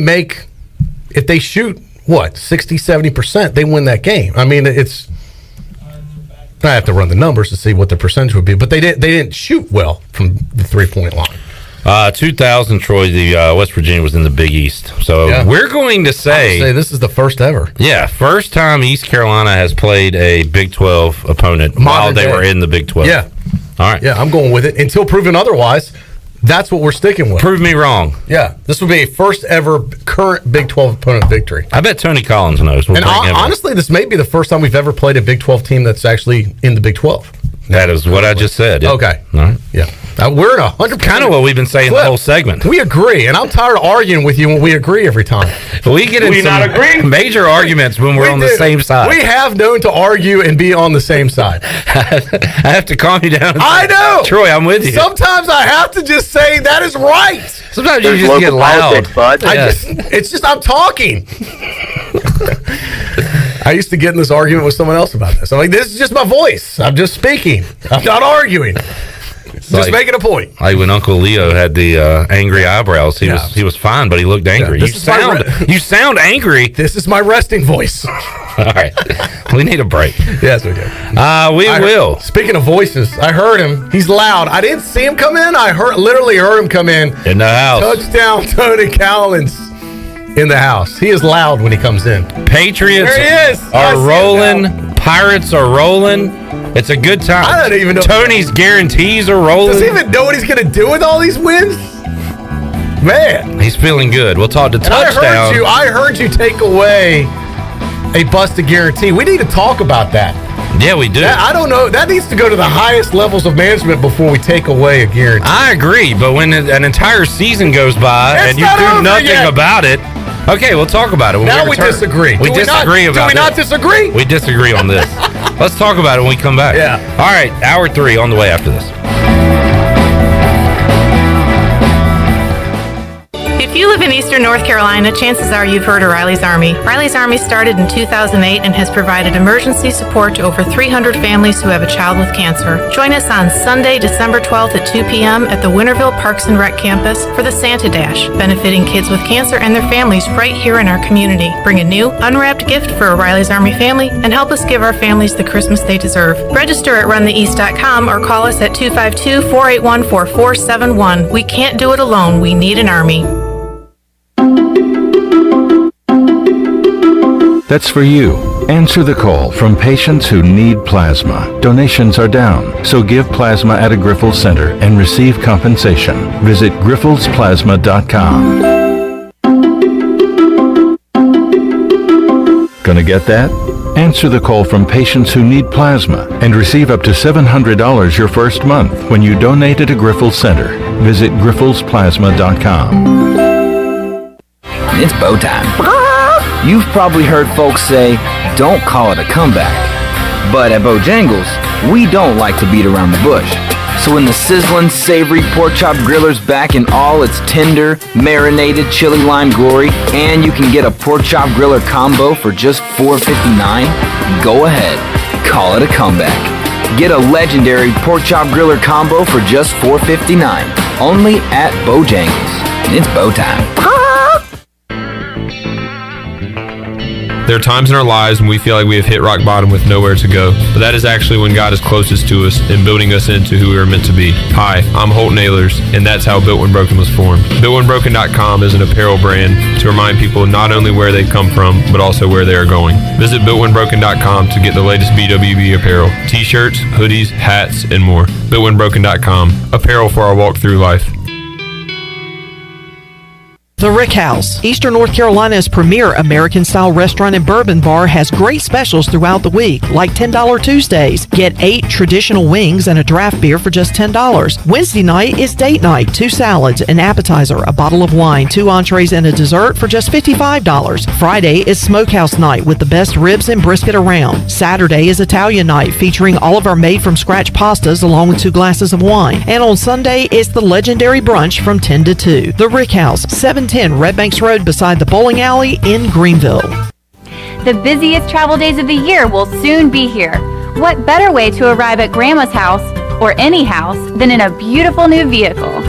shoot, 60-70%, they win that game. I mean, I have to run the numbers to see what the percentage would be, but they didn't shoot well from the 3-point line. 2000, Troy, the West Virginia was in the Big East. So we're going to say this is the first ever. Yeah, first time East Carolina has played a Big 12 opponent while they were in the Big 12. Yeah. All right. Yeah, I'm going with it. Until proven otherwise, that's what we're sticking with. Prove me wrong. Yeah, this would be a first ever current Big 12 opponent victory. I bet Tony Collins knows. We'll and honestly, this may be the first time we've ever played a Big 12 team that's actually in the Big 12. That is what I just said. Okay. All right. Yeah. We're in 100%. Kind of what we've been saying the whole segment. We agree, and I'm tired of arguing with you when we agree every time. We get into some major arguments when we're on the same side. We have known to argue and be on the same side. I have to calm you down. I know. Troy, I'm with you. Sometimes I have to just say that is right. Sometimes you just get loud. It's just I'm talking. I used to get in this argument with someone else about this. I'm like, this is just my voice. I'm just speaking. I'm not arguing. Just making a point. Like when Uncle Leo had the angry eyebrows, he was fine, but he looked angry. You sound angry. This is my resting voice. All right, we need a break. Yes, we do. We will. Speaking of voices, I heard him. He's loud. I didn't see him come in. I literally heard him come in the house. Touchdown, Tony Collins. In the house. He is loud when he comes in. Patriots there he is. are rolling. Pirates are rolling. It's a good time. I don't even know. Tony's guarantees are rolling. Does he even know what he's going to do with all these wins? Man. He's feeling good. We'll talk to touchdown. I heard you take away a busted guarantee. We need to talk about that. Yeah, we do. I don't know. That needs to go to the highest levels of management before we take away a guarantee. I agree, but when an entire season goes by and you do nothing about it, okay, we'll talk about it. Now we disagree. We disagree about it. Do we not disagree? We disagree on this. Let's talk about it when we come back. Yeah. All right, hour 3 on the way after this. If you live in eastern North Carolina, chances are you've heard of Riley's Army. Riley's Army started in 2008 and has provided emergency support to over 300 families who have a child with cancer. Join us on Sunday, December 12th at 2 p.m. at the Winterville Parks and Rec campus for the Santa Dash, benefiting kids with cancer and their families right here in our community. Bring a new, unwrapped gift for a Riley's Army family and help us give our families the Christmas they deserve. Register at runtheeast.com or call us at 252-481-4471. We can't do it alone. We need an army. That's for you. Answer the call from patients who need plasma. Donations are down, so give plasma at a Grifols Center and receive compensation. Visit grifolsplasma.com. Gonna get that? Answer the call from patients who need plasma and receive up to $700 your first month when you donate at a Grifols Center. Visit grifolsplasma.com. It's bow time. You've probably heard folks say, don't call it a comeback. But at Bojangles, we don't like to beat around the bush. So when the sizzling, savory pork chop griller's back in all its tender, marinated chili lime glory, and you can get a pork chop griller combo for just $4.59, go ahead, call it a comeback. Get a legendary pork chop griller combo for just $4.59, only at Bojangles. It's bow time. There are times in our lives when we feel like we have hit rock bottom with nowhere to go, but that is actually when God is closest to us and building us into who we are meant to be. Hi, I'm Holt Nailers, and that's how Built When Broken was formed. BuiltWhenBroken.com is an apparel brand to remind people not only where they've come from, but also where they are going. Visit BuiltWhenBroken.com to get the latest BWB apparel, t-shirts, hoodies, hats, and more. BuiltWhenBroken.com, apparel for our walk through life. The Rick House, Eastern North Carolina's premier American-style restaurant and bourbon bar, has great specials throughout the week, like $10 Tuesdays. Get 8 traditional wings and a draft beer for just $10. Wednesday night is date night, 2 salads, an appetizer, a bottle of wine, 2 entrees, and a dessert for just $55. Friday is smokehouse night with the best ribs and brisket around. Saturday is Italian night, featuring all of our made-from-scratch pastas along with 2 glasses of wine. And on Sunday is the legendary brunch from 10 to 2. The Rick House, 710 Red Banks Road beside the bowling alley in Greenville. The busiest travel days of the year will soon be here. What better way to arrive at Grandma's house, or any house, than in a beautiful new vehicle?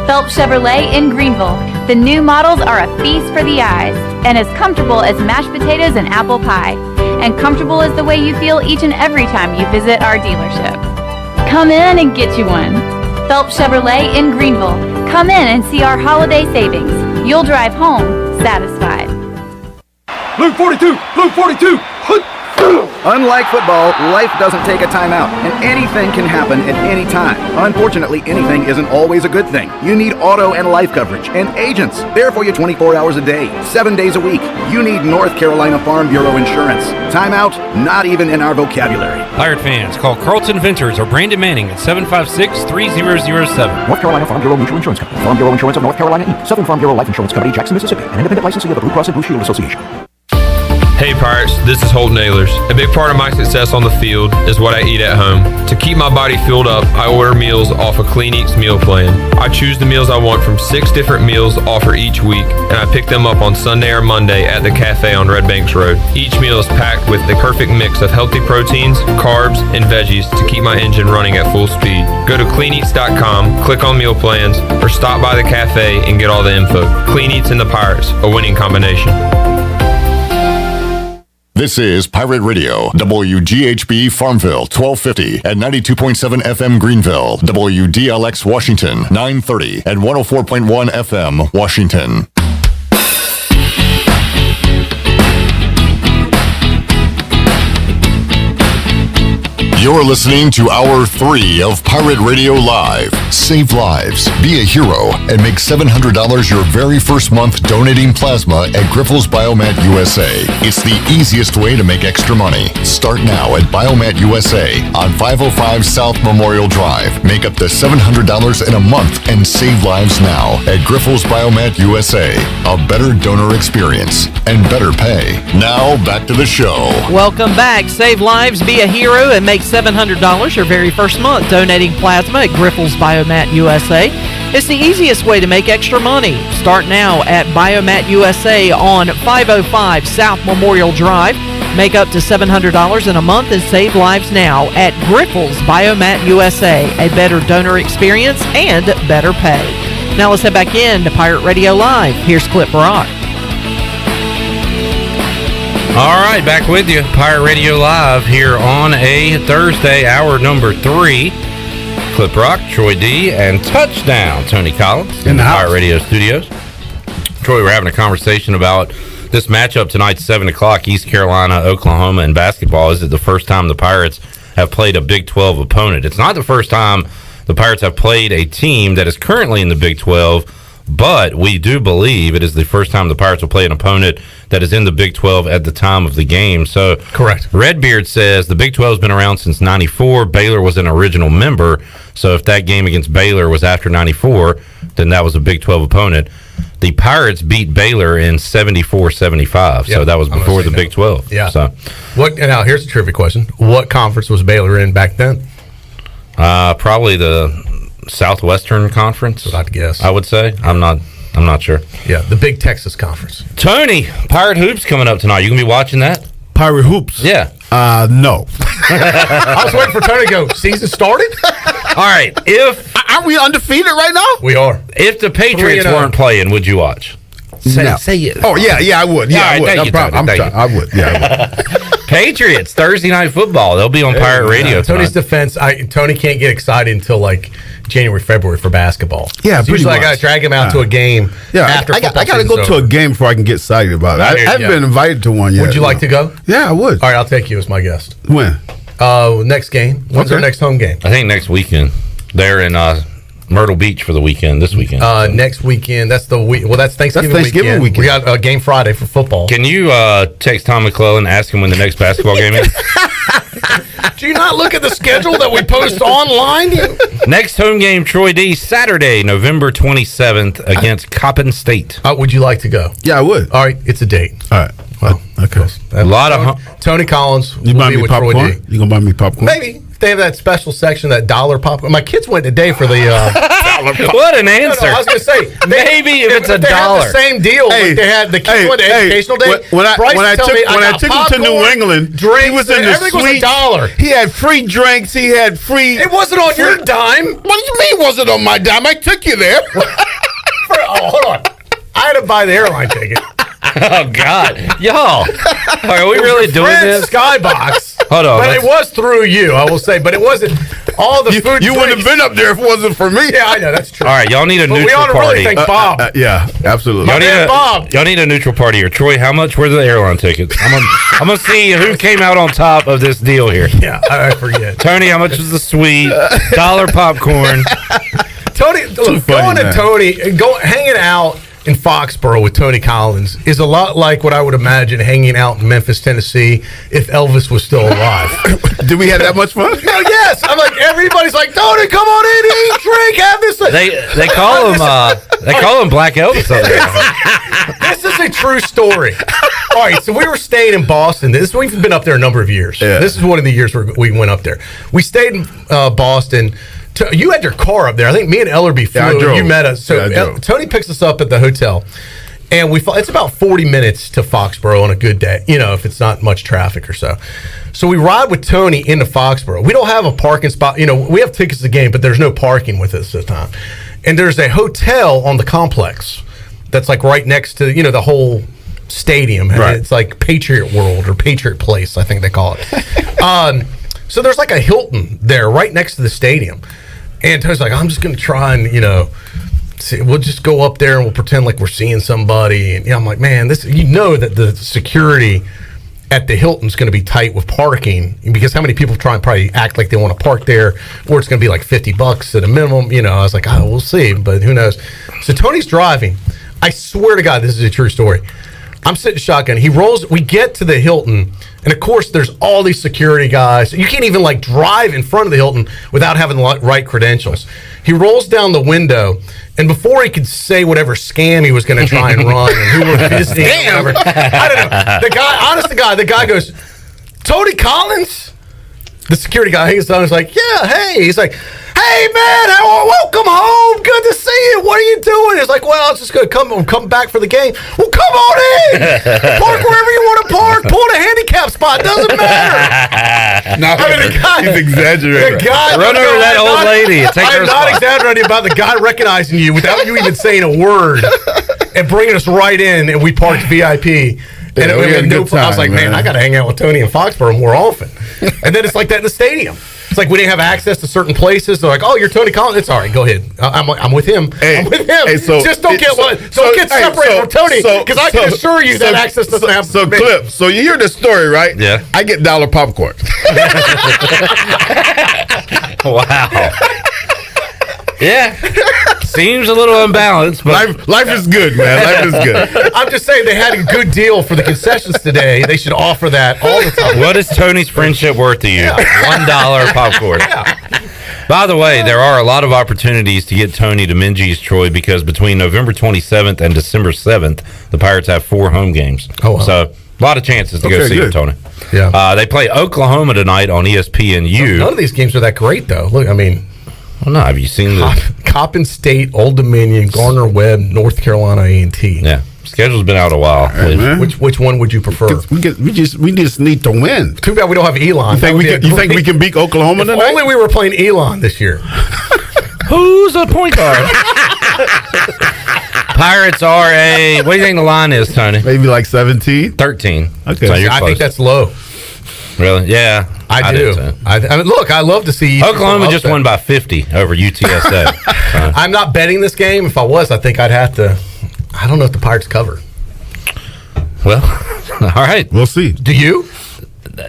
Phelps Chevrolet in Greenville. The new models are a feast for the eyes, and as comfortable as mashed potatoes and apple pie. And comfortable is the way you feel each and every time you visit our dealership. Come in and get you one. Phelps Chevrolet in Greenville. Come in and see our holiday savings. You'll drive home satisfied. Blue 42! Blue 42! Unlike football, life doesn't take a timeout, and anything can happen at any time. Unfortunately, anything isn't always a good thing. You need auto and life coverage, and agents. There for you 24 hours a day, 7 days a week. You need North Carolina Farm Bureau insurance. Timeout? Not even in our vocabulary. Pirate fans, call Carlton Ventures or Brandon Manning at 756-3007. North Carolina Farm Bureau Mutual Insurance Company. Farm Bureau Insurance of North Carolina, Inc. Southern Farm Bureau Life Insurance Company, Jackson, Mississippi. An independent licensee of the Blue Cross and Blue Shield Association. Hey Pirates, this is Holton Nailers. A big part of my success on the field is what I eat at home. To keep my body filled up, I order meals off a Clean Eats meal plan. I choose the meals I want from 6 different meals offered each week, and I pick them up on Sunday or Monday at the cafe on Red Banks Road. Each meal is packed with the perfect mix of healthy proteins, carbs, and veggies to keep my engine running at full speed. Go to cleaneats.com, click on meal plans, or stop by the cafe and get all the info. Clean Eats and the Pirates, a winning combination. This is Pirate Radio, WGHB Farmville, 1250 at 92.7 FM Greenville, WDLX Washington, 930 at 104.1 FM Washington. You're listening to Hour 3 of Pirate Radio Live. Save lives, be a hero, and make $700 your very first month donating plasma at Grifols Biomat USA. It's the easiest way to make extra money. Start now at Biomat USA on 505 South Memorial Drive. Make up to $700 in a month and save lives now at Grifols Biomat USA. A better donor experience and better pay. Now back to the show. Welcome back. Save lives, be a hero, and make $700 your very first month donating plasma at Grifols Biomat USA. It's the easiest way to make extra money. Start now at Biomat USA on 505 South Memorial Drive. Make up to $700 in a month and save lives now at Grifols Biomat USA. A better donor experience and better pay. Now let's head back in to Pirate Radio Live. Here's Clip Rock. All right, back with you. Pirate Radio Live here on a Thursday, hour number 3. Clip Rock, Troy D, and Touchdown, Tony Collins in the Pirate Radio studios. Troy, we're having a conversation about this matchup tonight, 7 o'clock, East Carolina, Oklahoma in basketball. Is it the first time the Pirates have played a Big 12 opponent? It's not the first time the Pirates have played a team that is currently in the Big 12, but we do believe it is the first time the Pirates will play an opponent that is in the Big 12 at the time of the game. So, correct. Redbeard says the Big 12 has been around since 94. Baylor was an original member. So if that game against Baylor was after 94, then that was a Big 12 opponent. The Pirates beat Baylor in 74-75. So that was before the Big 12. Yeah. So, now here's a trivia question. What conference was Baylor in back then? Probably the Southwestern Conference. I'd guess. I would say. I'm not sure. Yeah, the Big Texas Conference. Tony, Pirate Hoops coming up tonight. You gonna be watching that? Pirate Hoops? Yeah. No. I was waiting for Tony to go, season started? All right. Aren't we undefeated right now? We are. If the Patriots weren't playing, would you watch? Say it. Oh, yeah, I would. Yeah, I would. Thank you, Tony. I would. Yeah, I would. Patriots, Thursday Night Football. They'll be on Pirate Radio Tony's defense, Tony can't get excited until like January, February for basketball. Yeah, so usually I got to drag him out to a game after I football got to go to a game before I can get excited about it. I haven't been invited to one yet. Would you like to go? Yeah, I would. All right, I'll take you as my guest. When? Next game. When's our next home game? I think next weekend. They're in Myrtle Beach for the weekend, this weekend. Next weekend, that's the week. Well, that's Thanksgiving, weekend. We got a game Friday for football. Can you text Tom McClellan, ask him when the next basketball game is? Do you not look at the schedule that we post online? Next home game, Troy D, Saturday, November 27th against Coppin State. Would you like to go? Yeah, I would. All right, it's a date. All right. Well, okay. A lot of Tony Collins. You buy me popcorn? Troy D. You gonna buy me popcorn? Maybe. If they have that special section, that $1 popcorn. My kids went today for the What an answer. No, I was going to say, maybe if it's $1. They have the same deal. Hey, like they had the kids went to educational day. When I took him to New England, drinks, he was in the suite. Was $1. He had free drinks. He had free. It wasn't on your dime. What do you mean? Was it on my dime? I took you there. Hold on. I had to buy the airline ticket. Oh God, y'all! Are we really doing this? Skybox. Hold on, but it was through you, I will say. But it wasn't. all the food. You wouldn't have been up there if it wasn't for me. Yeah, I know that's true. All right, y'all need a But we neutral ought to party. really thank Bob. Yeah, absolutely. Y'all need a neutral party here. Troy, how much were the airline tickets? I'm gonna see who came out on top of this deal here. Yeah, I forget. Tony, how much was the suite? $1 popcorn. Tony, look, going to Tony, hanging out in Foxborough with Tony Collins is a lot like what I would imagine hanging out in Memphis, Tennessee, if Elvis was still alive. Did we have that much fun? No, yes. I'm like, everybody's like, Tony, come on in, eat, drink, have this. They call him Black Elvis over there. This is a true story. All right, so we were staying in Boston. We've been up there a number of years. Yeah. This is one of the years where we went up there. We stayed in Boston. You had your car up there. I think me and Ellerby flew. I drove. You met us. So Tony picks us up at the hotel, and it's about 40 minutes to Foxborough on a good day. If it's not much traffic or so. So we ride with Tony into Foxborough. We don't have a parking spot. We have tickets to the game, but there's no parking with us this time. And there's a hotel on the complex that's like right next to the whole stadium. And it's like Patriot World or Patriot Place, I think they call it. So there's like a Hilton there right next to the stadium. And Tony's like, I'm just going to try and, we'll just go up there and we'll pretend like we're seeing somebody. And I'm like, man, that the security at the Hilton's going to be tight with parking, because how many people try and probably act like they want to park there, or it's going to be like $50 at a minimum. I was like, we'll see, but who knows? So Tony's driving. I swear to God, this is a true story. I'm sitting shotgun. He rolls. We get to the Hilton, and of course, there's all these security guys. You can't even drive in front of the Hilton without having the right credentials. He rolls down the window, and before he could say whatever scam he was going to try and run, and who we're visiting, whatever, I don't know. The guy, honest to God, the guy goes, Tony Collins. The security guy, he's like, yeah, hey. He's like, hey, man, welcome home. Good to see you. What are you doing? He's like, well, I was just going to come back for the game. Well, come on in. Park wherever you want to park. Pull the handicap spot. Doesn't matter. No, the guy, he's exaggerating. The guy, run over that old lady. I'm not exaggerating about the guy recognizing you without you even saying a word and bringing us right in, and we parked VIP. And I was like, man, I got to hang out with Tony in Foxborough more often. And then it's like that in the stadium. It's like we didn't have access to certain places. They're like, oh, you're Tony Collins. It's all right. Go ahead. I'm with him. I'm with him. Hey, just don't get separated from Tony, because I can assure you that access doesn't happen. So, Clip, so you hear the story, right? Yeah. I get $1 popcorn. Wow. Yeah. Seems a little unbalanced, but life is good, man. Life is good. I'm just saying they had a good deal for the concessions today. They should offer that all the time. What is Tony's friendship worth to you? Yeah. $1 popcorn. Yeah. By the way, there are a lot of opportunities to get Tony to Minji's, Troy, because between November 27th and December 7th, the Pirates have 4 home games. Oh, wow. So a lot of chances to go see him, Tony. Yeah. They play Oklahoma tonight on ESPNU. None of these games are that great, though. Look, I mean... Well, no, have you seen the Coppin State, Old Dominion, Gardner-Webb, North Carolina A&T? Yeah, schedule's been out a while. Right, which one would you prefer? We just need to win. Too bad we don't have Elon. You think we can beat Oklahoma tonight? If only we were playing Elon this year. Who's a point guard? Pirates are what do you think the line is, Tony? Maybe like 17? 13. Okay. So I think that's low. Really? Yeah. I do. I mean, look, I love to see Oklahoma just won by 50 over UTSA. So. I'm not betting this game. If I was, I think I'd have to. I don't know if the Pirates cover. Well, all right. We'll see. Do you?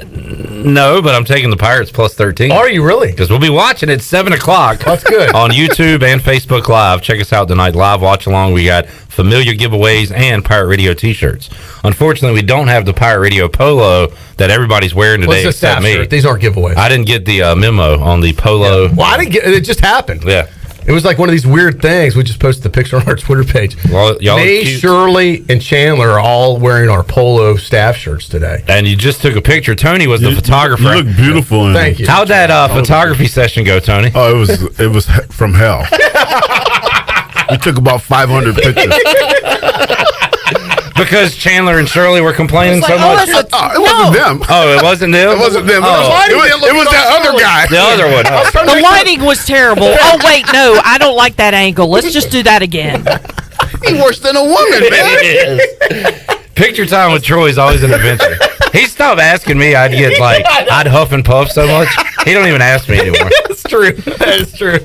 No, but I'm taking the Pirates plus 13. Are you really? Because we'll be watching at 7 o'clock. That's good. On YouTube and Facebook Live. Check us out tonight. Live watch along. We got familiar giveaways and Pirate Radio t-shirts. Unfortunately, we don't have the Pirate Radio polo that everybody's wearing today. What's except me. Shirt? These aren't giveaways. I didn't get the memo on the polo. Yeah. Well, I didn't get it. Just happened. Yeah. It was like one of these weird things. We just posted the picture on our Twitter page. Well, May, Shirley, and Chandler are all wearing our polo staff shirts today. And you just took a picture. Tony was the photographer. You look beautiful. Thank you. How'd that photography session go, Tony? Oh, it was from hell. We took about 500 pictures. Because Chandler and Shirley were complaining so much? It wasn't them. Oh, it wasn't them? It wasn't them. Oh. It was that other guy. The other one. Oh. The lighting was terrible. Oh, wait, no, I don't like that angle. Let's just do that again. He's worse than a woman, man. Picture time with Troy is always an adventure. He stopped asking me. I'd huff and puff so much. He don't even ask me anymore. true. That is true.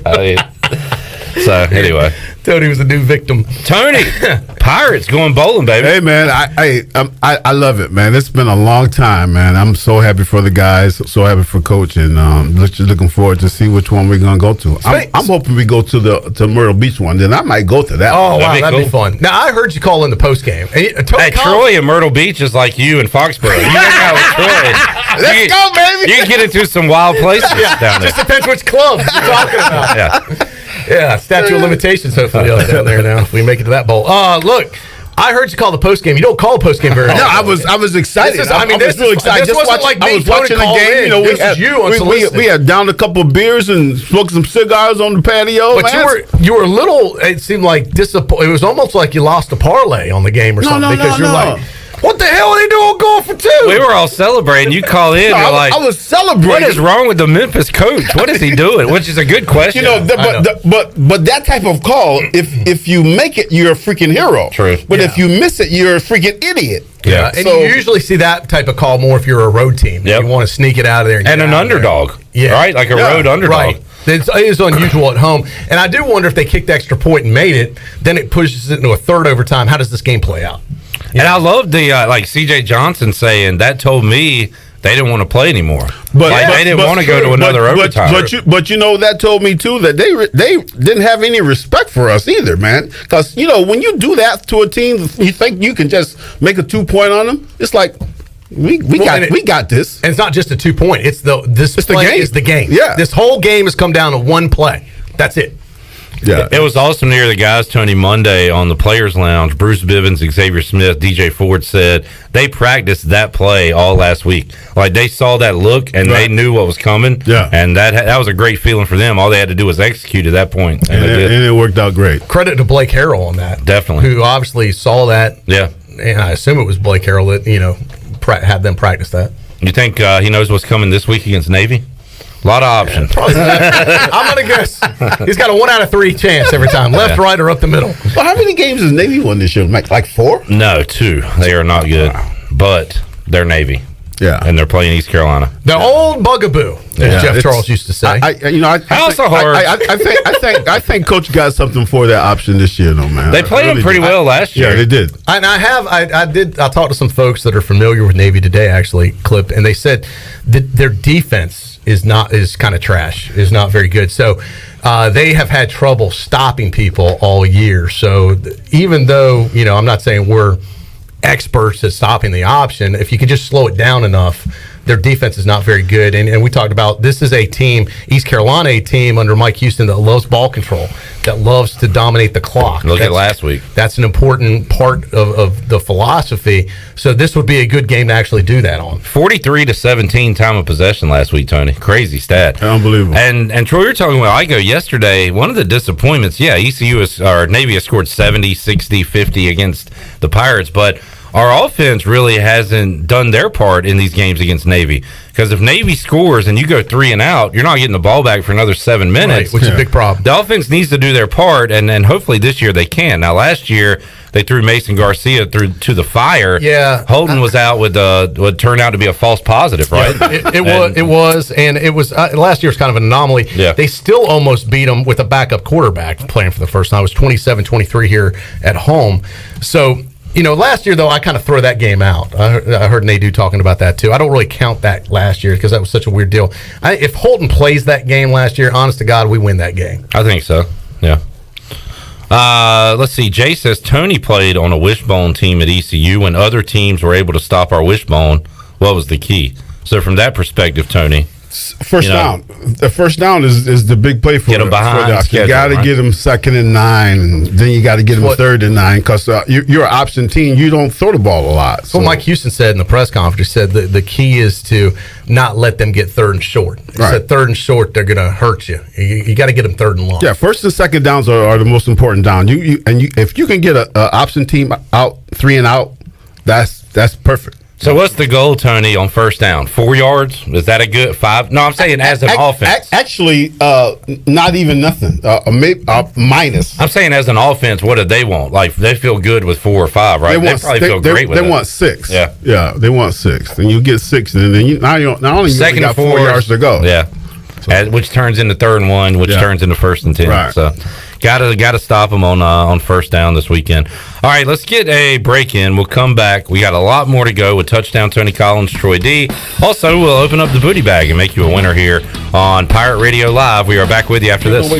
So anyway, Tony was a new victim. Tony, Pirates going bowling, baby. Hey man, I love it, man. It's been a long time, man. I'm so happy for the guys, so happy for Coach, and looking forward to see which one we're gonna go to. I'm hoping we go to Myrtle Beach one. Then I might go to that. Oh one. wow, that'd be fun. Now I heard you call in the post game. Hey, Troy and Myrtle Beach is like you and Foxborough. You hang out with Troy. Let's go, baby. You can get into some wild places down there. Just depends which club you're talking about. Yeah, statute of limitations hopefully down there now if we make it to that bowl. Look, I heard you call the post game. You don't call a post game very often. No, I was excited. I was really excited. This wasn't like me watching the game. You know, we had downed a couple of beers and smoked some cigars on the patio. But you were a little. It seemed like disappointed. It was almost like you lost a parlay on the game or something because you're like, what the hell are they doing going for 2? We were all celebrating. You call in, you're like, I was celebrating. What is wrong with the Memphis coach? What is he doing? Which is a good question. You know, but that type of call, if you make it, you're a freaking hero. True. But if you miss it, you're a freaking idiot. Yeah, and you usually see that type of call more if you're a road team. Yep. You want to sneak it out of there. And an underdog. Yeah. Right? Like a road underdog. Right. It is unusual at home. And I do wonder if they kicked the extra point and made it, then it pushes it into a third overtime. How does this game play out? And I love the like C.J. Johnson saying that told me they didn't want to play anymore. They didn't want to go to another overtime. But you know that told me too that they didn't have any respect for us either, man. Because you know when you do that to a team, you think you can just make a 2-point on them. It's like we got this. And it's not just a 2-point. It's the game. Is the game. Yeah. This whole game has come down to one play. That's it. Yeah, it was awesome to hear the guys, Tony, Monday on the Players Lounge. Bruce Bivens, Xavier Smith, DJ Ford said they practiced that play all last week. Like they saw that look and they knew what was coming. Yeah, and that was a great feeling for them. All they had to do was execute at that point, and it worked out great. Credit to Blake Harrell on that, definitely, who obviously saw that. Yeah, and I assume it was Blake Harrell that had them practice that. You think he knows what's coming this week against Navy? A lot of options. I'm going to guess he's got a 1 out of 3 chance every time. Left, right, or up the middle. Well, how many games has Navy won this year? Like 4? No, 2. They are not good. But they're Navy. Yeah. And they're playing East Carolina. The old bugaboo, as Jeff Charles used to say. I think Coach got something for that option this year, though, man. They played them pretty well last year. Yeah, they did. And I talked to some folks that are familiar with Navy today, actually, Clip, and they said that their defense is kind of trash, is not very good. So they have had trouble stopping people all year. So even though, I'm not saying we're experts at stopping the option, if you can just slow it down enough, their defense is not very good. And we talked about this is a team, East Carolina, a team under Mike Houston that loves ball control, that loves to dominate the clock. Look at last week. That's an important part of the philosophy. So this would be a good game to actually do that on. 43-17 time of possession last week, Tony. Crazy stat. Unbelievable. And Troy, you're talking about IGO yesterday. One of the disappointments, Navy has scored 70, 60, 50 against the Pirates, but our offense really hasn't done their part in these games against Navy. Because if Navy scores and you go 3 and out, you're not getting the ball back for another 7 minutes. Right, which is a big problem. The offense needs to do their part, and hopefully this year they can. Now, last year, they threw Mason Garcia to the fire. Yeah. Holden was out with what turned out to be a false positive, right? Yeah, it was last year was kind of an anomaly. Yeah. They still almost beat them with a backup quarterback playing for the first time. It was 27-23 here at home. So, last year, though, I kind of throw that game out. I heard Nadu talking about that, too. I don't really count that last year because that was such a weird deal. If Holden plays that game last year, honest to God, we win that game. I think so, yeah. Let's see. Jay says Tony played on a wishbone team at ECU when other teams were able to stop our wishbone. What was the key? So from that perspective, Tony, First down. The first down is the big play for get them behind. You got to get them 2nd and 9, and then you got to get them 3rd and 9 because you're an option team. You don't throw the ball a lot. So Mike Houston said in the press conference, he said the key is to not let them get 3rd and short. He said 3rd and short, they're going to hurt you. You got to get them 3rd and long. Yeah, 1st and 2nd downs are the most important down. If you can get an option team out 3 and out, that's perfect. So what's the goal, Tony, on first down? 4 yards? Is that a good 5? No, I'm saying as an offense. Actually, not even nothing. Minus. I'm saying as an offense, what do they want? Like, they feel good with 4 or 5, right? They probably feel great with it. They want 6. Yeah, they want 6. And you get 6, and then not only you got 4 yards to go. Yeah. which turns into 3rd and 1, which turns into 1st and 10. Right. So gotta stop them on first down this weekend. All right, let's get a break in. We'll come back. We got a lot more to go with Touchdown Tony Collins, Troy D. Also, we'll open up the booty bag and make you a winner here on Pirate Radio Live. We are back with you after this.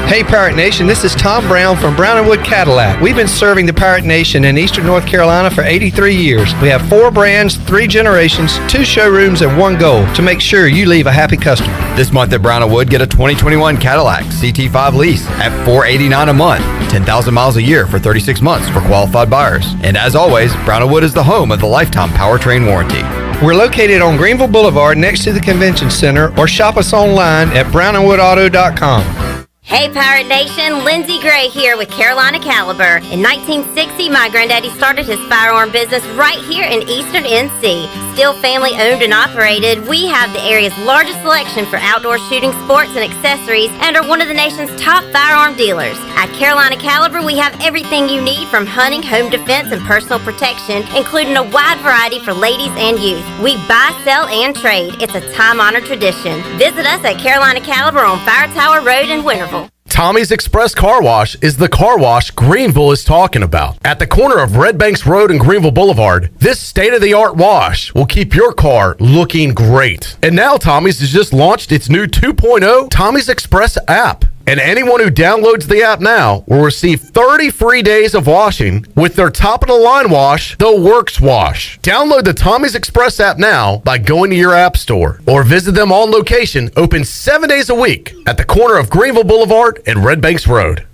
Hey Pirate Nation, this is Tom Brown from Brown & Wood Cadillac. We've been serving the Pirate Nation in Eastern North Carolina for 83 years. We have 4 brands, 3 generations, 2 showrooms, and 1 goal: to make sure you leave a happy customer. This month at Brown & Wood, get a 2021 Cadillac CT5 lease at $489 a month, 10,000 miles a year for 36 months for qualified buyers. And as always, Brown & Wood is the home of the lifetime powertrain warranty. We're located on Greenville Boulevard next to the Convention Center, or shop us online at brownandwoodauto.com. Hey Pirate Nation, Lindsay Gray here with Carolina Caliber. In 1960, my granddaddy started his firearm business right here in Eastern NC. Still family owned and operated, we have the area's largest selection for outdoor shooting sports and accessories and are one of the nation's top firearm dealers. At Carolina Caliber, we have everything you need from hunting, home defense, and personal protection, including a wide variety for ladies and youth. We buy, sell, and trade. It's a time-honored tradition. Visit us at Carolina Caliber on Fire Tower Road in Winterville. Tommy's Express Car Wash is the car wash Greenville is talking about. At the corner of Red Banks Road and Greenville Boulevard, this state-of-the-art wash will keep your car looking great. And now Tommy's has just launched its new 2.0 Tommy's Express app. And anyone who downloads the app now will receive 30 free days of washing with their top-of-the-line wash, the Works Wash. Download the Tommy's Express app now by going to your app store or visit them on location, open 7 days a week at the corner of Greenville Boulevard and Red Banks Road.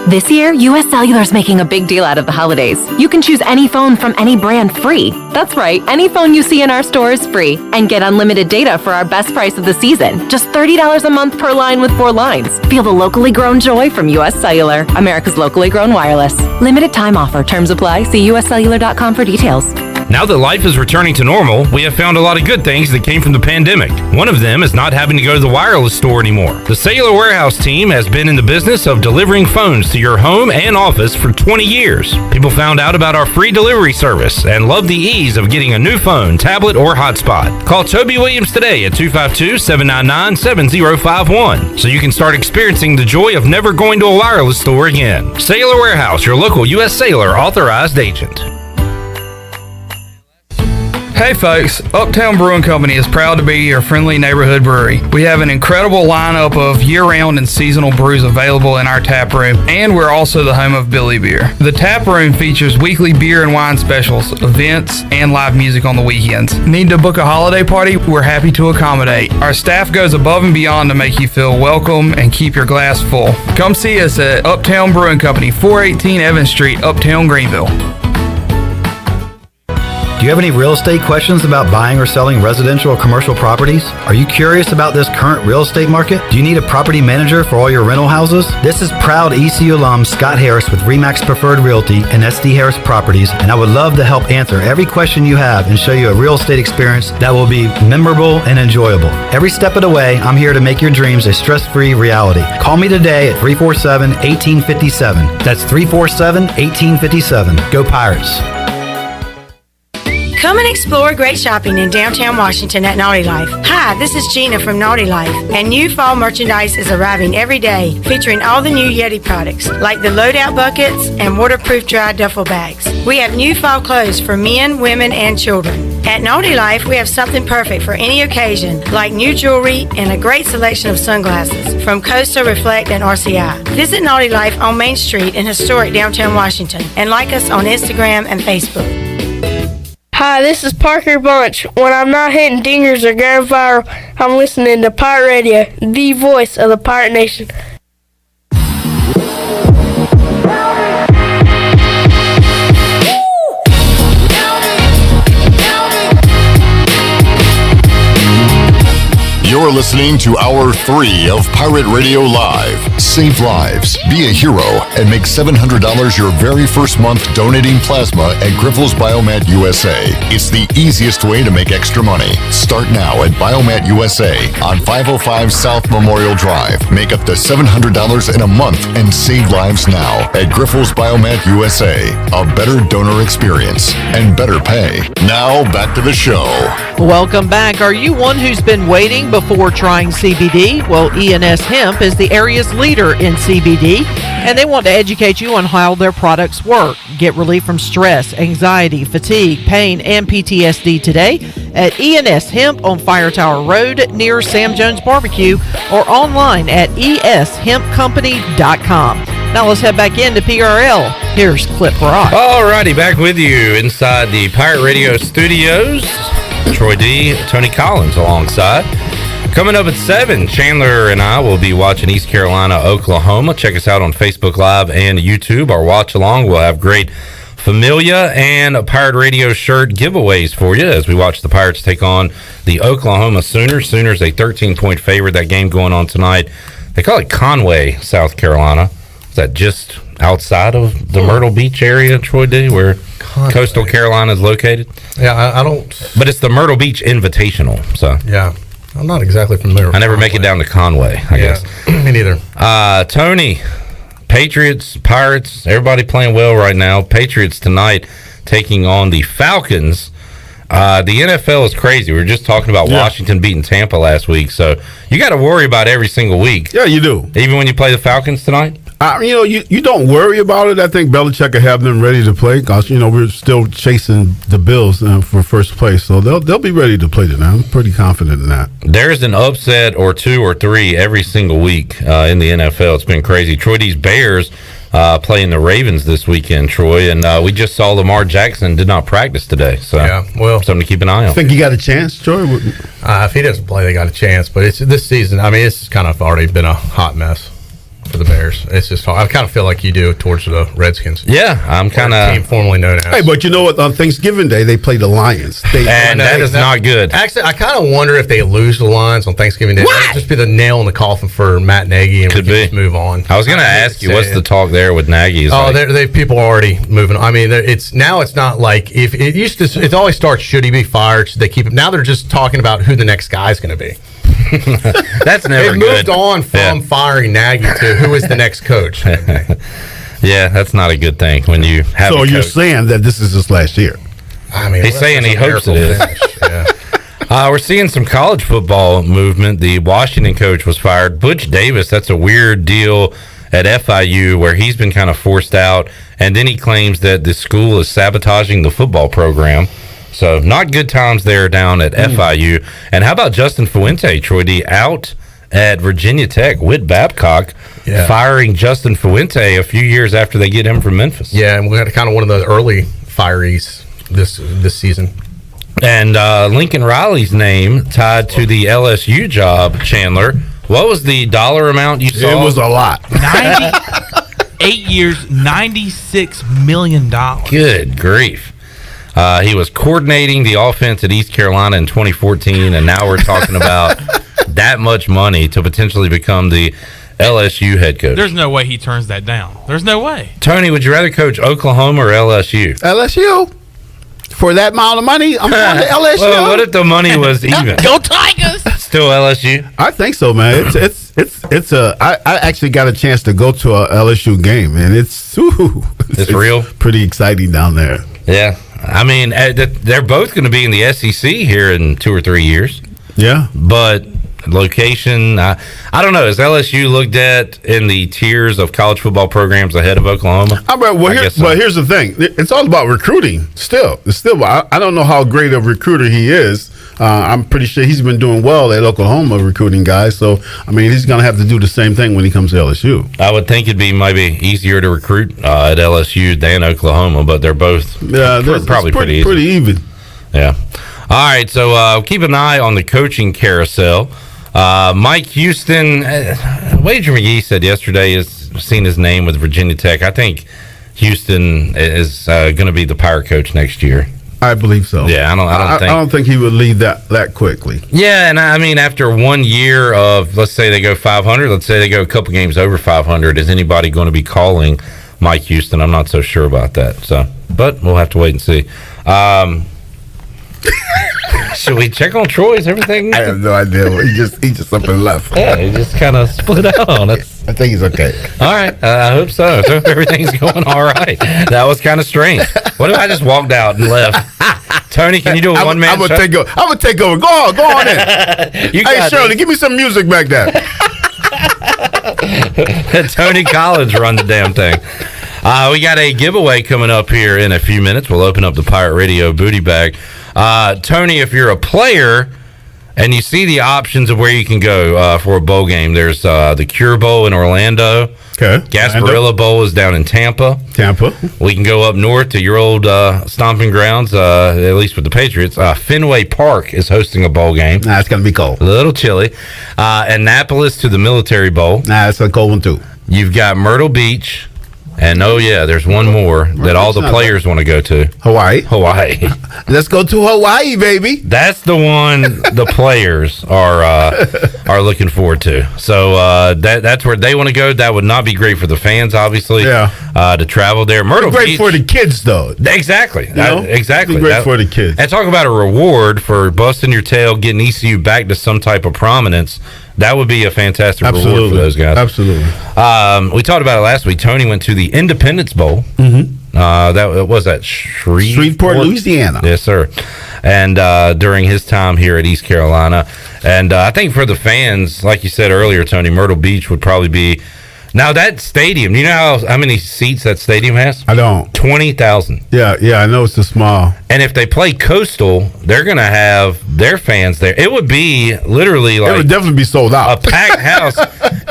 This year, U.S. Cellular is making a big deal out of the holidays. You can choose any phone from any brand free. That's right, any phone you see in our store is free. And get unlimited data for our best price of the season. Just $30 a month per line with 4 lines. Feel the locally grown joy from U.S. Cellular, America's locally grown wireless. Limited time offer. Terms apply. See uscellular.com for details. Now that life is returning to normal, we have found a lot of good things that came from the pandemic. One of them is not having to go to the wireless store anymore. The Cellular Warehouse team has been in the business of delivering phones to your home and office for 20 years. People found out about our free delivery service and love the ease of getting a new phone, tablet, or hotspot. Call Toby Williams today at 252-799-7051 so you can start experiencing the joy of never going to a wireless store again. Cellular Warehouse, your local U.S. Cellular authorized agent. Hey folks, Uptown Brewing Company is proud to be your friendly neighborhood brewery. We have an incredible lineup of year-round and seasonal brews available in our tap room, and we're also the home of Billy Beer. The tap room features weekly beer and wine specials, events, and live music on the weekends. Need to book a holiday party? We're happy to accommodate. Our staff goes above and beyond to make you feel welcome and keep your glass full. Come see us at Uptown Brewing Company, 418 Evans Street, Uptown, Greenville. Do you have any real estate questions about buying or selling residential or commercial properties? Are you curious about this current real estate market? Do you need a property manager for all your rental houses? This is proud ECU alum Scott Harris with RE/MAX Preferred Realty and SD Harris Properties, and I would love to help answer every question you have and show you a real estate experience that will be memorable and enjoyable. Every step of the way, I'm here to make your dreams a stress-free reality. Call me today at 347-1857. That's 347-1857. Go Pirates. Come and explore great shopping in downtown Washington at Naughty Life. Hi, this is Gina from Naughty Life, and new fall merchandise is arriving every day, featuring all the new Yeti products, like the loadout buckets and waterproof dry duffel bags. We have new fall clothes for men, women, and children. At Naughty Life, we have something perfect for any occasion, like new jewelry and a great selection of sunglasses from Costa, Reflect, and RCI. Visit Naughty Life on Main Street in historic downtown Washington, and like us on Instagram and Facebook. Hi, this is Parker Bunch. When I'm not hitting dingers or going viral, I'm listening to Pirate Radio, the voice of the Pirate Nation. You're listening to Hour 3 of Pirate Radio Live. Save lives, be a hero, and make $700 your very first month donating plasma at Grifols Biomat USA. It's the easiest way to make extra money. Start now at Biomat USA on 505 South Memorial Drive. Make up to $700 in a month and save lives now at Grifols Biomat USA. A better donor experience and better pay. Now back to the show. Welcome back. Are you one who's been waiting before trying CBD? Well, ENS Hemp is the area's leader in CBD, and they want to educate you on how their products work. Get relief from stress, anxiety, fatigue, pain, and PTSD today at ENS Hemp on Fire Tower Road near Sam Jones Barbecue or online at eshempcompany.com. Now let's head back into PRL. Here's Clip Rock. Alrighty, back with you inside the Pirate Radio studios. Troy D, Tony Collins alongside. Coming up at 7, Chandler and I will be watching East Carolina, Oklahoma. Check us out on Facebook Live and YouTube. Our watch along. We'll have great Familia and a Pirate Radio shirt giveaways for you as we watch the Pirates take on the Oklahoma Sooners. Sooners a 13-point favorite. That game going on tonight. They call it Conway, South Carolina. Is that just outside of the Myrtle Beach area, Troy D, where Coastal Carolina is located? Yeah, I don't. But it's the Myrtle Beach Invitational. So yeah, I'm not exactly familiar. I never make it down to Conway, I guess. Me neither. Tony, Patriots, Pirates, everybody playing well right now. Patriots tonight taking on the Falcons. The NFL is crazy. We were just talking about Washington beating Tampa last week, so you got to worry about every single week. Yeah, you do. Even when you play the Falcons tonight? You don't worry about it. I think Belichick will have them ready to play because, we're still chasing the Bills for first place. So they'll be ready to play tonight. I'm pretty confident in that. There's an upset or 2 or 3 every single week in the NFL. It's been crazy. Troy D's Bears playing the Ravens this weekend, Troy, and we just saw Lamar Jackson did not practice today. So something to keep an eye on. Think you got a chance, Troy? If he doesn't play, they got a chance. But it's this season. It's kind of already been a hot mess for the Bears. It's just I kind of feel like you do towards the Redskins. Yeah, I'm kind of team formerly known as. Hey, but you know what? On Thanksgiving Day, they play the Lions. And that is not good. Actually, I kind of wonder if they lose the Lions on Thanksgiving Day. That would just be the nail in the coffin for Matt Nagy, and we can just move on. I was going to ask you, what's the talk there with Nagy? People are already moving. It's not like if it used to. It always starts. Should he be fired? Should they keep him? Now they're just talking about who the next guy is going to be. That's never good. It moved on from firing Nagy to who is the next coach. Yeah, that's not a good thing when you have. So you're saying that this is his last year? He's saying he hopes it is. We're seeing some college football movement. The Washington coach was fired. Butch Davis. That's a weird deal at FIU where he's been kind of forced out, and then he claims that the school is sabotaging the football program. So not good times there down at FIU. And how about Justin Fuente, Troy D, out at Virginia Tech? Whit Babcock firing Justin Fuente a few years after they get him from Memphis. Yeah, and we had kind of one of the early firees this season. And Lincoln Riley's name tied to the LSU job, Chandler. What was the dollar amount you saw? It was a lot. 8 years, $96 million. Good grief. He was coordinating the offense at East Carolina in 2014, and now we're talking about that much money to potentially become the LSU head coach. There's no way he turns that down. There's no way. Tony, would you rather coach Oklahoma or LSU? LSU. For that amount of money, I'm going to LSU. Well, what if the money was even? Go Tigers! Still LSU? I think so, man. I actually got a chance to go to a LSU game, and it's real, pretty exciting down there. Yeah. They're both going to be in the SEC here in 2 or 3 years. Yeah. But location, I don't know. Is LSU looked at in the tiers of college football programs ahead of Oklahoma? But here's the thing. It's all about recruiting still. I don't know how great a recruiter he is. I'm pretty sure he's been doing well at Oklahoma recruiting guys. So, he's going to have to do the same thing when he comes to LSU. I would think it'd be maybe easier to recruit at LSU than Oklahoma, but they're both probably pretty even. Yeah. All right, so keep an eye on the coaching carousel. Mike Houston, Wager McGee said yesterday has seen his name with Virginia Tech. I think Houston is going to be the Pirate coach next year. I believe so. Yeah, I don't think he would leave that quickly. Yeah, and I mean, after 1 year of, let's say they go 500, let's say they go a couple games over 500, is anybody going to be calling Mike Houston? I'm not so sure about that. So, but we'll have to wait and see. Should we check on Troy? Is everything? I have no idea. He just up and left. Yeah, he just kind of split out on us. I think he's okay. All right, I hope so. So everything's going all right. That was kind of strange. What if I just walked out and left? Tony, can you do a one man? I'm gonna take over. Go on in. Hey, Shirley, give me some music back there. Tony Collins run the damn thing. We got a giveaway coming up here in a few minutes. We'll open up the Pirate Radio booty bag. Tony, if you're a player and you see the options of where you can go for a bowl game, there's the Cure Bowl in Orlando. Okay. Gasparilla Bowl is down in Tampa. We can go up north to your old stomping grounds, at least with the Patriots. Fenway Park is hosting a bowl game. Nah, it's going to be cold. A little chilly. Annapolis to the Military Bowl. Nah, it's a cold one too. You've got Myrtle Beach. And there's one more that all the players want to go to. Hawaii. Let's go to Hawaii, baby. That's the one the players are looking forward to. So that's where they want to go. That would not be great for the fans, obviously. Yeah. To travel there. Myrtle Beach. Beach Great for the kids, though. Exactly. Exactly. Great for the kids. And talk about a reward for busting your tail, getting ECU back to some type of prominence. That would be a fantastic reward for those guys. Absolutely. We talked about it last week. Tony went to the Independence Bowl. That was at Shreveport, Louisiana. Yes, sir. And during his time here at East Carolina. And I think for the fans, like you said earlier, Tony, Myrtle Beach would probably be. Now, that stadium, you know how many seats that stadium has? I don't. 20,000. Yeah, I know it's a small. And if they play Coastal, they're going to have their fans there. It would be literally like... It would definitely be sold out. A packed house.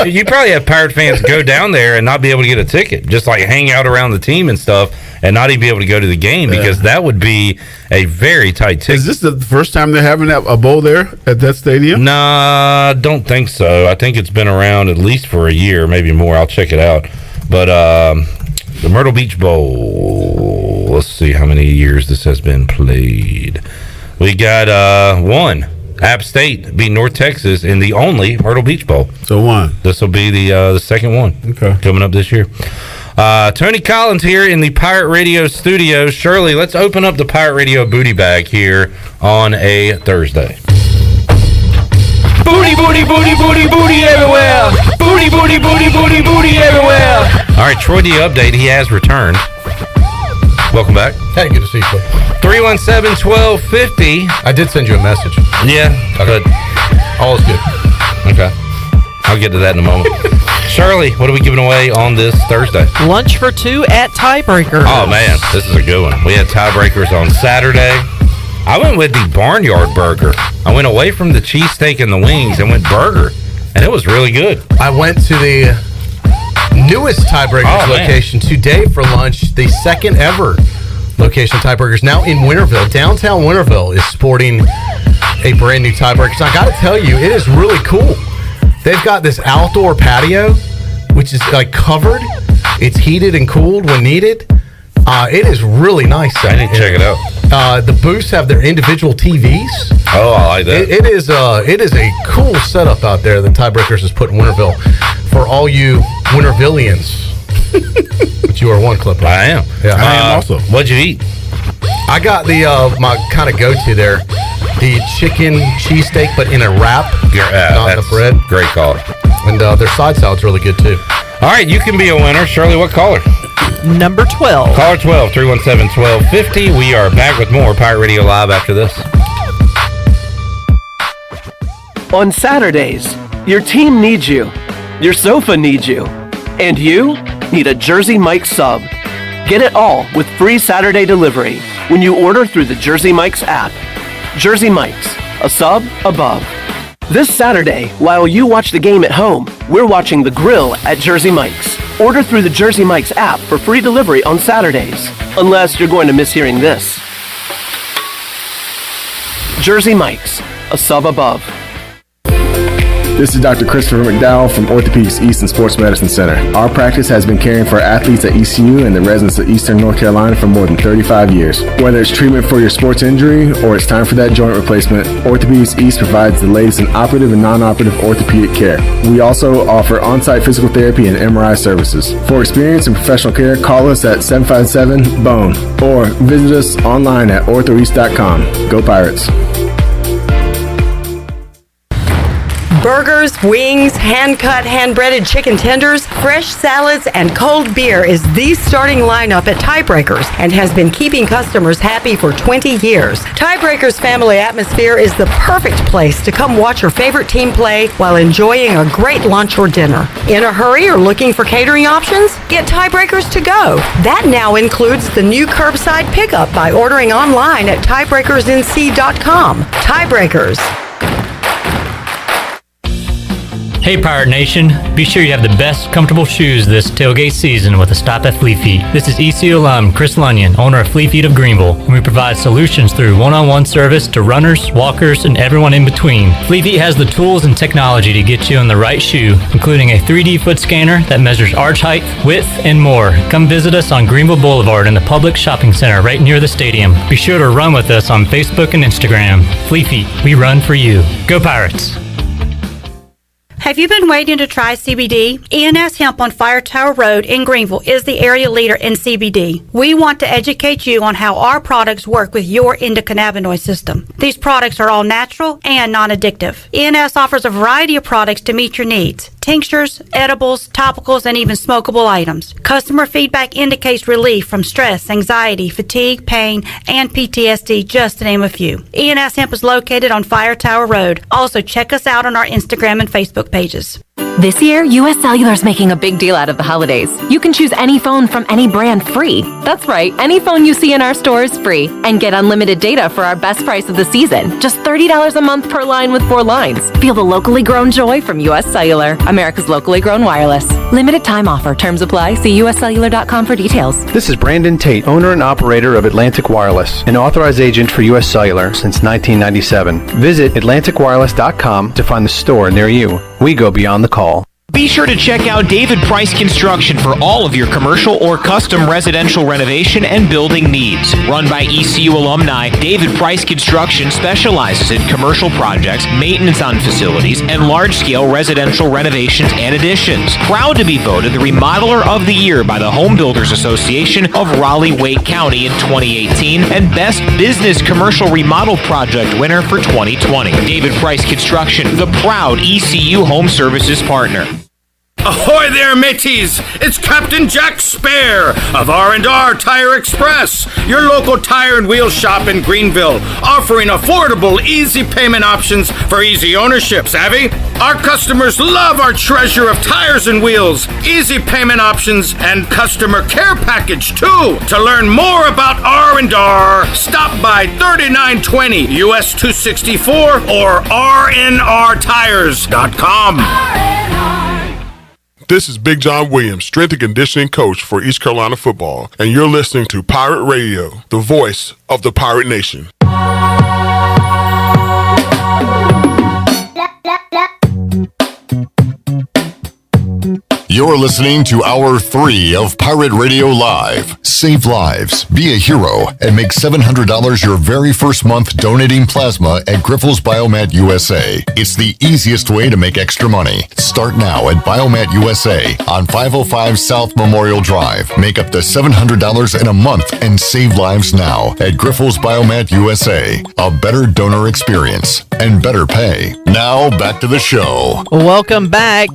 You probably have Pirate fans go down there and not be able to get a ticket. Just like hang out around the team and stuff and not even be able to go to the game because that would be a very tight ticket. Is this the first time they're having a bowl there at that stadium? Nah, don't think so. I think it's been around at least for a year, maybe more. I'll check it out. But the Myrtle Beach Bowl, let's see how many years this has been played. We got one. App State beat North Texas in the only Myrtle Beach Bowl. So one. This will be the second one. Okay. Coming up this year. Tony Collins here in the Pirate Radio studio. Shirley, let's open up the Pirate Radio booty bag here on a Thursday. Booty, booty, booty, booty, booty everywhere. Booty, booty, booty, booty, booty everywhere. All right, Troy D update. He has returned. Welcome back. Hey, good to see you. 317-1250. I did send you a message. Yeah, good. All is good. Okay. I'll get to that in a moment. Shirley, what are we giving away on this Thursday? Lunch for two at Tiebreaker. Oh, man, this is a good one. We had Tiebreakers on Saturday. I went with the Barnyard Burger. I went away from the cheesesteak and the wings and went burger, and it was really good. I went to the newest Tiebreakers location today for lunch, the second ever location of Tiebreakers, now in Winterville. Downtown Winterville is sporting a brand new Tiebreakers. I got to tell you, it is really cool. They've got this outdoor patio, which is like covered. It's heated and cooled when needed. It is really nice. I need to check it out. The booths have their individual TVs. Oh, I like that. It is a cool setup out there that Tiebreakers has put in Winterville for all you Wintervillians. But you are one, Clipper. I am. Yeah, I am also. What'd you eat? I got the my kind of go-to there, the chicken cheesesteak, but in a wrap, not the bread. Great call. And their side salad's really good too. All right, you can be a winner. Shirley, what caller? Number 12. Caller 12, 317-1250. We are back with more Pirate Radio Live after this. On Saturdays, your team needs you, your sofa needs you, and you need a Jersey Mike's sub. Get it all with free Saturday delivery when you order through the Jersey Mike's app. Jersey Mike's, a sub above. This Saturday, while you watch the game at home, we're watching the grill at Jersey Mike's. Order through the Jersey Mike's app for free delivery on Saturdays, unless you're going to miss hearing this. Jersey Mike's, a sub above. This is Dr. Christopher McDowell from Orthopedics East and Sports Medicine Center. Our practice has been caring for athletes at ECU and the residents of Eastern North Carolina for more than 35 years. Whether it's treatment for your sports injury or it's time for that joint replacement, Orthopedics East provides the latest in operative and non-operative orthopedic care. We also offer on-site physical therapy and MRI services. For experience and professional care, call us at 757-BONE or visit us online at orthoeast.com. Go Pirates! Burgers, wings, hand-cut, hand-breaded chicken tenders, fresh salads, and cold beer is the starting lineup at Tiebreakers and has been keeping customers happy for 20 years. Tiebreakers' family atmosphere is the perfect place to come watch your favorite team play while enjoying a great lunch or dinner. In a hurry or looking for catering options? Get Tiebreakers to go. That now includes the new curbside pickup by ordering online at tiebreakersnc.com. Tiebreakers. Hey Pirate Nation, be sure you have the best comfortable shoes this tailgate season with a stop at Fleet Feet. This is ECU alum Chris Lunyon, owner of Fleet Feet of Greenville, and we provide solutions through one-on-one service to runners, walkers, and everyone in between. Fleet Feet has the tools and technology to get you in the right shoe, including a 3D foot scanner that measures arch height, width, and more. Come visit us on Greenville Boulevard in the public shopping center right near the stadium. Be sure to run with us on Facebook and Instagram. Fleet Feet, we run for you. Go Pirates! Have you been waiting to try CBD? ENS Hemp on Fire Tower Road in Greenville is the area leader in CBD. We want to educate you on how our products work with your endocannabinoid system. These products are all natural and non-addictive. ENS offers a variety of products to meet your needs. Tinctures, edibles, topicals, and even smokable items. Customer feedback indicates relief from stress, anxiety, fatigue, pain, and PTSD, just to name a few. ENS Hemp is located on Fire Tower Road. Also, check us out on our Instagram and Facebook pages. This year, US Cellular is making a big deal out of the holidays. You can choose any phone from any brand free. That's right, any phone you see in our store is free. And get unlimited data for our best price of the season. Just $30 a month per line with 4 lines. Feel the locally grown joy from US Cellular, America's locally grown wireless. Limited time offer. Terms apply. See uscellular.com for details. This is Brandon Tate, owner and operator of Atlantic Wireless, an authorized agent for US Cellular since 1997. Visit atlanticwireless.com to find the store near you. We go beyond the call. Be sure to check out David Price Construction for all of your commercial or custom residential renovation and building needs. Run by ECU alumni, David Price Construction specializes in commercial projects, maintenance on facilities, and large-scale residential renovations and additions. Proud to be voted the Remodeler of the Year by the Home Builders Association of Raleigh-Wake County in 2018 and Best Business Commercial Remodel Project winner for 2020. David Price Construction, the proud ECU Home Services partner. Ahoy there, mateys! It's Captain Jack Spare of R&R Tire Express, your local tire and wheel shop in Greenville, offering affordable, easy payment options for easy ownership, savvy? Our customers love our treasure of tires and wheels, easy payment options, and customer care package, too. To learn more about R&R, stop by 3920 US 264 or rnrtires.com. This is Big John Williams, strength and conditioning coach for East Carolina football, and you're listening to Pirate Radio, the voice of the Pirate Nation. You're listening to Hour 3 of Pirate Radio Live. Save lives, be a hero, and make $700 your very first month donating plasma at Grifols Biomat USA. It's the easiest way to make extra money. Start now at Biomat USA on 505 South Memorial Drive. Make up to $700 in a month and save lives now at Grifols Biomat USA. A better donor experience and better pay. Now back to the show. Welcome back.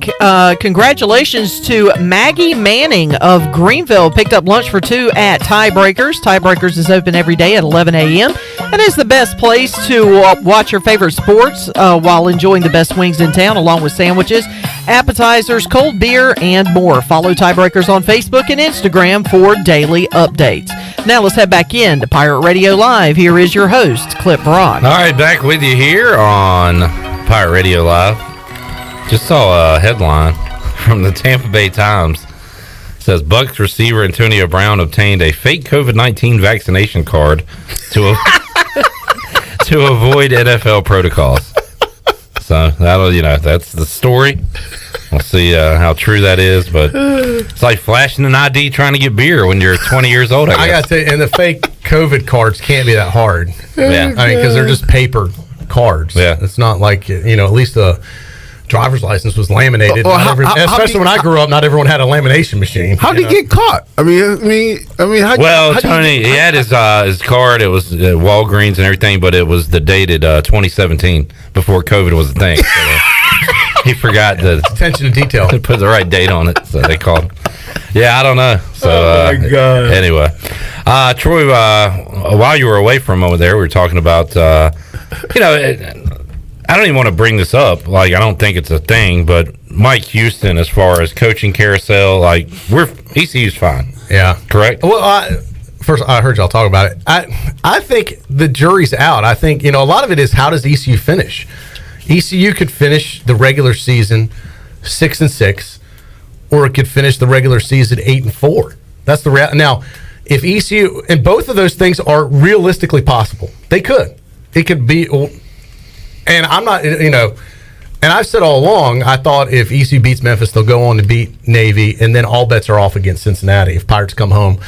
Congratulations to Maggie Manning of Greenville. Picked up lunch for 2 at Tiebreakers. Tiebreakers is open every day at 11 a.m. and is the best place to watch your favorite sports while enjoying the best wings in town, along with sandwiches, appetizers, cold beer, and more. Follow Tiebreakers on Facebook and Instagram for daily updates. Now let's head back in to Pirate Radio Live. Here is your host, Clip Brock. All right, back with you here on Pirate Radio Live. Just saw a headline from the Tampa Bay Times. It says Bucs receiver Antonio Brown obtained a fake COVID-19 vaccination card to avoid NFL protocols. So that'll, that's the story. We'll see how true that is, but it's like flashing an ID trying to get beer when you're 20 years old. I got to tell you, and the fake COVID cards can't be that hard. Yeah, I mean, because they're just paper cards. Yeah, it's not like at least the driver's license was laminated. Especially when I grew up, not everyone had a lamination machine. How did he get caught? I mean, Tony, he had his card. It was Walgreens and everything, but it was the dated 2017 before COVID was a thing. So, he forgot the attention to detail to put the right date on it, so they called him. Yeah, I don't know. So, my God. Anyway, Troy, while you were away for a moment there, we were talking about, I don't even want to bring this up. Like, I don't think it's a thing, but Mike Houston, as far as coaching carousel, ECU's fine. Yeah, correct. Well, first, I heard y'all talk about it. I think the jury's out. I think a lot of it is how does ECU finish. ECU could finish the regular season 6-6, or it could finish the regular season 8-4. That's the reality. Now, if ECU, and both of those things are realistically possible, they could. It could be, and I'm not, and I've said all along, I thought if ECU beats Memphis, they'll go on to beat Navy, and then all bets are off against Cincinnati. If Pirates come home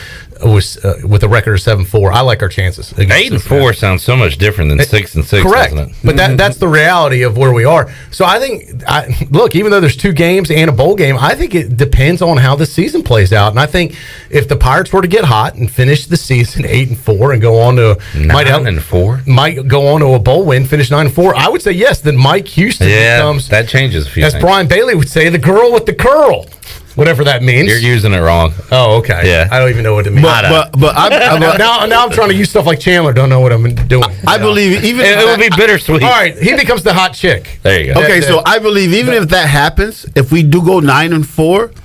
with a record of 7-4, I like our chances. 8-4 sounds so much different than 6-6. Correct, doesn't it? But that's the reality of where we are. So I think, look, even though there's 2 games and a bowl game, I think it depends on how the season plays out. And I think if the Pirates were to get hot and finish the season 8-4 and go on to 9-4, might go on to a bowl win, finish 9-4, I would say yes. Then Mike Houston becomes, that changes a few as things. Brian Bailey would say, the girl with the curl. Whatever that means. You're using it wrong. Oh, okay. Yeah. I don't even know what it means. But now I'm trying to use stuff like Chandler. Don't know what I'm doing. I believe even it would be bittersweet. All right, he becomes the hot chick. There you go. Okay, so I believe even if that happens, if we do go 9-4,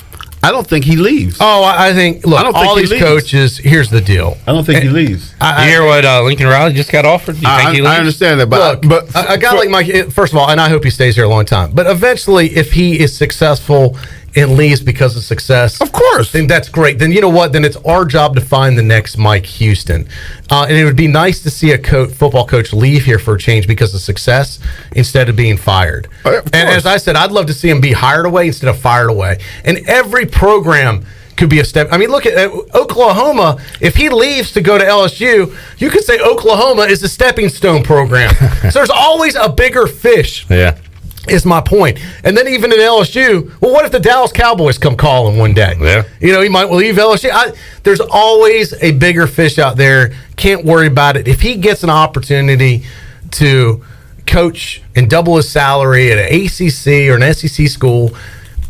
I don't think he leaves. Oh, I think. Look, all these coaches. Here's the deal. I don't think he leaves. You hear what Lincoln Riley just got offered? Do you think he leaves? I understand that, but a guy like Mike, first of all, and I hope he stays here a long time. But eventually, if he is successful and leaves because of success, of course, then that's great. Then you know what? Then it's our job to find the next Mike Houston. And it would be nice to see a football coach leave here for a change because of success instead of being fired. And as I said, I'd love to see him be hired away instead of fired away. And every program could be a step. I mean, look at Oklahoma. If he leaves to go to LSU, you could say Oklahoma is a stepping stone program. So there's always a bigger fish. Yeah. Is my point. And then even in LSU, well, what if the Dallas Cowboys come calling one day? Yeah. He might leave LSU. There's always a bigger fish out there. Can't worry about it. If he gets an opportunity to coach and double his salary at an ACC or an SEC school,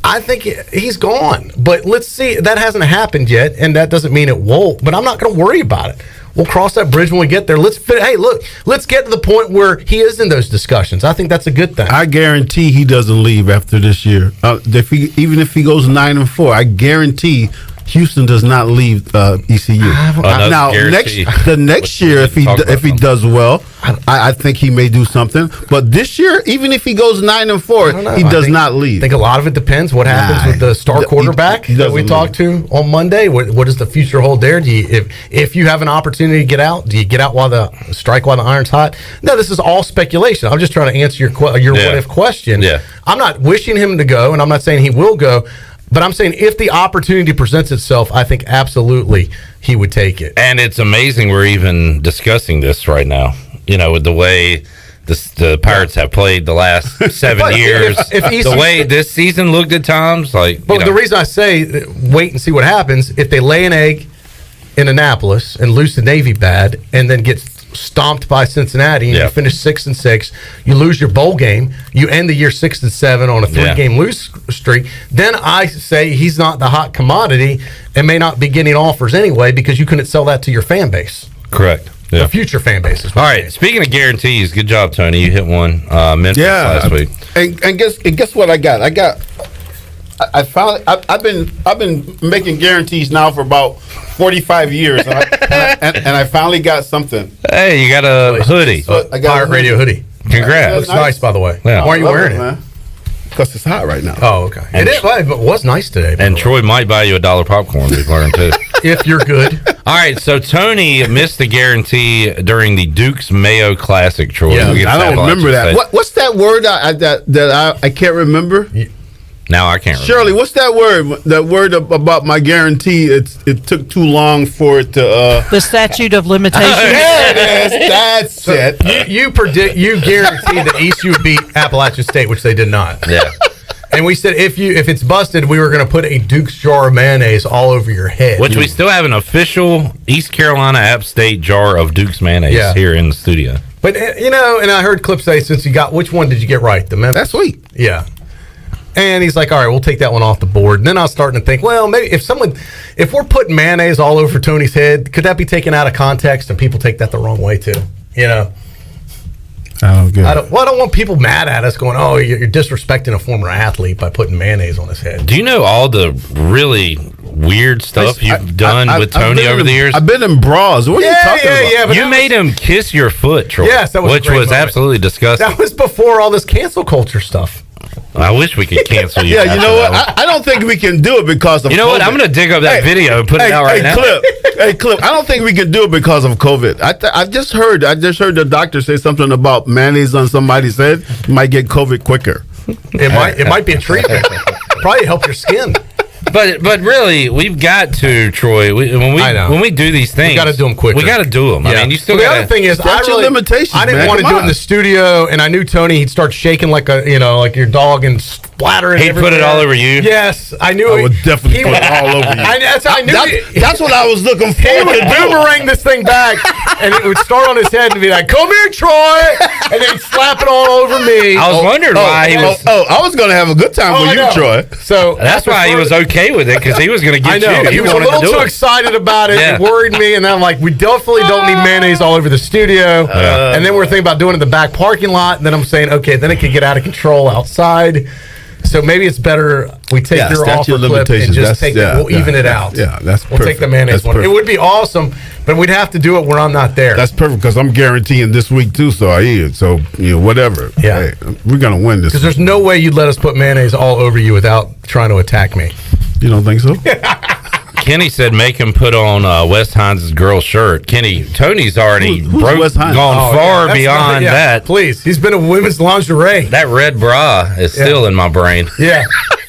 I think he's gone. But let's see. That hasn't happened yet, and that doesn't mean it won't. But I'm not going to worry about it. We'll cross that bridge when we get there. Let's get to the point where he is in those discussions. I think that's a good thing. I guarantee he doesn't leave after this year. Even if he goes 9-4, I guarantee Houston does not leave ECU. Now, next year, if he does well, I think he may do something. But this year, even if he goes 9-4, he does not leave. I think a lot of it depends what happens with the star quarterback that we talked to on Monday. What does the future hold there? If you have an opportunity to get out, do you get out while the iron's hot? No, this is all speculation. I'm just trying to answer your what if question. Yeah. I'm not wishing him to go, and I'm not saying he will go. But I'm saying if the opportunity presents itself, I think absolutely he would take it. And it's amazing we're even discussing this right now, with the way the Pirates have played the last 7 years. The way this season looked at times. But the reason I say wait and see what happens, if they lay an egg in Annapolis and lose to Navy bad and then get stomped by Cincinnati and you finish 6-6, you lose your bowl game, you end the year 6-7 on a 3-game lose streak, then I say he's not the hot commodity and may not be getting offers anyway because you couldn't sell that to your fan base. Correct. The future fan base. All right. Speaking of guarantees, good job, Tony. You hit one Memphis last week. And guess what I got? I've been making guarantees now for about 45 years, and I finally got something. Hey, you got a hoodie. I got Pirate Radio hoodie. Congrats. Looks nice, by the way. Yeah. Why are you wearing it? Man? Because it's hot right now. Oh, okay. It was nice today. And Troy might buy you $1 popcorn. We've learned too. If you're good. All right, so Tony missed the guarantee during the Duke's Mayo Classic, Troy. Yeah, I don't remember that. What's that word that I can't remember? Now I can't remember. Shirley, what's that word? That word about my guarantee? It took too long for it to. The statute of limitations. There it is. That's it. You guaranteed that ECU would beat Appalachian State, which they did not. Yeah. And we said if it's busted, we were going to put a Duke's jar of mayonnaise all over your head. Which we still have an official East Carolina App State jar of Duke's mayonnaise here in the studio. But and I heard Clip say, since you got, which one did you get right? The Memphis. That's sweet. Yeah. And he's like, all right, we'll take that one off the board. And then I was starting to think, well, maybe if we're putting mayonnaise all over Tony's head, could that be taken out of context and people take that the wrong way too? I don't want people mad at us going, oh, you're disrespecting a former athlete by putting mayonnaise on his head. Do you know all the really weird stuff you've done with Tony over the years? I've been in bras. What are you talking about? You made him kiss your foot, Troy. Yes, that was which a great was moment. absolutely disgusting. That was before all this cancel culture stuff. I wish we could cancel you. Yeah, you know what? I don't think we can do it because of You know COVID. what? I'm going to dig up that video and put it out right now. Clip. I don't think we can do it because of COVID. I just heard the doctor say something about mayonnaise on somebody's head. You might get COVID quicker. It might be a treatment. Probably help your skin. But really, we've got to, Troy. When we do these things, we got to do them quicker. We got to do them. Yeah. I mean, you still. The other thing is, I didn't want to do it in the studio, and I knew Tony. He'd start shaking like like your dog and splattering. He'd put it all over you. Yes, I knew. I would definitely put it all over you. I knew. That's what I was looking for. He would boomerang this thing back, and it would start on his head and be like, "Come here, Troy," and then he'd slap it all over me. I was wondering why he was. I was going to have a good time with you, Troy. So that's why he was okay with it, because he was going to get you. He was a little too excited about it. It worried me, and then I'm like, we definitely don't need mayonnaise all over the studio. And then we're thinking about doing it in the back parking lot. And then I'm saying, okay, then it could get out of control outside. So maybe it's better we take your offer clip and just we'll even it out. Yeah, that's We'll take the mayonnaise one. It would be awesome, but we'd have to do it when I'm not there. That's perfect because I'm guaranteeing this week too. So I eat it. So whatever. Yeah, hey, we're gonna win this. Because there's no way you'd let us put mayonnaise all over you without trying to attack me. You don't think so? Kenny said make him put on Wes Hines' girl shirt. Tony's already gone far beyond that. Please, he's been in women's lingerie. That red bra is still in my brain. Yeah.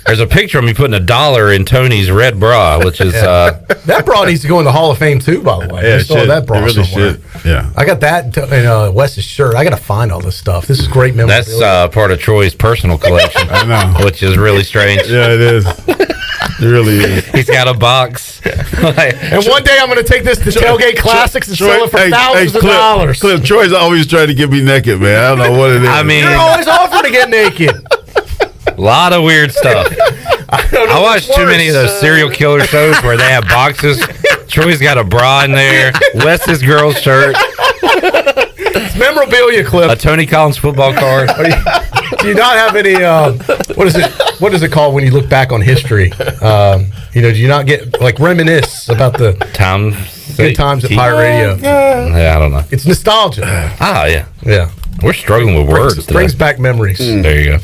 There's a picture of me putting $1 in Tony's red bra, which is that bra needs to go in the Hall of Fame too. By the way, Yeah, I saw that bra really somewhere. should. Yeah, I got that in Wes's shirt. I got to find all this stuff. This is great memorabilia. That's part of Troy's personal collection. I know, which is really strange. Yeah, it is. It really is. He's got a box. And one day I'm going to take this to Tailgate Classics and sell it for thousands of dollars. Clip, Troy's always trying to get me naked, man. I don't know what it is. I mean, you're always offering to get naked. A lot of weird stuff. I watched too many of those serial killer shows where they have boxes. Troy's got a bra in there. Wes's girl's shirt. It's memorabilia, Clip. A Tony Collins football card. Do you not have any? What is it called when you look back on history? Do you not get reminisce about the good times at Pirate Radio? Yeah, I don't know. It's nostalgia. Yeah. We're struggling with words. Brings back memories. There you go.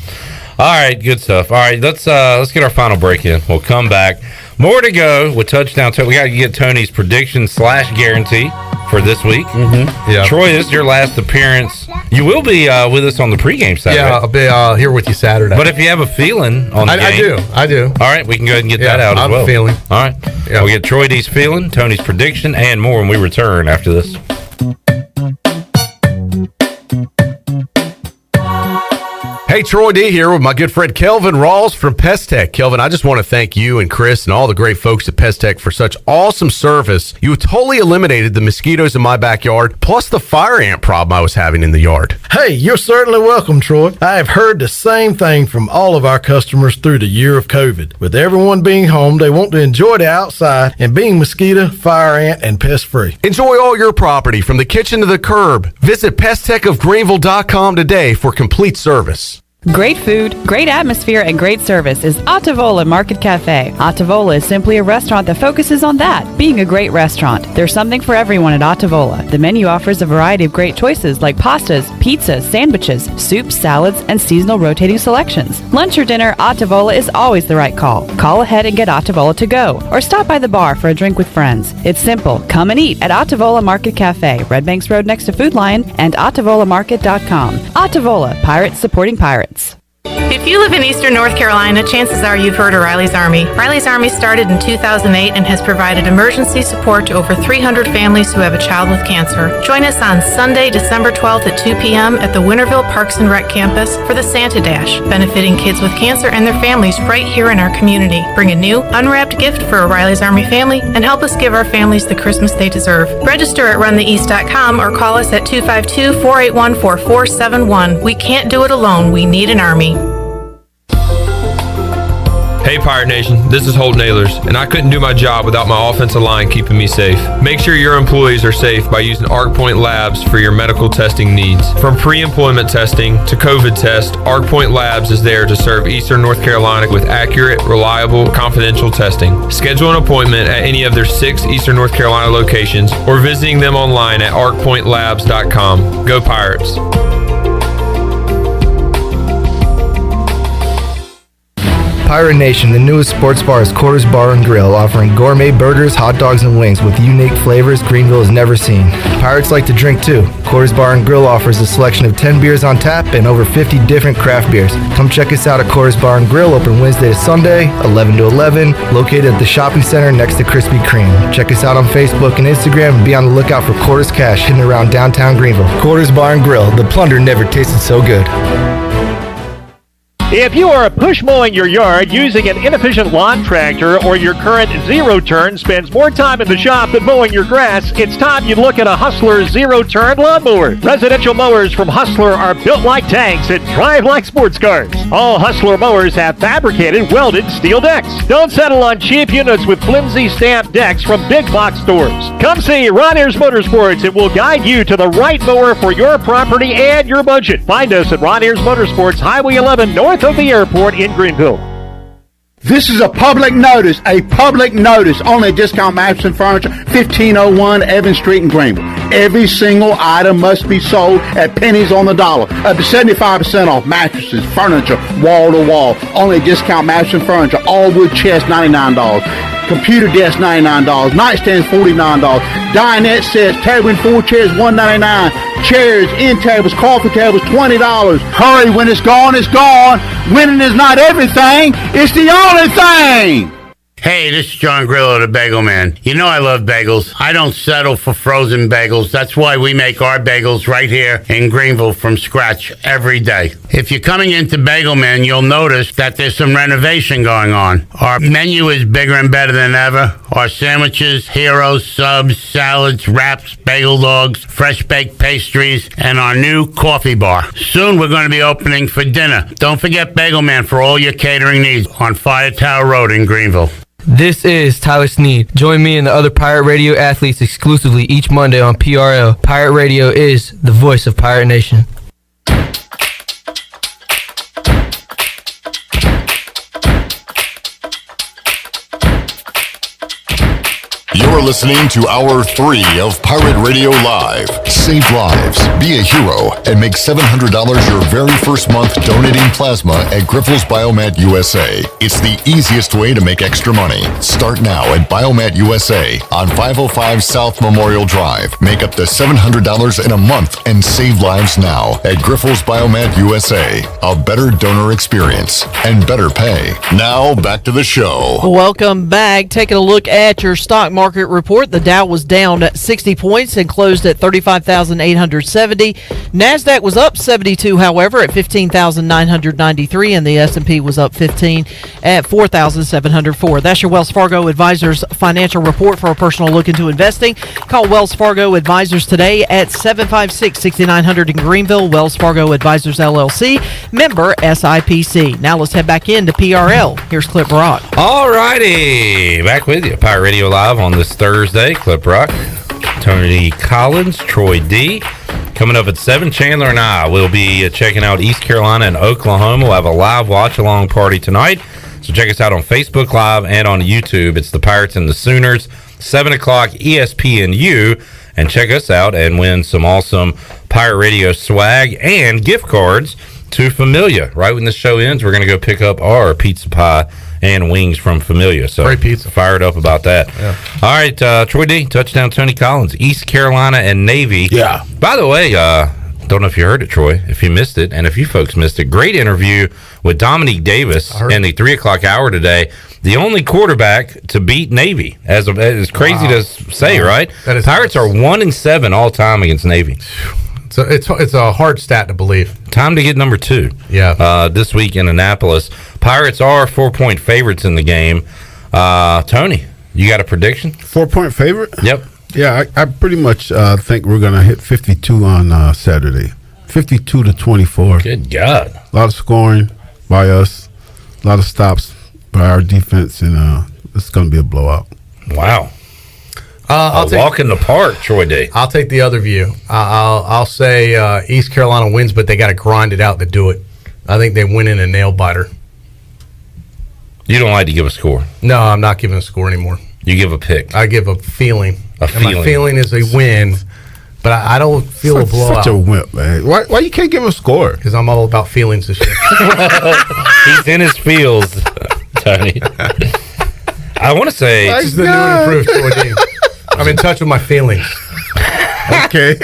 All right, good stuff. All right, let's get our final break in. We'll come back. More to go with Touchdown. We got to get Tony's prediction / guarantee for this week. Mm-hmm. Yeah. Troy, this is your last appearance. You will be with us on the pregame Saturday. Yeah, I'll be here with you Saturday. But if you have a feeling on the game. I do. All right, we can go ahead and get that out as well. I'm feeling. All right. Yeah. We'll get Troy D's feeling, Tony's prediction, and more when we return after this. Hey, Troy D here with my good friend Kelvin Rawls from Pest Tech. Kelvin, I just want to thank you and Chris and all the great folks at Pest Tech for such awesome service. You totally eliminated the mosquitoes in my backyard, plus the fire ant problem I was having in the yard. Hey, you're certainly welcome, Troy. I have heard the same thing from all of our customers through the year of COVID. With everyone being home, they want to enjoy the outside and being mosquito, fire ant, and pest-free. Enjoy all your property from the kitchen to the curb. Visit pesttechofgreenville.com today for complete service. Great food, great atmosphere, and great service is Ottavola Market Cafe. Ottavola is simply a restaurant that focuses on that, being a great restaurant. There's something for everyone at Ottavola. The menu offers a variety of great choices like pastas, pizzas, sandwiches, soups, salads, and seasonal rotating selections. Lunch or dinner, Ottavola is always the right call. Call ahead and get Ottavola to go, or stop by the bar for a drink with friends. It's simple. Come and eat at Ottavola Market Cafe, Red Banks Road next to Food Lion, and OttavolaMarket.com. Ottavola, pirates supporting pirates. If you live in eastern North Carolina, chances are you've heard of Riley's Army. Riley's Army started in 2008 and has provided emergency support to over 300 families who have a child with cancer. Join us on Sunday, December 12th at 2 p.m. at the Winterville Parks and Rec campus for the Santa Dash, benefiting kids with cancer and their families right here in our community. Bring a new, unwrapped gift for a Riley's Army family and help us give our families the Christmas they deserve. Register at runtheeast.com or call us at 252-481-4471. We can't do it alone. We need an Army. Hey Pirate Nation, this is Holt Nailers, and I couldn't do my job without my offensive line keeping me safe. Make sure your employees are safe by using ArcPoint Labs for your medical testing needs. From pre-employment testing to COVID test, ArcPoint Labs is there to serve Eastern North Carolina with accurate, reliable, confidential testing. Schedule an appointment at any of their 6 Eastern North Carolina locations or visiting them online at arcpointlabs.com. Go Pirates! Pirate Nation, the newest sports bar is Quarters Bar and Grill, offering gourmet burgers, hot dogs, and wings with unique flavors Greenville has never seen. Pirates like to drink too. Quarters Bar and Grill offers a selection of 10 beers on tap and over 50 different craft beers. Come check us out at Quarters Bar and Grill, open Wednesday to Sunday, 11 to 11, located at the shopping center next to Krispy Kreme. Check us out on Facebook and Instagram and be on the lookout for Quarters Cash hidden around downtown Greenville. Quarters Bar and Grill, the plunder never tasted so good. If you are push mowing your yard using an inefficient lawn tractor or your current zero-turn spends more time in the shop than mowing your grass, it's time you look at a Hustler zero-turn lawnmower. Residential mowers from Hustler are built like tanks and drive like sports cars. All Hustler mowers have fabricated, welded steel decks. Don't settle on cheap units with flimsy stamped decks from big box stores. Come see Ron Ayers Motorsports. It will guide you to the right mower for your property and your budget. Find us at Ron Ayers Motorsports, Highway 11 north of the airport in Greenville. This is a public notice, only Discount Mattress and Furniture, 1501 Evans Street in Greenville. Every single item must be sold at pennies on the dollar, up to 75% off mattresses, furniture, wall to wall. Only Discount Mattress and Furniture, all wood chest, $99. Computer desk, $99. Nightstands, $49. Dinette sets, table and 4 chairs, $199. Chairs, end tables, coffee tables, $20. Hurry, when it's gone, it's gone. Winning is not everything, it's the only thing. Hey, this is John Grillo, the Bagel Man. You know I love bagels. I don't settle for frozen bagels. That's why we make our bagels right here in Greenville from scratch every day. If you're coming into Bagel Man, you'll notice that there's some renovation going on. Our menu is bigger and better than ever. Our sandwiches, heroes, subs, salads, wraps, bagel dogs, fresh baked pastries, and our new coffee bar. Soon we're going to be opening for dinner. Don't forget Bagel Man for all your catering needs on Fire Tower Road in Greenville. This is Tyler Sneed. Join me and the other Pirate Radio athletes exclusively each Monday on PRL. Pirate Radio is the voice of Pirate Nation. You're listening to Hour 3 of Pirate Radio Live. Save lives, be a hero, and make $700 your very first month donating plasma at Grifols Biomat USA. It's the easiest way to make extra money. Start now at Biomat USA on 505 South Memorial Drive. Make up to $700 in a month and save lives now at Grifols Biomat USA. A better donor experience and better pay. Now back to the show. Welcome back. Taking a look at your stock market report. The Dow was down 60 points and closed at 35,870. NASDAQ was up 72, however, at 15,993, and the S&P was up 15 at 4,704. That's your Wells Fargo Advisors financial report for a personal look into investing. Call Wells Fargo Advisors today at 756-6900 in Greenville. Wells Fargo Advisors, LLC, member SIPC. Now let's head back into PRL. Here's Clip Rock. All righty. Back with you. Pirate Radio Live on this Thursday. Clip Rock, Tony Collins, Troy D. Coming up at 7, Chandler and I will be checking out East Carolina and Oklahoma. We'll have a live watch-along party tonight. So check us out on Facebook Live and on YouTube. It's the Pirates and the Sooners, 7 o'clock ESPNU. And check us out and win some awesome Pirate Radio swag and gift cards to Familia. Right when this show ends, we're going to go pick up our pizza pie and wings from Familia. So great pizza. Fired up about that. Yeah. All right, Troy D, touchdown Tony Collins, East Carolina and Navy. Yeah. By the way, don't know if you heard it, Troy, if you missed it, and if you folks missed it, great interview with Dominique Davis in the 3 o'clock hour today. The only quarterback to beat Navy, as crazy to say, right? That is Pirates are 1-7 all time against Navy. So it's a hard stat to believe. Time to get number 2. Yeah. This week in Annapolis. Pirates are 4-point favorites in the game. Tony, you got a prediction? 4-point favorite? Yep. Yeah, I pretty much think we're going to hit 52 on Saturday. 52-24. Good God. A lot of scoring by us. A lot of stops by our defense, and it's going to be a blowout. Wow. I'll take, walk in the park, Troy D. I'll take the other view. I'll say East Carolina wins, but they got to grind it out to do it. I think they win in a nail biter. You don't like to give a score? No, I'm not giving a score anymore. You give a pick? I give a feeling. A feeling. My feeling is a win, but I don't feel a blowout. Such a wimp, man. Why you can't give a score? Because I'm all about feelings this year. He's in his feels, Tony. I want to say... This is the new and improved Troy D. I'm in touch with my feelings. Okay.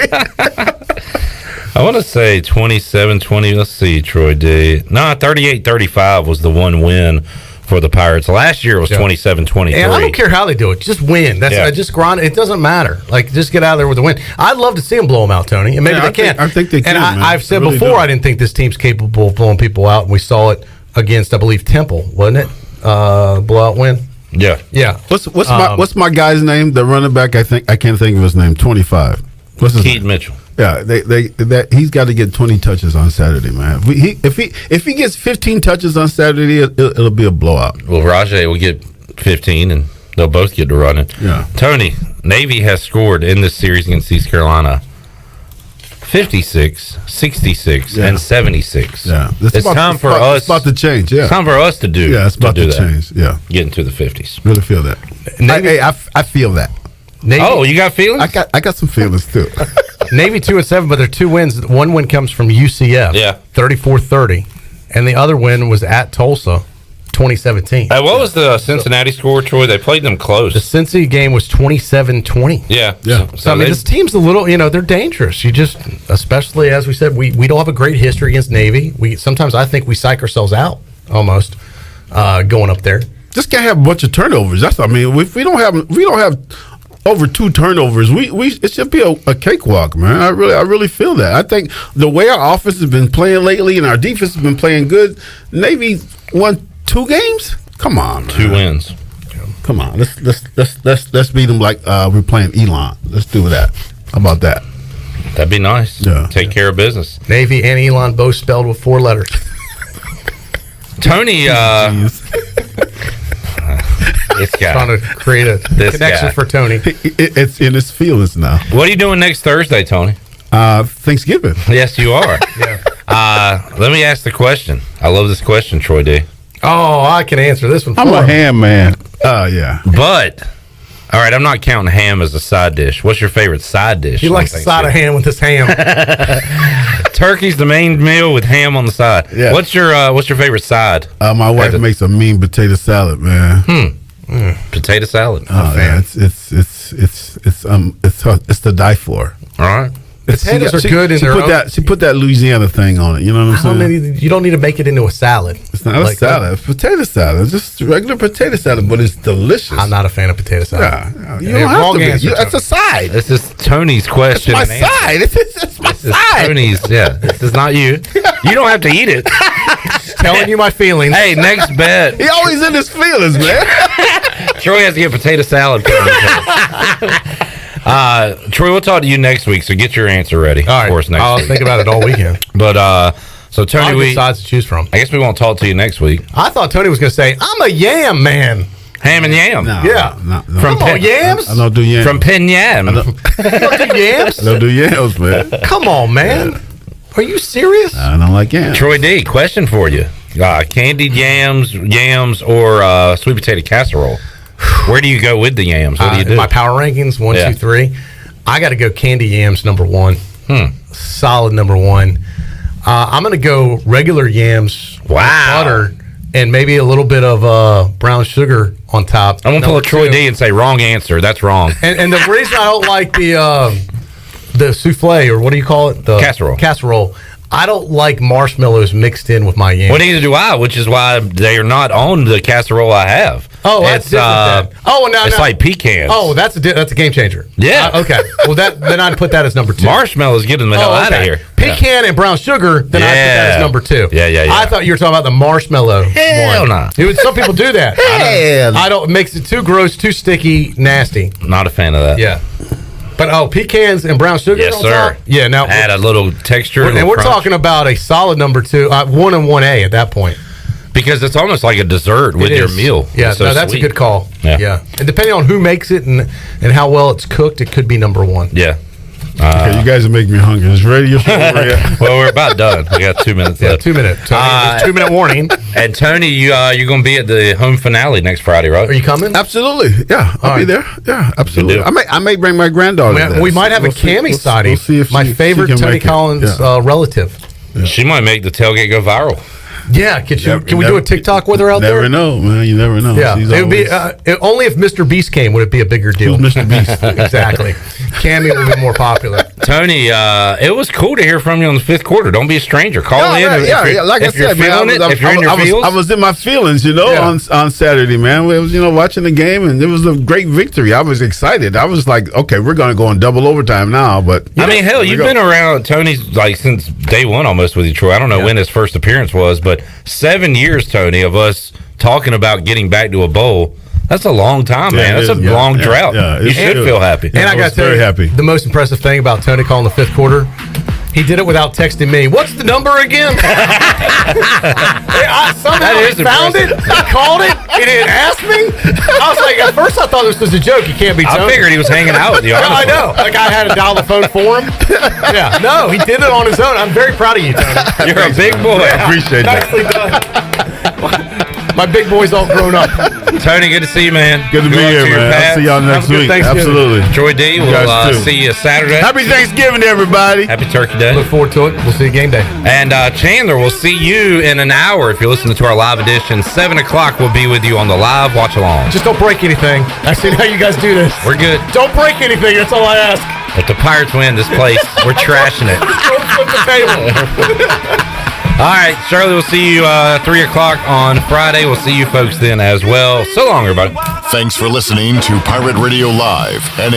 I want to say 27-20. Let's see, Troy D. No, 38-35 was the one win for the Pirates. Last year it was 27-23. And I don't care how they do it. Just win. That's just grind. It doesn't matter. Like, just get out of there with a win. I'd love to see them blow them out, Tony. And maybe they can. I think they can. And I've said before, I didn't think this team's capable of blowing people out. And we saw it against, I believe, Temple, wasn't it? Blowout win. Yeah. Yeah. What's my guy's name? The running back. I can't think of his name. 25. What's his Keaton Mitchell. Yeah, he's got to get 20 touches on Saturday, man. If he gets 15 touches on Saturday, it'll be a blowout. Well, Rajay will get 15, and they'll both get to run it. Yeah. Tony, Navy has scored in this series against East Carolina 56, 66, and 76. Yeah, it's time for us. It's about to change. Yeah, it's time for us to do. Yeah, it's about to that. change. Yeah, get into the 50s. Really feel that. I feel that. Navy, oh, you got feelings? I got some feelings too. Navy 2-7, but their 2 wins. One win comes from UCF. Yeah, 34-30, and the other win was at Tulsa, 2017. What was the Cincinnati score, Troy? They played them close. The Cincy game was 27-20. Yeah. So I mean, this team's a little, they're dangerous. You just, especially as we said, we don't have a great history against Navy. Sometimes I think we psych ourselves out almost going up there. Just can't have a bunch of turnovers. If we don't have over 2 turnovers, it should be a cakewalk, man. I really feel that. I think the way our offense has been playing lately and our defense has been playing good, Navy won 2 games. Come on, man. 2 wins. Come on, let's beat them like we're playing Elon. Let's do that. How about that? That'd be nice. Yeah. Take care of business. Navy and Elon both spelled with 4 letters. Tony, this guy trying to create a connection for Tony. It's in his feelings now. What are you doing next Thursday, Tony? Thanksgiving. Yes, you are. Yeah. Let me ask the question. I love this question, Troy D. Oh, I can answer this one. I'm a ham man. Yeah. But, all right, I'm not counting ham as a side dish. What's your favorite side dish? He likes a side of ham with his ham. Turkey's the main meal with ham on the side. Yeah. What's your favorite side? My wife makes a mean potato salad, man. Potato salad. Oh, yeah, it's to die for. All right. Potatoes are good in their own. She put that Louisiana thing on it. You know what I'm saying? You don't need to make it into a salad. It's not a salad. It's potato salad. It's just regular potato salad, but it's delicious. I'm not a fan of potato salad. Yeah, you don't have to be. That's a side. This is Tony's question. It's my side. It's my side. Tony's. Yeah. This is not you. You don't have to eat it. Just telling you my feelings. Hey, next bet. He always in his feelings, man. Troy has to get potato salad. Troy, we'll talk to you next week, so get your answer ready. All right. Of course, next I'll week. think about it all weekend. But so Tony, sides to choose from. I guess we won't talk to you next week. I thought Tony was going to say, "I'm a yam man." Ham and yam. No, Yeah. no. Come on, yams? I don't do yams. From Pinyam. You don't do yams? I don't do yams, man. Come on, man. Are you serious? I don't like yams. Troy D, question for you. Candied yams, or sweet potato casserole. Where do you go with the yams? What do you do? My power rankings, 1, 2, 3. I got to go candy yams number 1. Solid number 1. I'm going to go regular yams with butter and maybe a little bit of brown sugar on top. I'm going to pull a Troy D and say wrong answer. That's wrong. And the reason I don't like the souffle, or what do you call it? The casserole. I don't like marshmallows mixed in with my yams. Well, neither do I, which is why they are not on the casserole I have. Oh, that's different then. Oh, no, it's like pecans. Oh, that's a game changer. Yeah. Okay. Well, then I'd put that as number 2. Marshmallows getting the hell out of here. Pecan and brown sugar, then I'd put that as number 2. Yeah. I thought you were talking about the marshmallow Hell one. no. Some people do that. I don't. It makes it too gross, too sticky, nasty. Not a fan of that. Yeah. But pecans and brown sugar. Yes, on sir. top? Yeah. Now add a little texture, and we're talking about a solid number 2, 1 and 1A at that point. Because it's almost like a dessert with your meal. Yeah, It's so that's sweet. a good call. Yeah. And depending on who makes it and how well it's cooked, it could be number 1. Yeah. Okay, you guys are making me hungry. Is radio show over yet? Well, we're about done. We got 2 minutes left. 2 minutes. 2-minute warning. And Tony, you're going to be at the home finale next Friday, right? Are you coming? Absolutely. Yeah, I'll be there. Yeah, absolutely. I may bring my granddaughter. We might have a Cammy sighting. We'll see if my she favorite can Tony make it. Collins relative. She might make the tailgate go viral. Yeah, can we do a TikTok with her out there? Never know, man. You never know. Yeah, She's it would be always- only if Mr. Beast came would it be a bigger deal. Who's Mr. Beast? Exactly. Cammy would be more popular. Tony, it was cool to hear from you in the 5th quarter. Don't be a stranger. Call in. Like I said, man, if you're in your feels. I was in my feelings, on Saturday, man. We was, watching the game, and it was a great victory. I was excited. I was like, okay, we're going to go in double overtime now. But I mean, hell, you've been around Tony's like since day one almost with you, Troy. I don't know when his first appearance was, but 7 years, Tony, of us talking about getting back to a bowl. That's a long time, man. That's a long drought. You should feel happy. And I got to tell you, the most impressive thing about Tony calling the 5th quarter, he did it without texting me. What's the number again? Somehow he found it. He called it. He didn't ask me. I was like, at first I thought this was a joke. He can't be Tony. I figured he was hanging out with you. No, I know. Like I had to dial the phone for him. Yeah. No, he did it on his own. I'm very proud of you, Tony. You're a big boy. I appreciate that. Nicely done. My big boy's all grown up. Tony, good to see you, man. Good to be here, man. I'll see y'all next week. Absolutely. Troy D, we'll see you Saturday. Happy Thanksgiving, everybody. Happy Turkey Day. Look forward to it. We'll see you game day. And Chandler, we'll see you in an hour if you're listening to our live edition. 7 o'clock, we'll be with you on the live watch along. Just don't break anything. I've seen how you guys do this. We're good. Don't break anything. That's all I ask. If the Pirates win this place, we're trashing it. Don't flip the table. All right, Shirley, we'll see you 3 o'clock on Friday. We'll see you folks then as well. So long, everybody. Thanks for listening to Pirate Radio Live, an